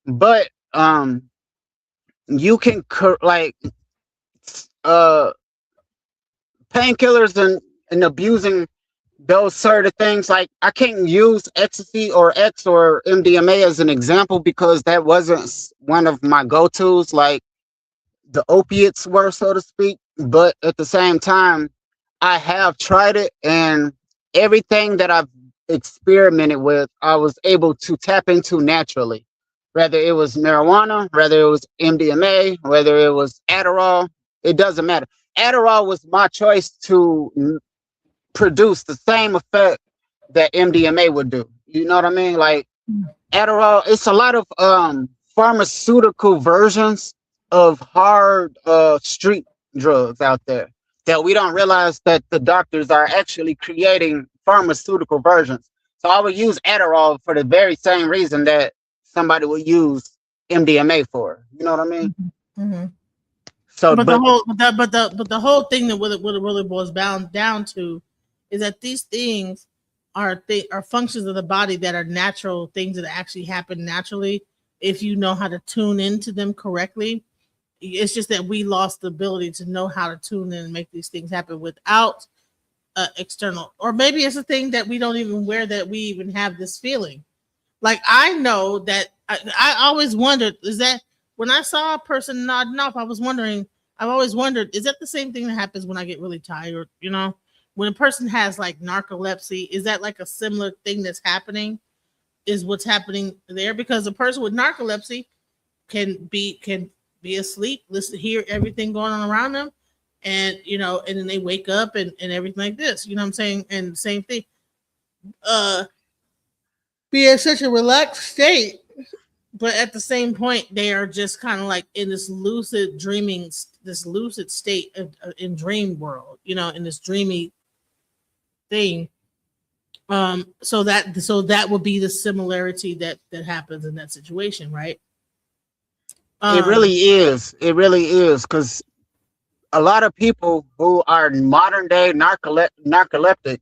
But you can like uh painkillers and abusing those sort of things. Like I can't use ecstasy or X or MDMA as an example because that wasn't one of my go-tos. Like the opiates were, so to speak. But at the same time, I have tried it, and everything that I've experimented with, I was able to tap into naturally. Whether it was marijuana, whether it was MDMA, whether it was Adderall, it doesn't matter. Adderall was my choice to produce the same effect that MDMA would do. You know what I mean? Like Adderall, it's a lot of pharmaceutical versions of hard street drugs out there that we don't realize that the doctors are actually creating pharmaceutical versions. So I would use Adderall for the very same reason that somebody would use MDMA for. You know what I mean? mhm, mhm. So, But the but whole, but the whole thing that what it really boils down to is that these things are functions of the body that are natural things that actually happen naturally if you know how to tune into them correctly. It's just that we lost the ability to know how to tune in and make these things happen without external, or maybe it's a thing that we don't even aware that we even have this feeling. Like I know that I always wondered, is that when I saw a person nodding off, I was wondering, I've always wondered, is that the same thing that happens when I get really tired? You know, when a person has like narcolepsy, is that like a similar thing that's happening? Is what's happening there? Because a person with narcolepsy can be asleep, listen, hear everything going on around them, and and then they wake up and everything like this. You know what I'm saying? And same thing. Uh, be in such a relaxed state, but at the same point they are just kind of like in this lucid dreaming, this lucid state in dream world, in this dreamy thing. So that would be the similarity that happens in that situation, right? it um really is. It really is because a lot of people who are modern day narcoleptics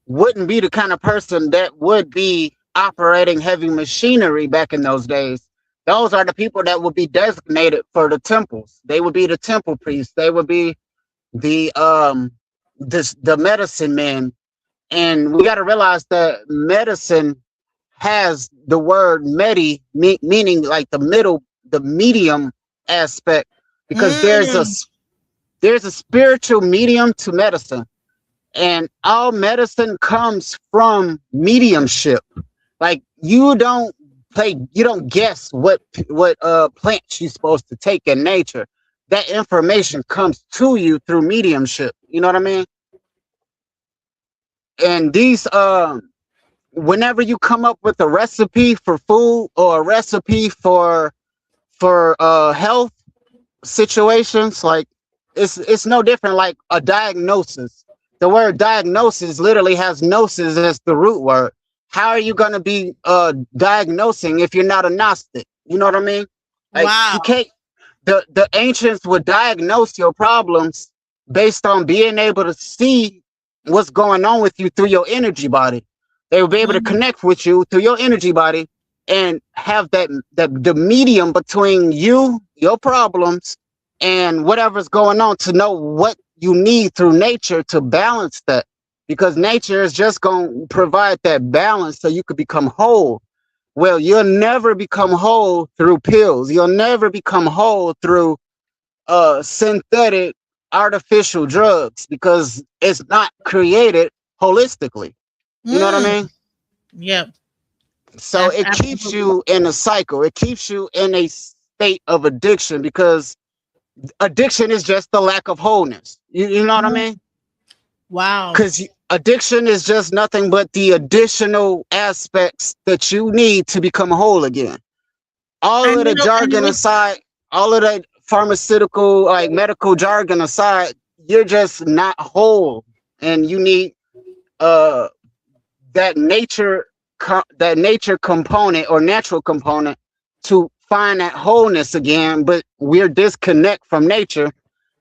wouldn't be the kind of person that would be operating heavy machinery back in those days. Those are the people that would be designated for the temples. They would be the temple priests. They would be the the medicine men. And we got to realize that medicine has the word meaning like the middle, the medium aspect, because mm, there's a spiritual medium to medicine, and all medicine comes from mediumship. Like you don't guess what plants you're supposed to take in nature. That information comes to you through mediumship. You know what I mean? And these whenever you come up with a recipe for food or a recipe for health situations, like it's no different like a diagnosis. The word diagnosis literally has gnosis as the root word. How are you going to be diagnosing if you're not a gnostic? You know what I mean? Like you wow. can't. The ancients would diagnose your problems based on being able to see what's going on with you through your energy body. They would be able to Mhm, connect with you through your energy body and have that the medium between you, your problems, and whatever's going on to know what you need through nature to balance that. Because nature is just going to provide that balance so you could become whole. Well, you'll never become whole through pills. You'll never become whole through synthetic artificial drugs because it's not created holistically. You know what I mm. mean? Yep. So it keeps Absolutely. you in a cycle. It keeps you in a state of addiction because addiction is just the lack of wholeness. You know what I Mhm. mean? Wow. Because addiction is just nothing but the additional aspects that you need to become whole again. All And of the jargon aside, all of the pharmaceutical, like medical jargon aside, you're just not whole, and you need uh that that nature component or natural component to find that wholeness again. But we're disconnect from nature,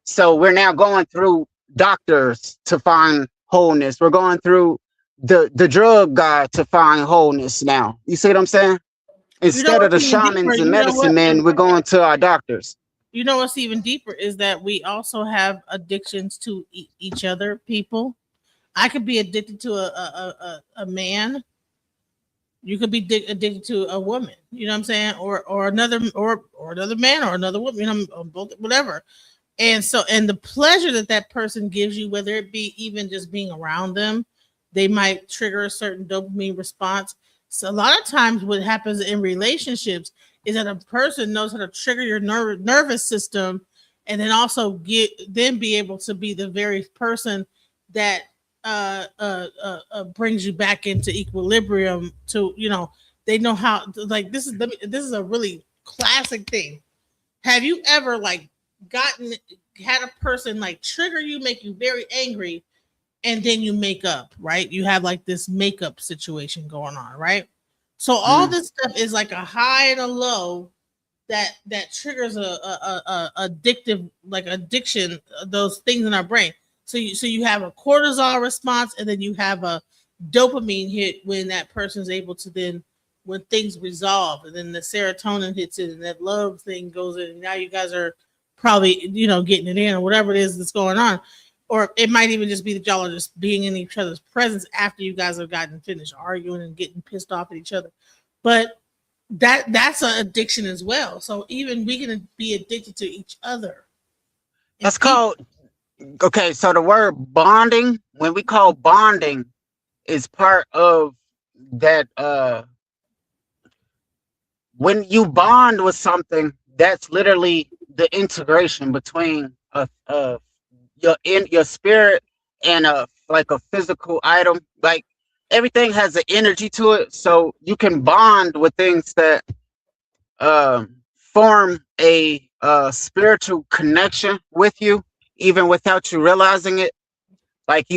so we're now going through doctors to find wholeness. We're going through the drug god to find wholeness now. You see what I'm saying? you know Instead of what's the even deeper? shamans and You know medicine what? men, we're going to our doctors. You know what's even deeper is that we also have addictions to each other. People, I could be addicted to a man. You could be addicted to a woman. You know what I'm saying? Or another or another man or another woman. You know, both, whatever. And so, and the pleasure that that person gives you, whether it be even just being around them, they might trigger a certain dopamine response. So a lot of times what happens in relationships is that a person knows how to trigger your nervous system, and then also be able to be the very person that brings you back into equilibrium. To, you know, they know how, like, this is a really classic thing. Have you ever, like, gotten had a person like trigger you, make you very angry, and then you make up, right? You have like this makeup situation going on, right? So all Mm. this stuff is like a high and a low that triggers a addictive, like, addiction, those things in our brain. So you have a cortisol response, and then you have a dopamine hit when that person's able to then, when things resolve, and then the serotonin hits it, and that love thing goes in, and now you guys are probably, you know, getting it in, or whatever it is that's going on. Or it might even just be that y'all are just being in each other's presence after you guys have gotten finished arguing and getting pissed off at each other. But that's an addiction as well. So even we can be addicted to each other and That's people. called, okay. So the word bonding, when we call bonding, is part of that. When you bond with something, that's literally the integration between your spirit and a, like, a physical item. Like, everything has an energy to it, so you can bond with things that form a spiritual connection with you, even without you realizing it. Like,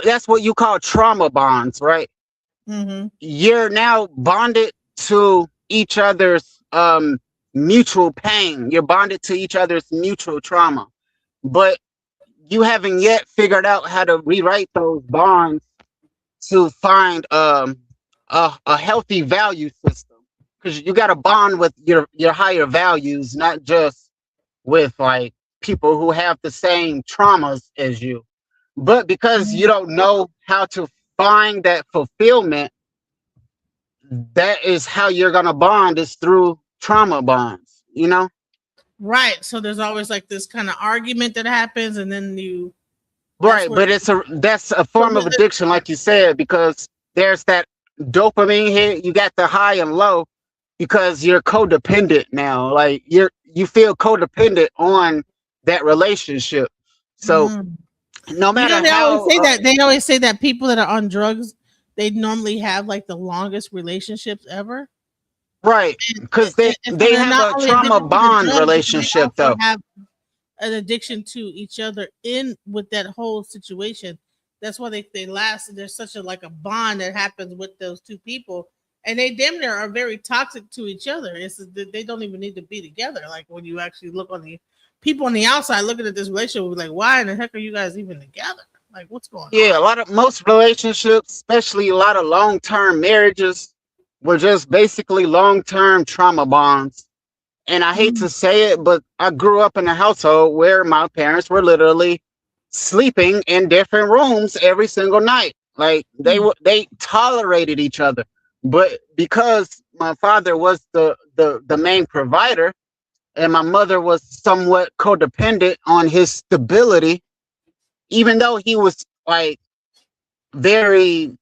that's what you call trauma bonds, right? Mm-hmm. You're now bonded to each other's mutual pain. You're bonded to each other's mutual trauma, but you haven't yet figured out how to rewrite those bonds to find a healthy value system. Because you got to bond with your higher values, not just with, like, people who have the same traumas as you. But because you don't know how to find that fulfillment, that is how you're gonna bond, is through trauma bonds, you know? Right. So there's always like this kind of argument that happens, and then that's Right, where. but that's a So form of addiction, like you said, because there's that dopamine hit. You got the high and low because you're codependent now. Like, you feel codependent on that relationship. So Mhm. no You know, matter they always how say that people that are on drugs, they normally have like the longest relationships ever. right, because And so they they're have not a only trauma addicted to the bond drugs, but they relationship also though. have an addiction to each other in with that whole situation. That's why they last. There's such a, like, a bond that happens with those two people, and they damn near are very toxic to each other. They don't even need to be together. Like, when you actually look on the people on the outside looking at this relationship, like, why in the heck are you guys even together? Like, what's going Yeah, on? a lot of most relationships, especially a lot of long-term marriages, were just basically long-term trauma bonds. And I hate Mm, to say it, but I grew up in a household where my parents were literally sleeping in different rooms every single night. Like, they tolerated each other. But because my father was the main provider, and my mother was somewhat codependent on his stability, even though he was, like, very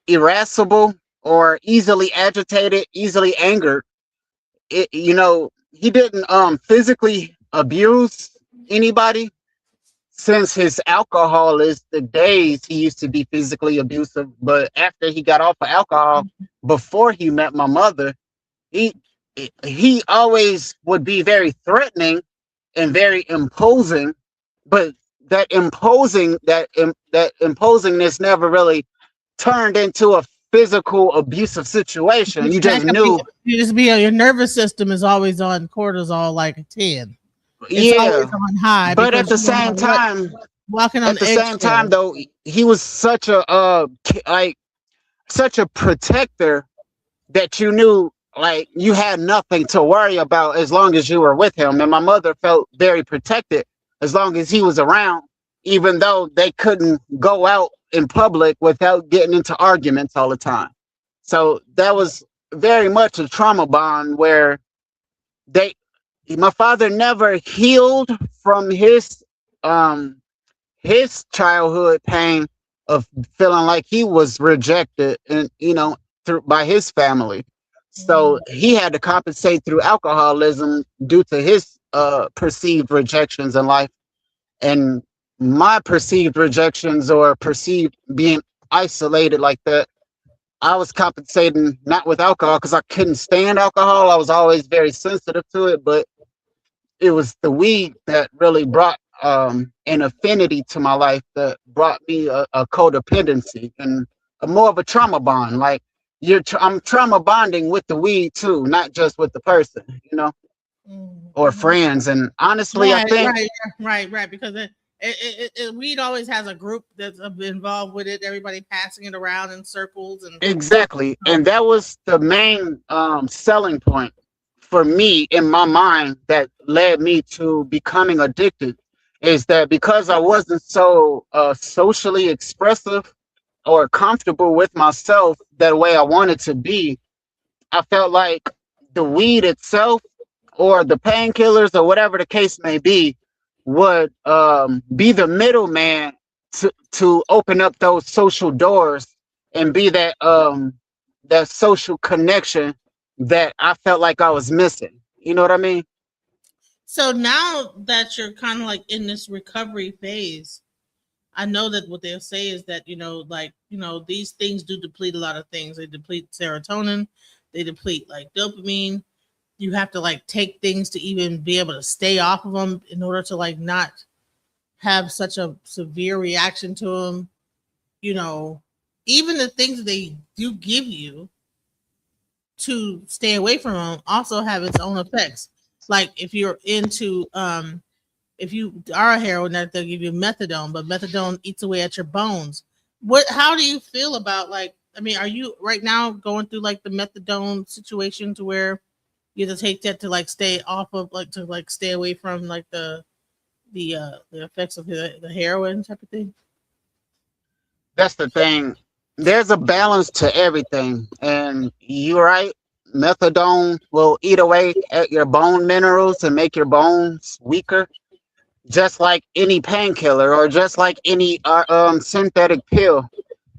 irascible or easily agitated, easily angered. He didn't physically abuse anybody. since his alcoholistic days, he used to be physically abusive. But after he got off of alcohol, before he met my mother, he he always would be very threatening and very imposing. But that imposingness never really turned into a physical abusive situation. You just knew, Your nervous system is always on cortisol like a 10. It's always yeah. on high But at because the you don't same know what time, walking on at the same time, eggshells. though, he was such a like such a protector that you knew like you had nothing to worry about as long as you were with him. And my mother felt very protected as long as he was around, even though they couldn't go out in public without getting into arguments all the time. So that was very much a trauma bond where they my father never healed from um his childhood pain of feeling like he was rejected and through by his family. So Mm, he had to compensate through alcoholism due to his perceived rejections in life, and my perceived rejections or perceived being isolated like that. I was compensating not with alcohol because I couldn't stand alcohol. I was always very sensitive to it, but it was the weed that really brought an affinity to my life that brought me a codependency and more of a trauma bond. Like I'm trauma bonding with the weed too, not just with the person, or mhm. friends. And honestly, I Right, think right, right. Because weed always has a group that's involved with it. Everybody passing it around in circles and exactly, so, and that was the main selling point for me in my mind that led me to becoming addicted. Is that because I wasn't so socially expressive or comfortable with myself that way I wanted to be, I felt like the weed itself or the painkillers or whatever the case may be would be the middleman to open up those social doors and be that social connection that I felt like I was missing. You know what I mean? so now that you're kind of like in this recovery phase, I know that what they'll say is that these things do deplete a lot of things. They deplete serotonin, they deplete like dopamine. You have to like take things to even be able to stay off of them in order to like not have such a severe reaction to them. You know, even the things that they do give you to stay away from them also have its own effects. Like if you are a heroin addict, they'll give you methadone, but methadone eats away at your bones. How do you feel about like? I mean, are you right now going through like the methadone situation to where you have to take that to like stay off of like to like stay away from like the effects of the heroin type of thing? That's the thing. There's a balance to everything, and you're right. Methadone will eat away at your bone minerals and make your bones weaker, just like any painkiller or just like any synthetic pill.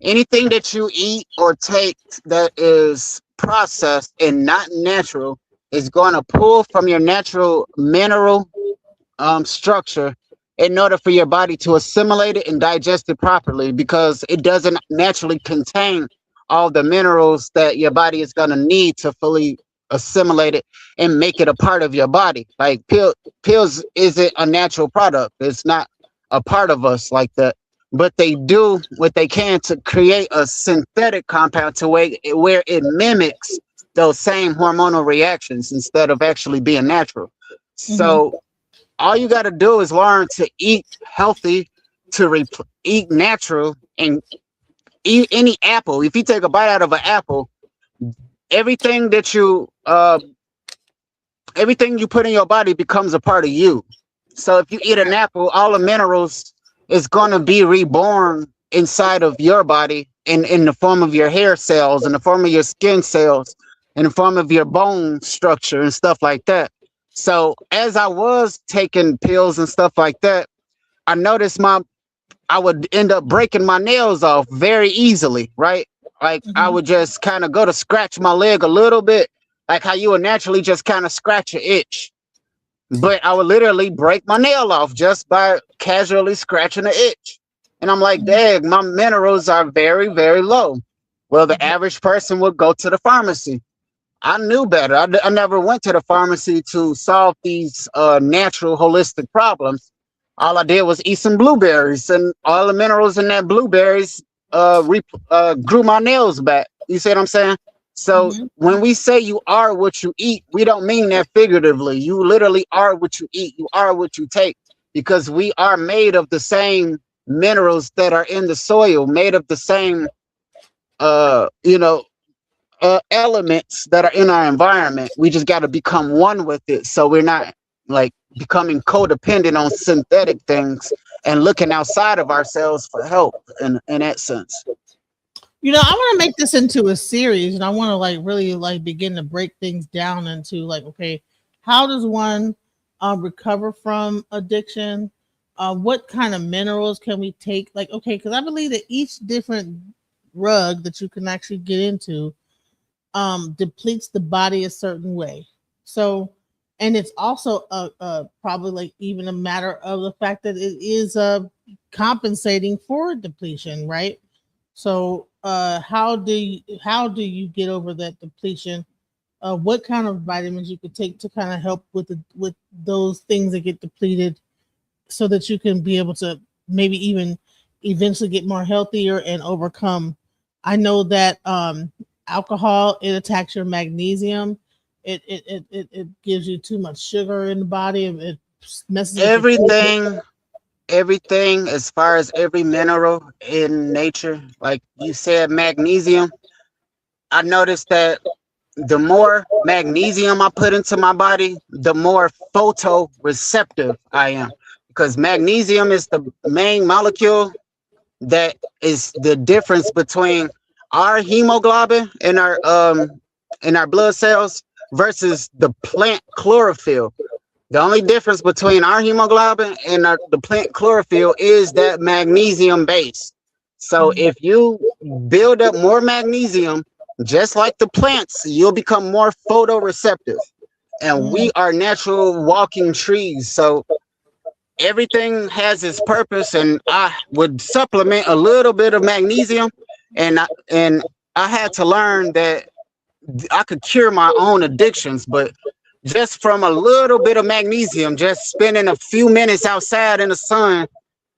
Anything that you eat or take that is processed and not natural is going to pull from your natural mineral structure in order for your body to assimilate it and digest it properly because it doesn't naturally contain all the minerals that your body is going to need to fully assimilate it and make it a part of your body. Like pills isn't a natural product. It's not a part of us like that. But they do what they can to create a synthetic compound to where it mimics those same hormonal reactions instead of actually being natural. Mm-hmm. So all you got to do is learn to eat healthy, to eat natural, and eat any apple. If you take a bite out of an apple, everything that everything you put in your body becomes a part of you. So if you eat an apple, all the minerals is going to be reborn inside of your body in the form of your hair cells, in the form of your skin cells, in the form of your bone structure and stuff like that. So as I was taking pills and stuff like that, I noticed I would end up breaking my nails off very easily, right? Like I Mm-hmm. would just kind of go to scratch my leg a little bit, like how you would naturally just kind of scratch an itch. but I would literally break my nail off just by casually scratching the itch. And I'm like, Mhm. dang, my minerals are very, very low. Well, the average person would go to the pharmacy. I knew better. I never went to the pharmacy to solve these natural holistic problems. All I did was eat some blueberries, and all the minerals in that blueberries grew my nails back. You see what I'm saying? So Mhm. when we say you are what you eat, we don't mean that figuratively. You literally are what you eat. You are what you take, because we are made of the same minerals that are in the soil, made of the same uh, you know, elements that are in our environment. We just got to become one with it, so we're not like becoming codependent on synthetic things and looking outside of ourselves for help in that sense. I want to make this into a series, and I want to like really like begin to break things down into like, okay, how does one recover from addiction? What kind of minerals can we take? Like, okay, because I believe that each different drug that you can actually get into depletes the body a certain way. So, and it's also probably like even a matter of the fact that it is compensating for depletion, right? So, how do you get over that depletion? What kind of vitamins you could take to kind of help with those things that get depleted, so that you can be able to maybe even eventually get more healthier and overcome. I know that alcohol, it attacks your magnesium. It gives you too much sugar in the body. It messes with your focus. Everything as far as every mineral in nature, like you said, magnesium, I noticed that the more magnesium I put into my body, the more photoreceptive I am, because magnesium is the main molecule that is the difference between our hemoglobin in our blood cells versus the plant chlorophyll. The only difference between our hemoglobin and the plant chlorophyll is that magnesium base. So Mm, if you build up more magnesium, just like the plants, you'll become more photoreceptive. And we mm, are natural walking trees. So everything has its purpose, and I would supplement a little bit of magnesium, and I had to learn that I could cure my own addictions, but just from a little bit of magnesium, just spending a few minutes outside in the sun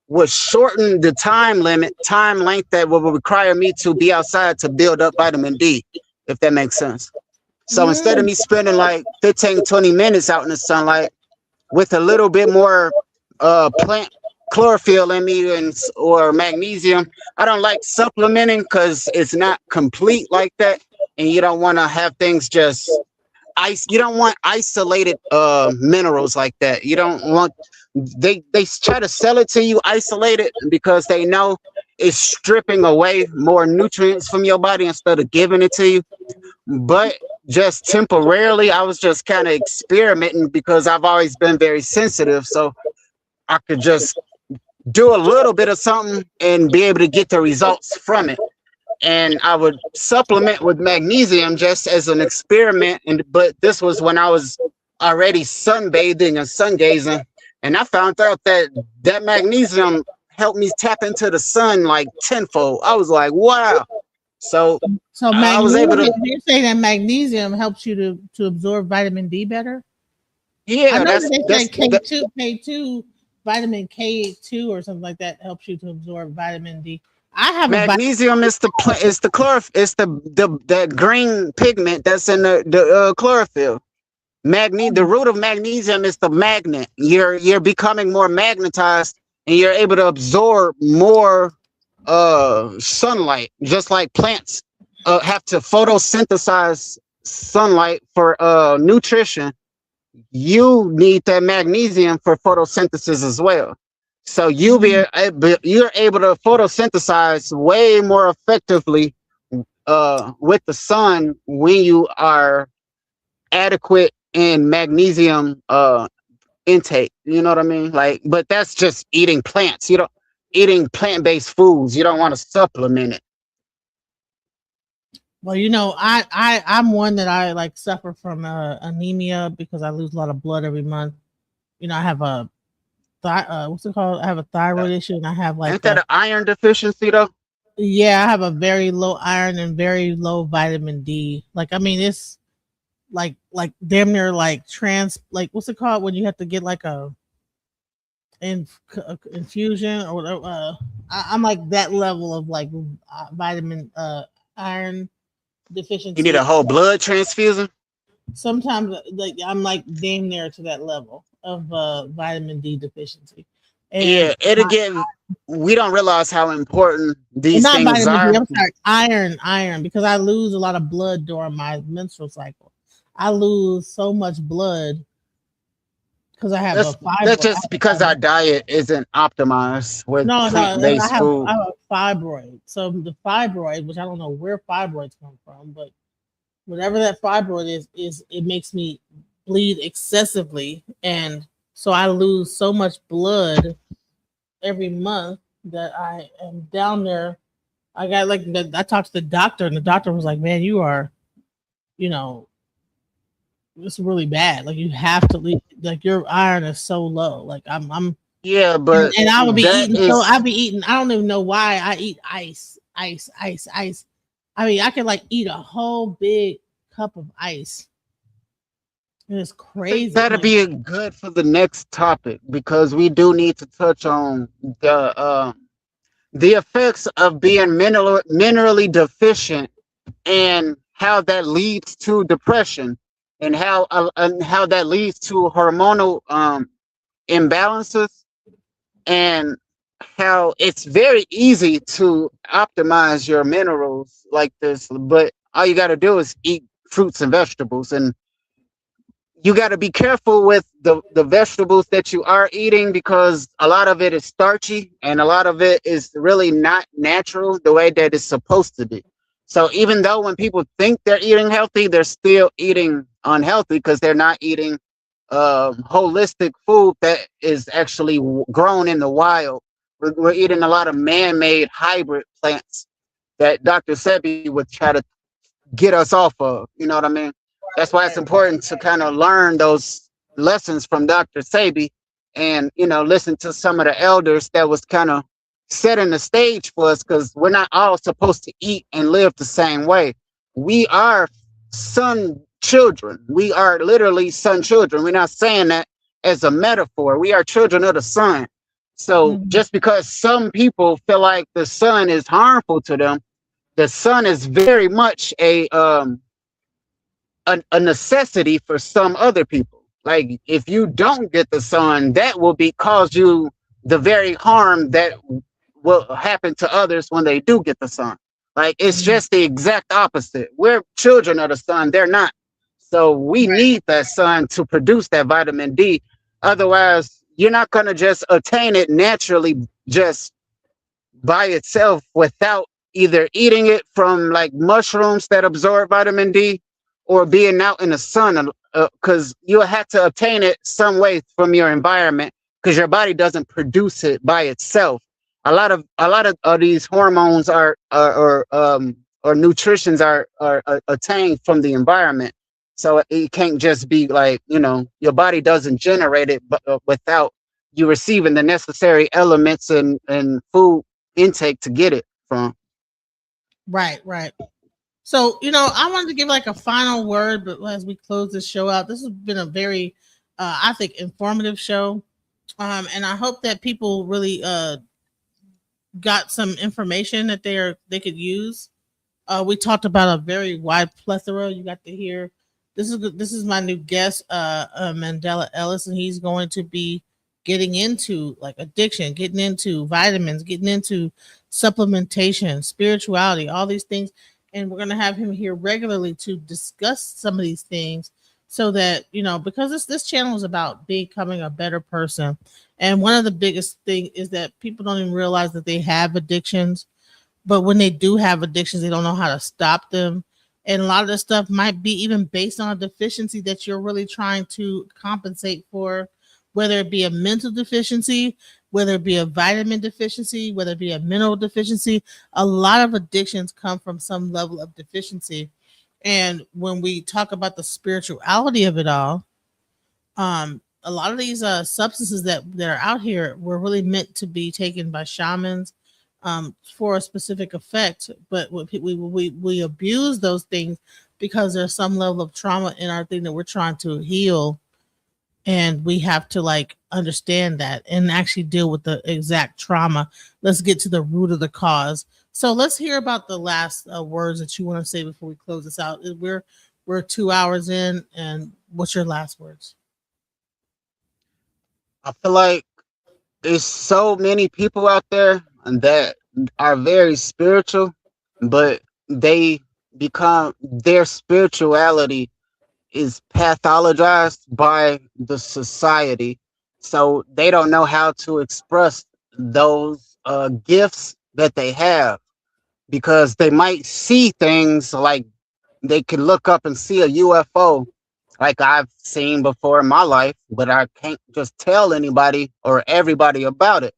would shorten the time length that would require me to be outside to build up vitamin D, if that makes sense. So instead of mm, me spending like 15, 20 minutes out in the sunlight with a little bit more plant chlorophyll in me or magnesium, I don't like supplementing because it's not complete like that. And you don't want to have things just ice. You don't want isolated minerals like that. You don't want they try to sell it to you isolated because they know it's stripping away more nutrients from your body instead of giving it to you. But just temporarily, I was just kind of experimenting because I've always been very sensitive, so I could just do a little bit of something and be able to get the results from it. And I would supplement with magnesium just as an experiment. And but this was when I was already sunbathing and sun gazing, and I found out that that magnesium helped me tap into the sun like tenfold. I was like, wow. So So I was able magnesium, to, you're saying that magnesium helps you to absorb vitamin D better? I yeah, know that they say that K2, vitamin K2 or something like that helps you to absorb vitamin D. I have a vitamin. magnesium is is the it's the that green pigment that's in the chlorophyll. The root of magnesium is the magnet. You're becoming more magnetized, and you're able to absorb more sunlight, just like plants have to photosynthesize sunlight for nutrition. You need that magnesium for photosynthesis as well. So you're able to photosynthesize way more effectively with the sun when you are adequate in magnesium intake. You know what I mean? Like, but that's just eating plants. You don't eating plant-based foods. You don't want to supplement it. Well, I'm one that I like suffer from anemia because I lose a lot of blood every month. I have a what's it called? I have a thyroid issue, and I have like Ain't that an iron deficiency though? yeah, I have a very low iron and very low vitamin D. Like, I mean, it's like damn near like like what's it called when you have to get like infusion or whatever. I'm like that level of like vitamin iron You need deficiency. a whole blood transfusion. Sometimes like I'm like damn near to that level of vitamin D deficiency, and Yeah, it again. We don't realize how important these not things vitamin D. are. I'm sorry, iron, because I lose a lot of blood during my menstrual cycle. I lose so much blood because I have a That's fibroid. just because our diet isn't optimized with No, no, plant-based I food. have a fibroid. So the fibroid, which I don't know where fibroids come from, but whatever that fibroid is it makes me bleed excessively, and so I lose so much blood every month that I am down there. I got like I talked to the doctor, and the doctor was like, "Man, you are, you know, it's really bad. Like you have to leave. Like your iron is so low. Like I'm Yeah, but and I would be that eating. So is I'd be eating. I don't even know why I eat ice, ice, ice, ice. I mean, I could like eat a whole big cup of ice. And it's I think crazy. that'll be good for the next topic because we do need to touch on the effects of being minerally deficient and how that leads to depression and how that leads to hormonal imbalances and how it's very easy to optimize your minerals like this, but all you got to do is eat fruits and vegetables, and you got to be careful with the vegetables that you are eating because a lot of it is starchy and a lot of it is really not natural the way that it's supposed to be. So even though when people think they're eating healthy, they're still eating unhealthy because they're not eating holistic food that is actually grown in the wild. We're eating a lot of man-made hybrid plants that Dr. Sebi would try to get us off of. You know what I mean? That's why it's important to kind of learn those lessons from Dr. Sebi and, listen to some of the elders that was kind of setting the stage for us because we're not all supposed to eat and live the same way. We are sun children. We are literally sun children. We're not saying that as a metaphor. We are children of the sun. So Mhm. just because some people feel like the sun is harmful to them, the sun is very much a necessity for some other people. Like if you don't get the sun, that will be cause you the very harm that will happen to others when they do get the sun. Like it's Mhm. just the exact opposite. We're children of the sun, they're not. So we need that sun to produce that vitamin D. Otherwise, you're not gonna just attain it naturally just by itself without either eating it from like mushrooms that absorb vitamin D or being out in the sun because you'll have to obtain it some way from your environment because your body doesn't produce it by itself. A lot of these hormones or nutritions are attained from the environment. So it can't just be like, your body doesn't generate it without you receiving the necessary elements and food intake to get it from. Right, right. So, I wanted to give like a final word, but as we close this show out, this has been a very, I think, informative show. And I hope that people really got some information that they could use. We talked about a very wide plethora. You got to hear. This is my new guest, Mandela Ellis, and he's going to be getting into like addiction, getting into vitamins, getting into supplementation, spirituality, all these things. And we're going to have him here regularly to discuss some of these things so that, because this channel is about becoming a better person. And one of the biggest thing is that people don't even realize that they have addictions, but when they do have addictions, they don't know how to stop them. And a lot of this stuff might be even based on a deficiency that you're really trying to compensate for, whether it be a mental deficiency, whether it be a vitamin deficiency, whether it be a mineral deficiency. A lot of addictions come from some level of deficiency. And when we talk about the spirituality of it all, a lot of these substances that are out here were really meant to be taken by shamans for a specific effect, but we abuse those things because there's some level of trauma in our thing that we're trying to heal, and we have to like understand that and actually deal with the exact trauma. Let's get to the root of the cause. So let's hear about the last words that you want to say before we close this out. We're 2 hours in, and what's your last words? I feel like there's so many people out there that are very spiritual, but they become their spirituality is pathologized by the society. So they don't know how to express those gifts that they have, because they might see things like they can look up and see a UFO like I've seen before in my life, but I can't just tell anybody or everybody about it.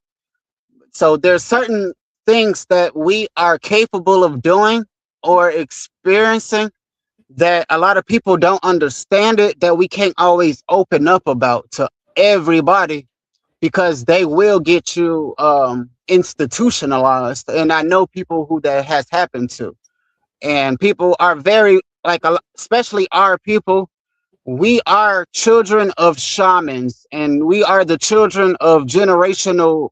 So there's certain things that we are capable of doing or experiencing that a lot of people don't understand it, that we can't always open up about to everybody, because they will get you institutionalized. And I know people who that has happened to, and people are very like especially our people, we are children of shamans, and we are the children of generational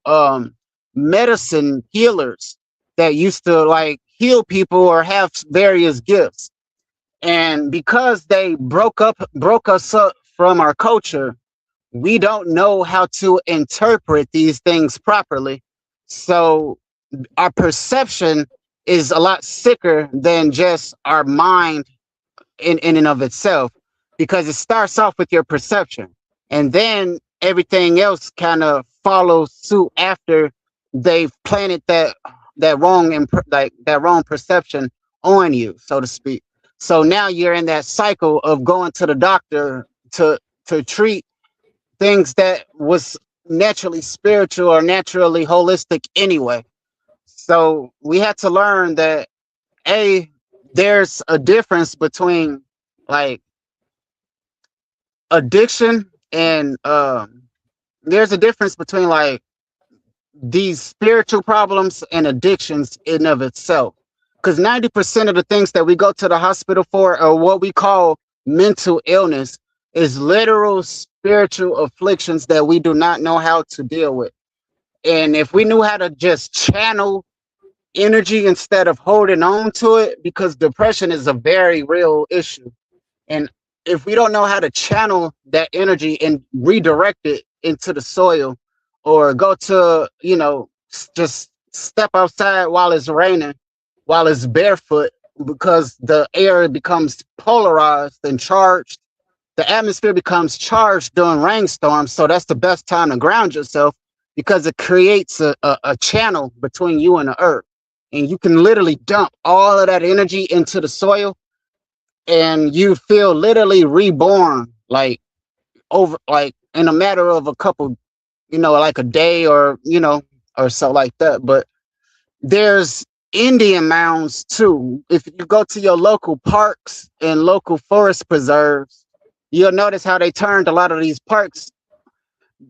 medicine healers that used to like heal people or have various gifts. And because they broke us up from our culture, we don't know how to interpret these things properly. So our perception is a lot sicker than just our mind in and of itself, because it starts off with your perception, and then everything else kind of follows suit after they've planted that wrong like that wrong perception on you, so to speak. So now you're in that cycle of going to the doctor to treat things that was naturally spiritual or naturally holistic anyway. So we had to learn that a there's a difference between like addiction and there's a difference between like these spiritual problems and addictions in of itself, because 90% of the things that we go to the hospital for are what we call mental illness, is literal spiritual afflictions that we do not know how to deal with. And if we knew how to just channel energy instead of holding on to it, because depression is a very real issue. And if we don't know how to channel that energy and redirect it into the soil, or go to, just step outside while it's raining, while it's barefoot, because the air becomes polarized and charged. The atmosphere becomes charged during rainstorms. So that's the best time to ground yourself, because it creates a channel between you and the earth. And you can literally dump all of that energy into the soil, and you feel literally reborn, like over, like in a matter of a couple, like a day, or so like that. But there's Indian mounds too. If you go to your local parks and local forest preserves, you'll notice how they turned a lot of these parks.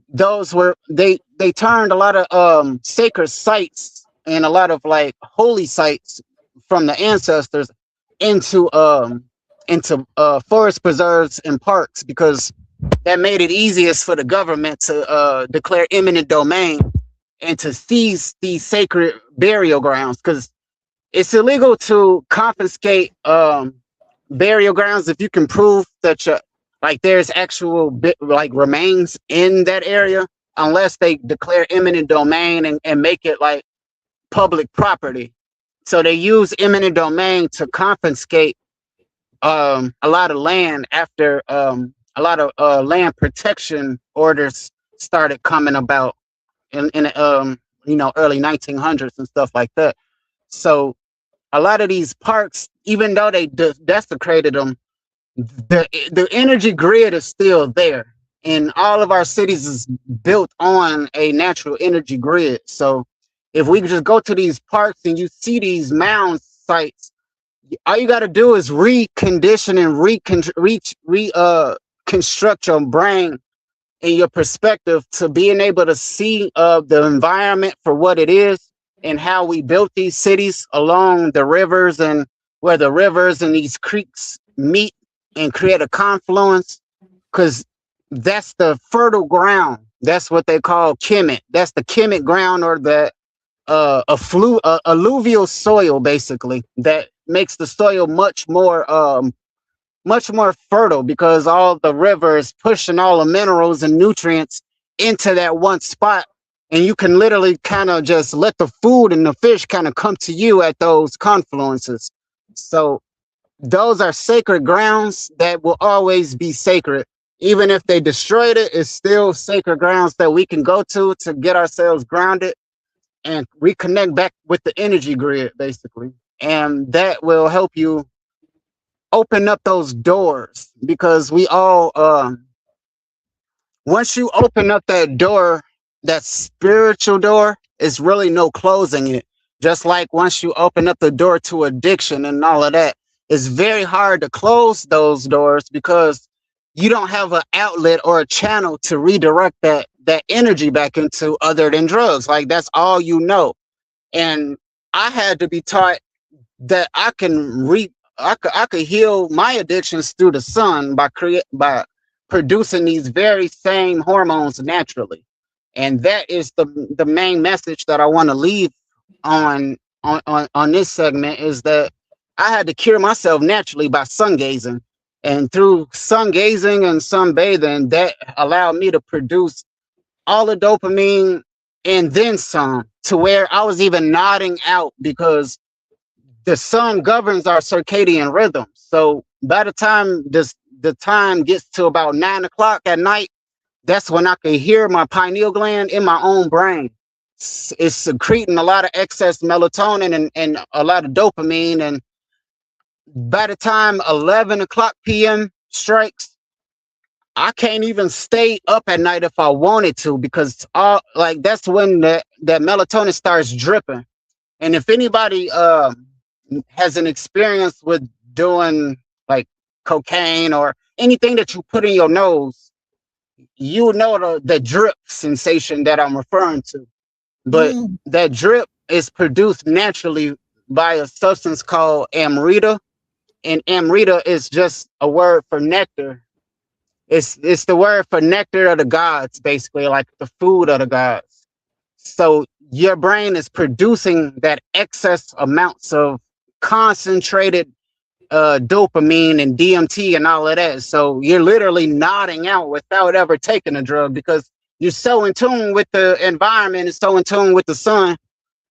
Those were they turned a lot of sacred sites and a lot of like holy sites from the ancestors into forest preserves and parks, because that made it easiest for the government to declare eminent domain and to seize these sacred burial grounds, because it's illegal to confiscate burial grounds if you can prove that like there's actual like remains in that area, unless they declare eminent domain and make it like public property. So they use eminent domain to confiscate a lot of land after a lot of land protection orders started coming about in early 1900s and stuff like that. So a lot of these parks, even though they desecrated them, the energy grid is still there, and all of our cities is built on a natural energy grid. So if we could just go to these parks and you see these mound sites, all you got to do is recondition and construct your brain in your perspective to being able to see the environment for what it is and how we built these cities along the rivers and where the rivers and these creeks meet and create a confluence, because that's the fertile ground. That's what they call Kemet. That's the Kemet ground, or the alluvial soil, basically, that makes the soil much more fertile, because all the river is pushing all the minerals and nutrients into that one spot. And you can literally kind of just let the food and the fish kind of come to you at those confluences. So those are sacred grounds that will always be sacred. Even if they destroyed it, it's still sacred grounds that we can go to get ourselves grounded and reconnect back with the energy grid, basically. And that will help you open up those doors, because we all once you open up that door, that spiritual door, is really no closing it. Just like once you open up the door to addiction and all of that, it's very hard to close those doors, because you don't have an outlet or a channel to redirect that energy back into, other than drugs. Like, that's all you know. And I had to be taught that I could heal my addictions through the sun by producing these very same hormones naturally. And that is the main message that I want to leave on this segment, is that I had to cure myself naturally by sun gazing. And through sun gazing and sunbathing, that allowed me to produce all the dopamine and then some, to where I was even nodding out, because the sun governs our circadian rhythm. So by the time the time gets to about 9 o'clock at night, that's when I can hear my pineal gland in my own brain. It's secreting a lot of excess melatonin and a lot of dopamine. And by the time 11 o'clock p.m. strikes, I can't even stay up at night if I wanted to, because that's when that melatonin starts dripping. And if anybody has an experience with doing like cocaine or anything that you put in your nose, you know the drip sensation that I'm referring to. But Mm. that drip is produced naturally by a substance called amrita, and amrita is just a word for nectar. It's the word for nectar of the gods, basically, like the food of the gods. So your brain is producing that excess amounts of concentrated dopamine and DMT and all of that. So you're literally nodding out without ever taking a drug, because you're so in tune with the environment and so in tune with the sun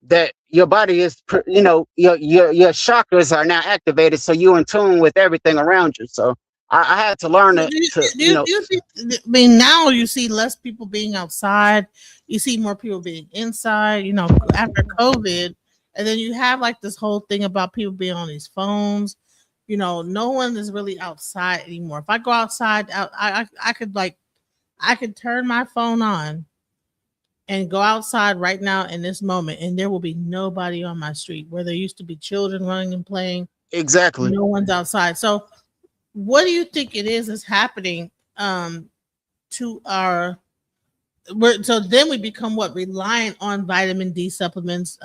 that your body is, your chakras are now activated. So you're in tune with everything around you. So I had to learn So to, do you, to, do you you, know, do you see, I mean, now you see less people being outside. You see more people being inside, after COVID. And then you have like this whole thing about people being on these phones. No one is really outside anymore. If I go outside, I could I could turn my phone on and go outside right now in this moment, and there will be nobody on my street where there used to be children running and playing. exactly. No one's outside. So what do you think it is happening to our so then we become what, reliant on vitamin D supplements,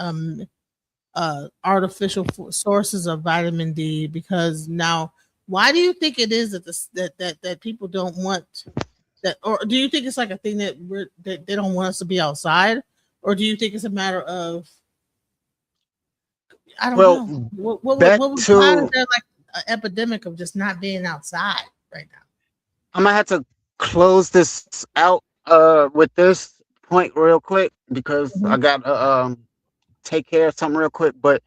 artificial sources of vitamin D, because now why do you think it is that that people don't want that, or do you think it's like a thing that they don't want us to be outside, or do you think it's a matter of, I don't Well, know, back why is to, there like an epidemic of just not being outside right now? I'm gonna have to close this out with this point real quick, because I Mhm. got to take care of something real quick, but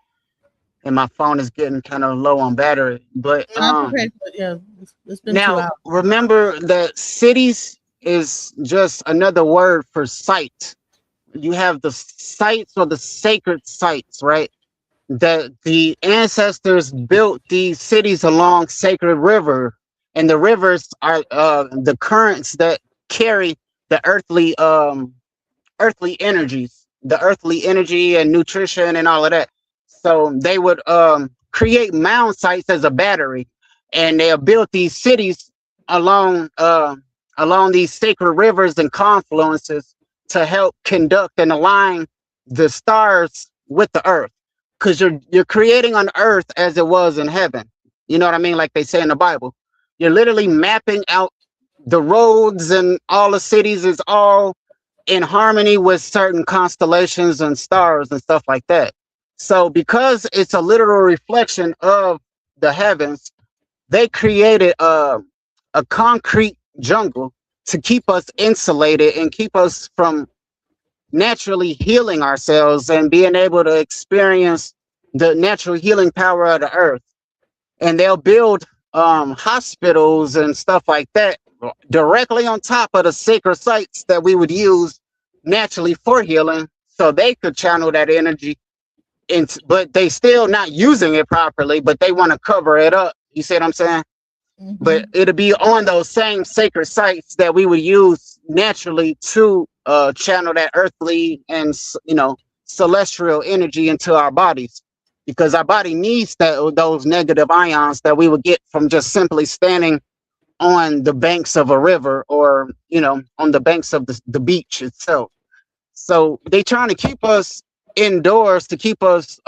and my phone is getting kind of low on battery. But That's okay. But yeah, it's been two now hours. remember that cities is just another word for site. You have the sites, or the sacred sites, right? That the ancestors built these cities along sacred river, and the rivers are the currents that carry the earthly energies, the earthly energy and nutrition and all of that. So they would create mound sites as a battery, and they built these cities along along these sacred rivers and confluences to help conduct and align the stars with the earth, because you're creating on earth as it was in heaven. You know what I mean? Like they say in the Bible, you're literally mapping out the roads, and all the cities is all in harmony with certain constellations and stars and stuff like that. So because it's a literal reflection of the heavens, they created a concrete jungle to keep us insulated and keep us from naturally healing ourselves and being able to experience the natural healing power of the earth. And they'll build hospitals and stuff like that directly on top of the sacred sites that we would use naturally for healing, so they could channel that energy. But they still not using it properly, but they want to cover it up. You see what I'm saying? But Mm-hmm. it'll be on those same sacred sites that we would use naturally to channel that earthly and celestial energy into our bodies, because our body needs those negative ions that we would get from just simply standing on the banks of a river, or on the banks of the beach itself. So they trying to keep us indoors, to keep us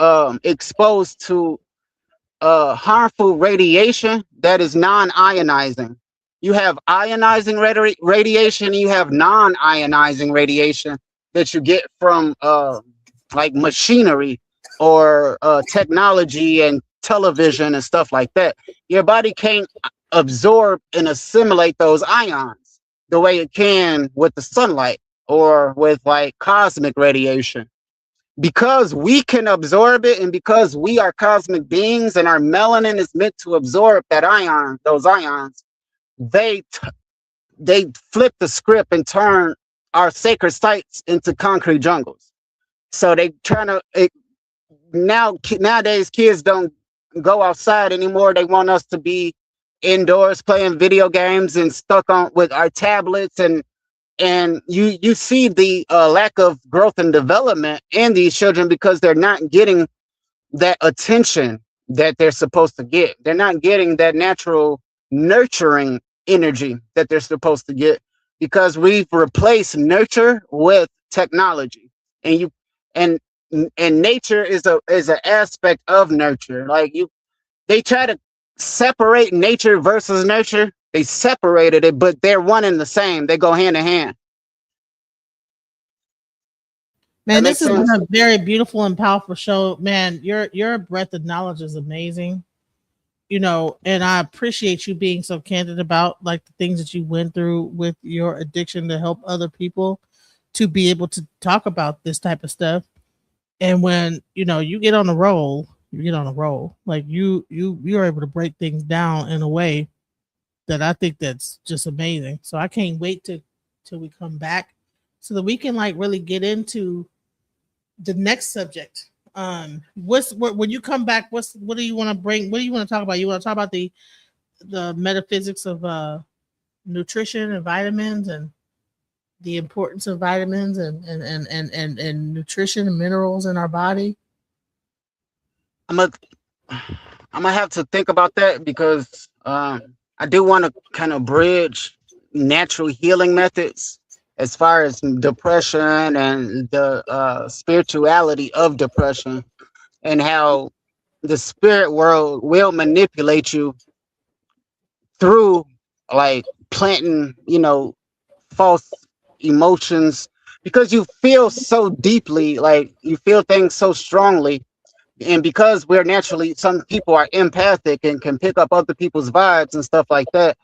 exposed to harmful radiation that is non-ionizing. You have ionizing radiation, and you have non-ionizing radiation that you get from like machinery or technology and television and stuff like that. Your body can't absorb and assimilate those ions the way it can with the sunlight or with like cosmic radiation, because we can absorb it, and because we are cosmic beings and our melanin is meant to absorb those ions. They flip the script and turn our sacred sites into concrete jungles. So they trying to nowadays kids don't go outside anymore. They want us to be indoors playing video games and stuck on with our tablets, and you see the lack of growth and development in these children, because they're not getting that attention that they're supposed to get. They're not getting that natural nurturing energy that they're supposed to get, because we've replaced nurture with technology. And you and and nature is an aspect of nurture. Like they try to separate nature versus nurture. They separated it, but they're one and the same. They go hand in hand. That Man, this makes has been sense. a very beautiful and powerful show. Man, your breadth of knowledge is amazing. And I appreciate you being so candid about like the things that you went through with your addiction to help other people to be able to talk about this type of stuff. And when you get on the roll, you get on a roll. Like you're able to break things down in a way that I think that's just amazing. So I can't wait till we come back so that we can like really get into the next subject. When you come back, what do you want to bring? What do you want to talk about? You want to talk about the metaphysics of nutrition and vitamins, and the importance of vitamins and nutrition and minerals in our body. I'm gonna I'm gonna have to think about that, because I do want to kind of bridge natural healing methods as far as depression and the spirituality of depression, and how the spirit world will manipulate you through like planting, false emotions, because you feel so deeply, like you feel things so strongly. And because we're naturally, some people are empathic and can pick up other people's vibes and stuff like that,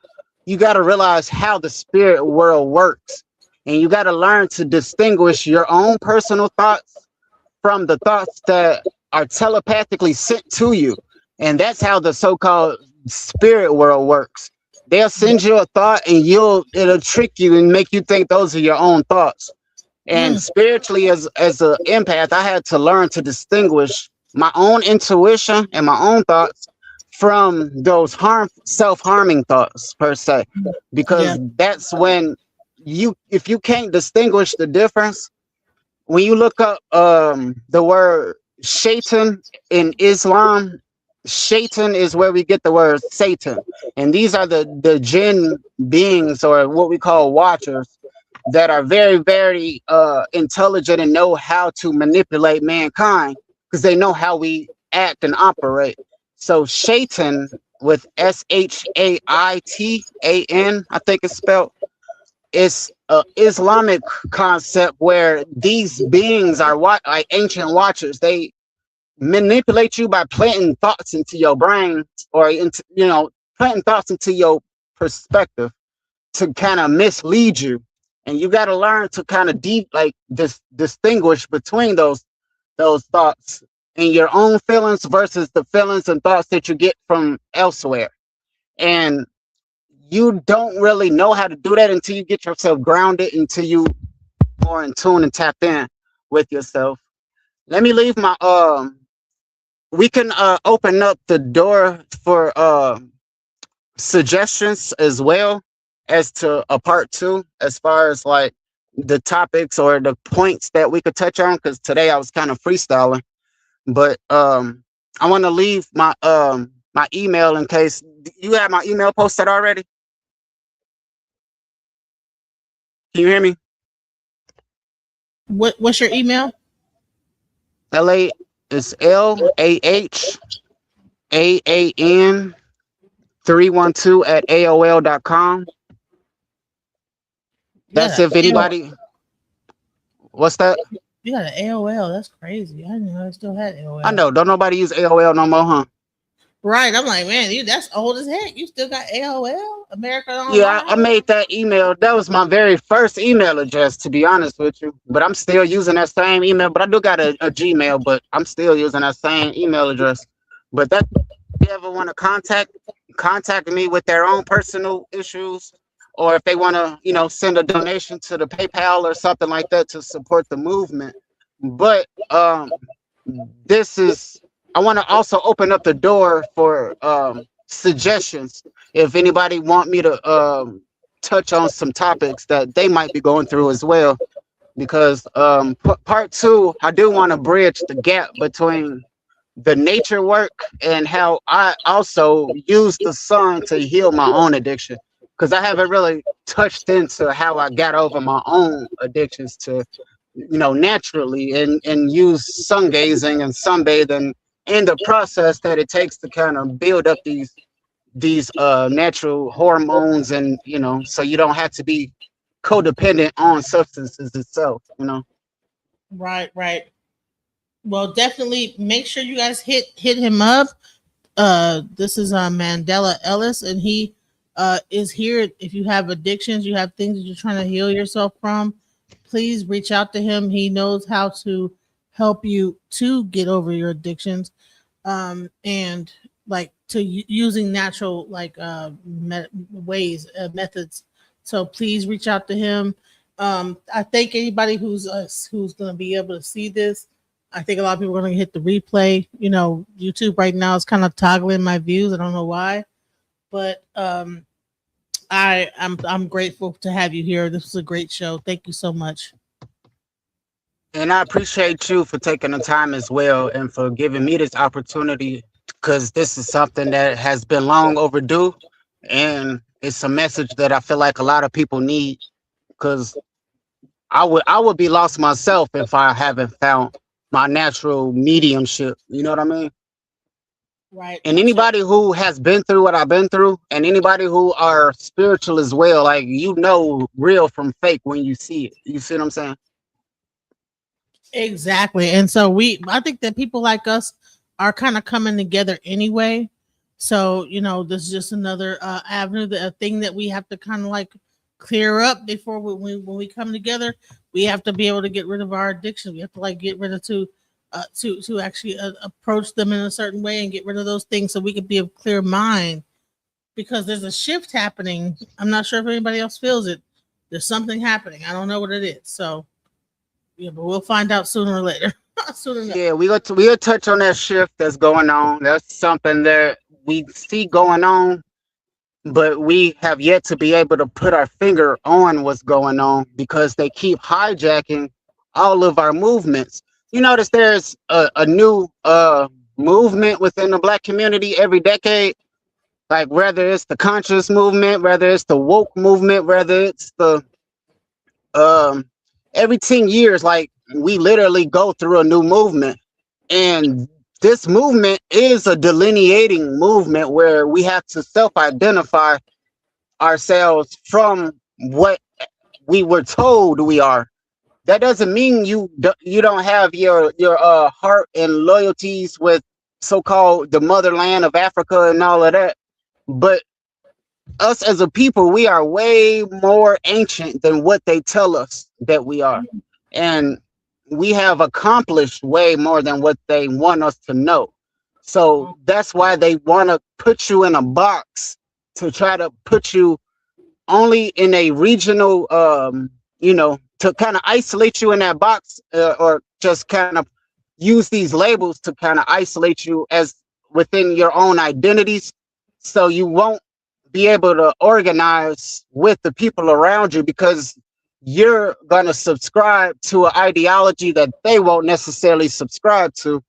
you got to realize how the spirit world works. And you got to learn to distinguish your own personal thoughts from the thoughts that are telepathically sent to you. And that's how the so-called spirit world works. They'll send you a thought, and it'll trick you and make you think those are your own thoughts. And Mm, spiritually, as an empath, I had to learn to distinguish my own intuition and my own thoughts from those self-harming thoughts per se, yeah. because that's when if you can't distinguish the difference, when you look up the word shaitan in Islam, Shaitan is where we get the word Satan. And these are the jinn beings, or what we call watchers, that are very, very intelligent and know how to manipulate mankind because they know how we act and operate. So Shaitan, with Shaitan, I think it's spelled, it's a Islamic concept where these beings are like ancient watchers. They manipulate you by planting thoughts into your brain, or into, planting thoughts into your perspective to kind of mislead you. And you got to learn to kind of distinguish between those thoughts and your own feelings versus the feelings and thoughts that you get from elsewhere. And you don't really know how to do that until you get yourself grounded, until you more in tune and tapped in with yourself. Let me leave my we can open up the door for suggestions as well as to a part two, as far as like the topics or the points that we could touch on, because today I was kind of freestyling. But I want to leave my email in case you have my email posted already. Can you hear me? What's your email? LA is LAHAAN 312 at AOL.com. That's if anybody. What's that? You got an AOL. That's crazy. I didn't know I still had AOL. I know. Don't nobody use AOL no more, huh? Right. I'm like, man, that's old as heck. You still got AOL? America Online? Yeah, I made that email. That was my very first email address, to be honest with you. But I'm still using that same email. But I do got a Gmail, but I'm still using that same email address. But that, if you ever want to contact me with their own personal issues, or if they want to, send a donation to the PayPal or something like that to support the movement. But this is, I want to also open up the door for suggestions. If anybody want me to touch on some topics that they might be going through as well, because part two, I do want to bridge the gap between the nature work and how I also use the sun to heal my own addiction, because I haven't really touched into how I got over my own addictions to, naturally, and use sun gazing and sunbathing in the process that it takes to kind of build up these natural hormones, and so you don't have to be codependent on substances itself. Right. Well, definitely make sure you guys hit him up. This is Mandela Ellis, and he is here. If you have addictions, you have things that you're trying to heal yourself from, please reach out to him. He knows how to help you to get over your addictions, and like using natural ways, methods. So please reach out to him. I think anybody who's going to be able to see this, I think a lot of people are going to hit the replay. YouTube right now is kind of toggling my views. I don't know why, but I'm grateful to have you here. This was a great show. Thank you so much. And I appreciate you for taking the time as well, and for giving me this opportunity, because this is something that has been long overdue, and it's a message that I feel like a lot of people need, because I would be lost myself if I haven't found my natural mediumship. You know what I mean? Right. And anybody who has been through what I've been through, and anybody who are spiritual as well, like, real from fake when you see it. You see what I'm saying? Exactly. And so I think that people like us are kind of coming together anyway. So, this is just another avenue, a thing that we have to kind of like clear up before when we come together. We have to be able to get rid of our addiction. We have to like get rid of to actually approach them in a certain way and get rid of those things so we can be of clear mind, because there's a shift happening. I'm not sure if anybody else feels it. There's something happening. I don't know what it is. So, yeah, but we'll find out sooner or later. Yeah, we'll touch on that shift that's going on. That's something that we see going on, but we have yet to be able to put our finger on what's going on, because they keep hijacking all of our movements. You notice there's a new movement within the black community every decade. Like whether it's the conscious movement, whether it's the woke movement, whether it's the every 10 years, like we literally go through a new movement. And this movement is a delineating movement where we have to self-identify ourselves from what we were told we are. That doesn't mean you don't have your heart and loyalties with so-called the motherland of Africa and all of that. But us as a people, we are way more ancient than what they tell us that we are. And we have accomplished way more than what they want us to know. So that's why they want to put you in a box, to try to put you only in a regional, to kind of isolate you in that box, or just kind of use these labels to kind of isolate you as within your own identities. So you won't be able to organize with the people around you, because you're going to subscribe to an ideology that they won't necessarily subscribe to,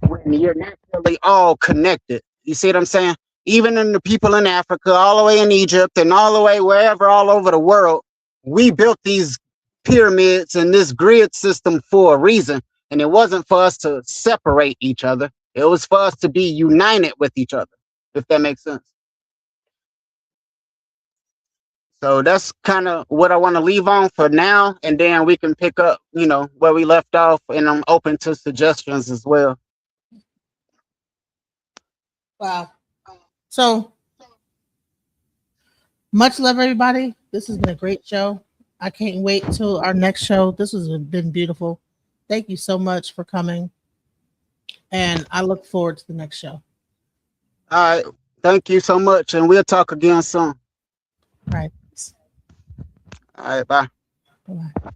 when you're naturally all connected. You see what I'm saying? Even in the people in Africa, all the way in Egypt, and all the way wherever, all over the world, we built these pyramids and this grid system for a reason. And it wasn't for us to separate each other. It was for us to be united with each other, if that makes sense. So that's kind of what I want to leave on for now. And then we can pick up, where we left off. And I'm open to suggestions as well. Wow. So much love, everybody. This has been a great show. I can't wait till our next show. This has been beautiful. Thank you so much for coming. And I look forward to the next show. All right. Thank you so much. And we'll talk again soon. All right. All right. Bye. Bye-bye.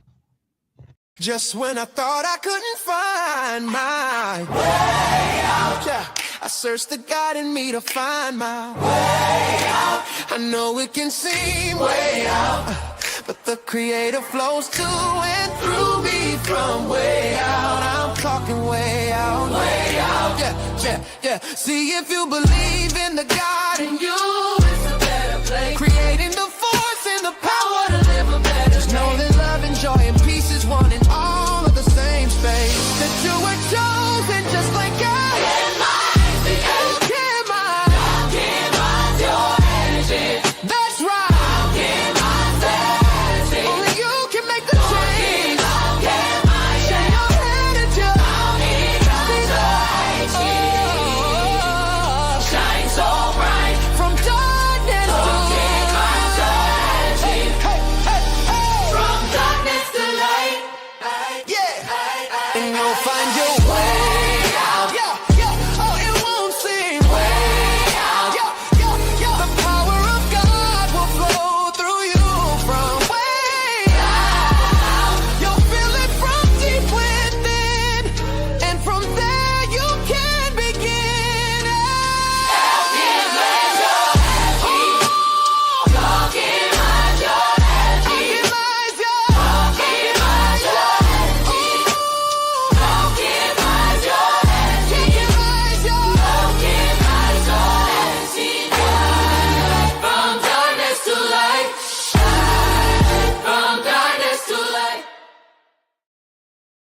Just when I thought I couldn't find my way out, yeah, I searched the God in me to find my way out. I know it can seem way out, but the Creator flows to and through me from way out. I'm talking way out, yeah. See, if you believe in the God in you, it's a better place. Creating the